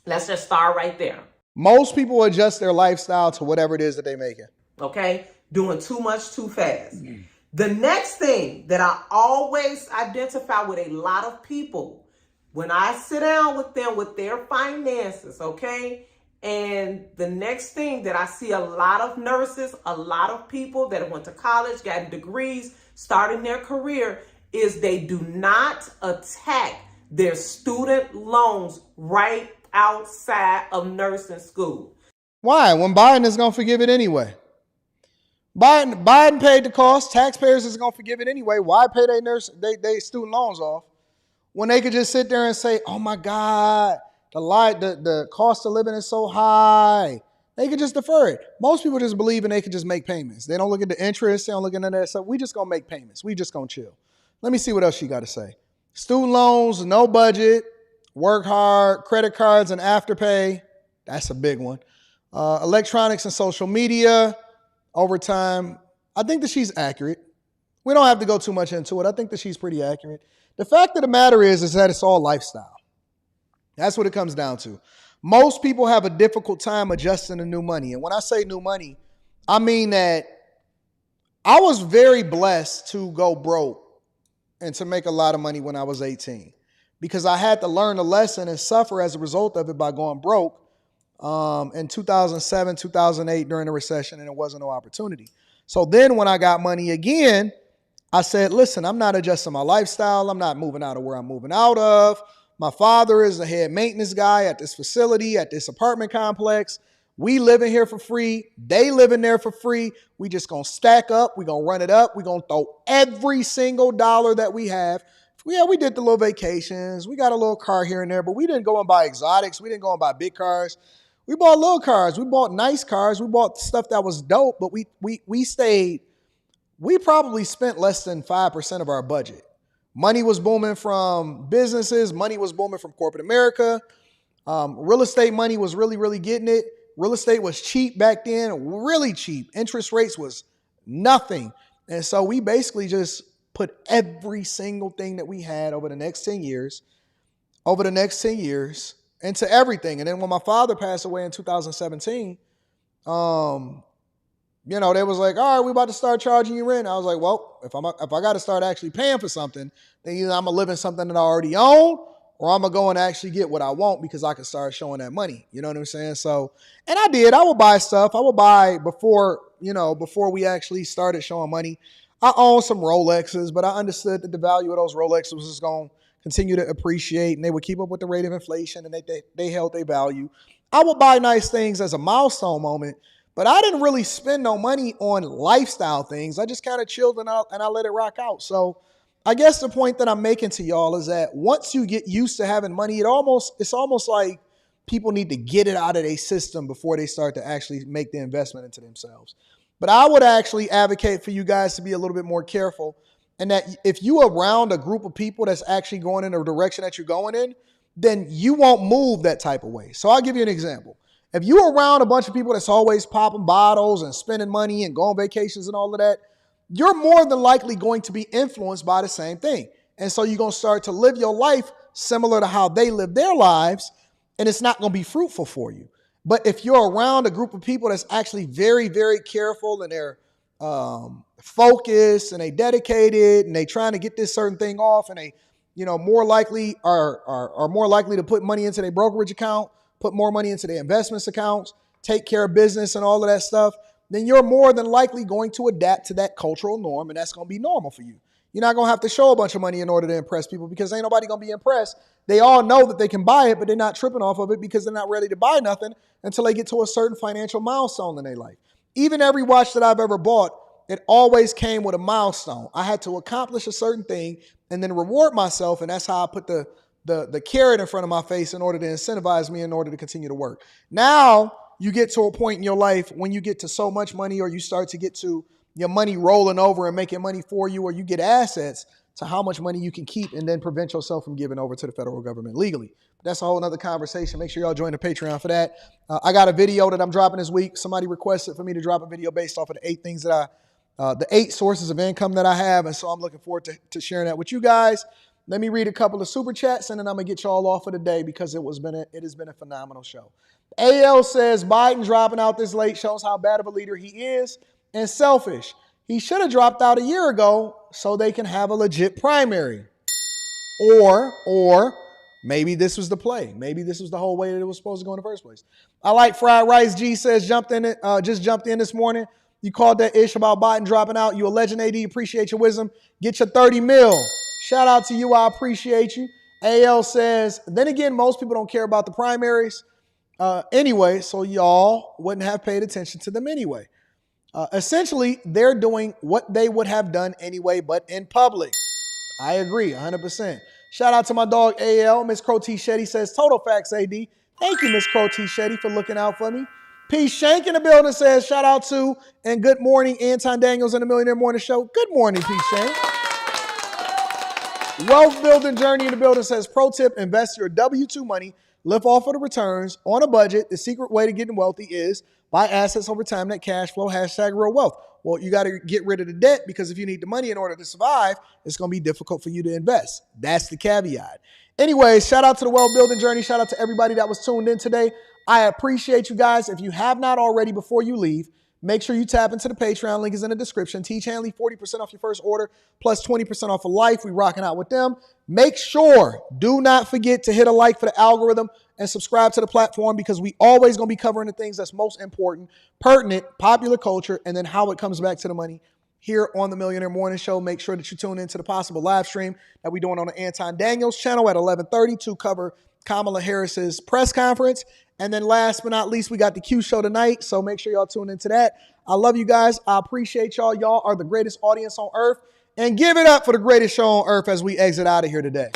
Let's just start right there. Most people adjust their lifestyle to whatever it is that they're making. Okay? Doing too much, too fast. The next thing that I always identify with a lot of people, when I sit down with them with their finances, okay? And the next thing that I see a lot of nurses, a lot of people that went to college, got degrees, starting their career, is they do not attack their student loans right outside of nursing school. Why? When Biden is going to forgive it anyway. Biden paid the cost. Taxpayers is going to forgive it anyway. Why pay they student loans off when they could just sit there and say, oh my God, the cost of living is so high. They could just defer it. Most people just believe and they could just make payments. They don't look at the interest. They don't look at none of that stuff. We just going to make payments. We just going to chill. Let me see what else she got to say. Student loans, no budget, work hard, credit cards and afterpay. That's a big one. Electronics and social media, overtime. I think that she's accurate. We don't have to go too much into it. I think that she's pretty accurate. The fact of the matter is that it's all lifestyle. That's what it comes down to. Most people have a difficult time adjusting to new money. And when I say new money, I mean that I was very blessed to go broke and to make a lot of money when I was 18 because I had to learn a lesson and suffer as a result of it by going broke in 2007, 2008 during the recession, and it wasn't no opportunity. So then when I got money again, I said, listen, I'm not adjusting my lifestyle. I'm not moving out of where I'm moving out of. My father is the head maintenance guy at this facility, at this apartment complex. We living here for free. They living there for free. We just going to stack up. We going to run it up. We going to throw every single dollar that we have. Yeah, we did the little vacations. We got a little car here and there, but we didn't go and buy exotics. We didn't go and buy big cars. We bought little cars. We bought nice cars. We bought stuff that was dope, but we stayed. We probably spent less than 5% of our budget. Money was booming from businesses. Money was booming from corporate America. Real estate money was really, really getting it. Real estate was cheap back then, really cheap. Interest rates was nothing. And so we basically just put every single thing that we had over the next 10 years into everything. And then when my father passed away in 2017, they was like, all right, we about to start charging you rent. I was like, well, if I got to start actually paying for something, then either I'm going to live in something that I already own, or I'm going to go and actually get what I want because I can start showing that money. You know what I'm saying? So, and I did. I would buy stuff. I would buy before we actually started showing money. I owned some Rolexes, but I understood that the value of those Rolexes was going to continue to appreciate, and they would keep up with the rate of inflation, and they held their value. I would buy nice things as a milestone moment, but I didn't really spend no money on lifestyle things. I just kind of chilled and I let it rock out. So I guess the point that I'm making to y'all is that once you get used to having money, it's almost like people need to get it out of their system before they start to actually make the investment into themselves. But I would actually advocate for you guys to be a little bit more careful, and that if you around a group of people that's actually going in the direction that you're going in, then you won't move that type of way. So I'll give you an example. If you're around a bunch of people that's always popping bottles and spending money and going on vacations and all of that, you're more than likely going to be influenced by the same thing. And so you're going to start to live your life similar to how they live their lives, and it's not going to be fruitful for you. But if you're around a group of people that's actually very, very careful, and they're focused, and they dedicated, and they trying to get this certain thing off, and they, more likely are more likely to put money into their brokerage account, put more money into their investments accounts, take care of business and all of that stuff, then you're more than likely going to adapt to that cultural norm, and that's going to be normal for you. You're not going to have to show a bunch of money in order to impress people, because ain't nobody going to be impressed. They all know that they can buy it, but they're not tripping off of it because they're not ready to buy nothing until they get to a certain financial milestone in their life. Even every watch that I've ever bought, it always came with a milestone. I had to accomplish a certain thing and then reward myself, and that's how I put the carrot in front of my face in order to incentivize me in order to continue to work. Now you get to a point in your life when you get to so much money, or you start to get to your money rolling over and making money for you, or you get assets to how much money you can keep and then prevent yourself from giving over to the federal government legally. But that's a whole other conversation. Make sure y'all join the Patreon for that. I got a video that I'm dropping this week. Somebody requested for me to drop a video based off of the 8 things that the 8 sources of income that I have. And so I'm looking forward to sharing that with you guys. Let me read a couple of super chats, and then I'm going to get y'all off for the day because it has been a phenomenal show. AL says, Biden dropping out this late shows how bad of a leader he is and selfish. He should have dropped out a year ago so they can have a legit primary. Or maybe this was the play. Maybe this was the whole way that it was supposed to go in the first place. I like Fried Rice G says, just jumped in this morning. You called that ish about Biden dropping out. You a legend, AD. Appreciate your wisdom. Get your 30 mil. Shout out to you. I appreciate you. AL says, then again, most people don't care about the primaries anyway, so y'all wouldn't have paid attention to them anyway. Essentially, they're doing what they would have done anyway, but in public. I agree, 100%. Shout out to my dog, AL. Miss Crow T. Shetty says, total facts, AD. Thank you, Miss Crow T. Shetty, for looking out for me. P. Shank in the building says, shout out to and good morning, Anton Daniels and the Millionaire Morning Show. Good morning, P. Shank. Wealth Building Journey in the building says, pro tip, invest your W-2 money, live off of the returns on a budget. The secret way to getting wealthy is buy assets over time that cash flow, #real wealth. Well, you got to get rid of the debt, because if you need the money in order to survive, it's going to be difficult for you to invest. That's the caveat. Anyways, shout out to the Wealth Building Journey. Shout out to everybody that was tuned in today. I appreciate you guys. If you have not already, before you leave, make sure you tap into the Patreon. Link is in the description. Tiege Hanley, 40% off your first order, plus 20% off of life. We rocking out with them. Make sure, do not forget to hit a like for the algorithm and subscribe to the platform, because we always going to be covering the things that's most important, pertinent, popular culture, and then how it comes back to the money here on the Millionaire Morning Show. Make sure that you tune into the possible live stream that we're doing on the Anton Daniels channel at 11:30 to cover Kamala Harris's press conference. And then last but not least, we got the Q show tonight, so make sure y'all tune into that. I love you guys. I appreciate y'all. Y'all are the greatest audience on earth. And give it up for the greatest show on earth as we exit out of here today.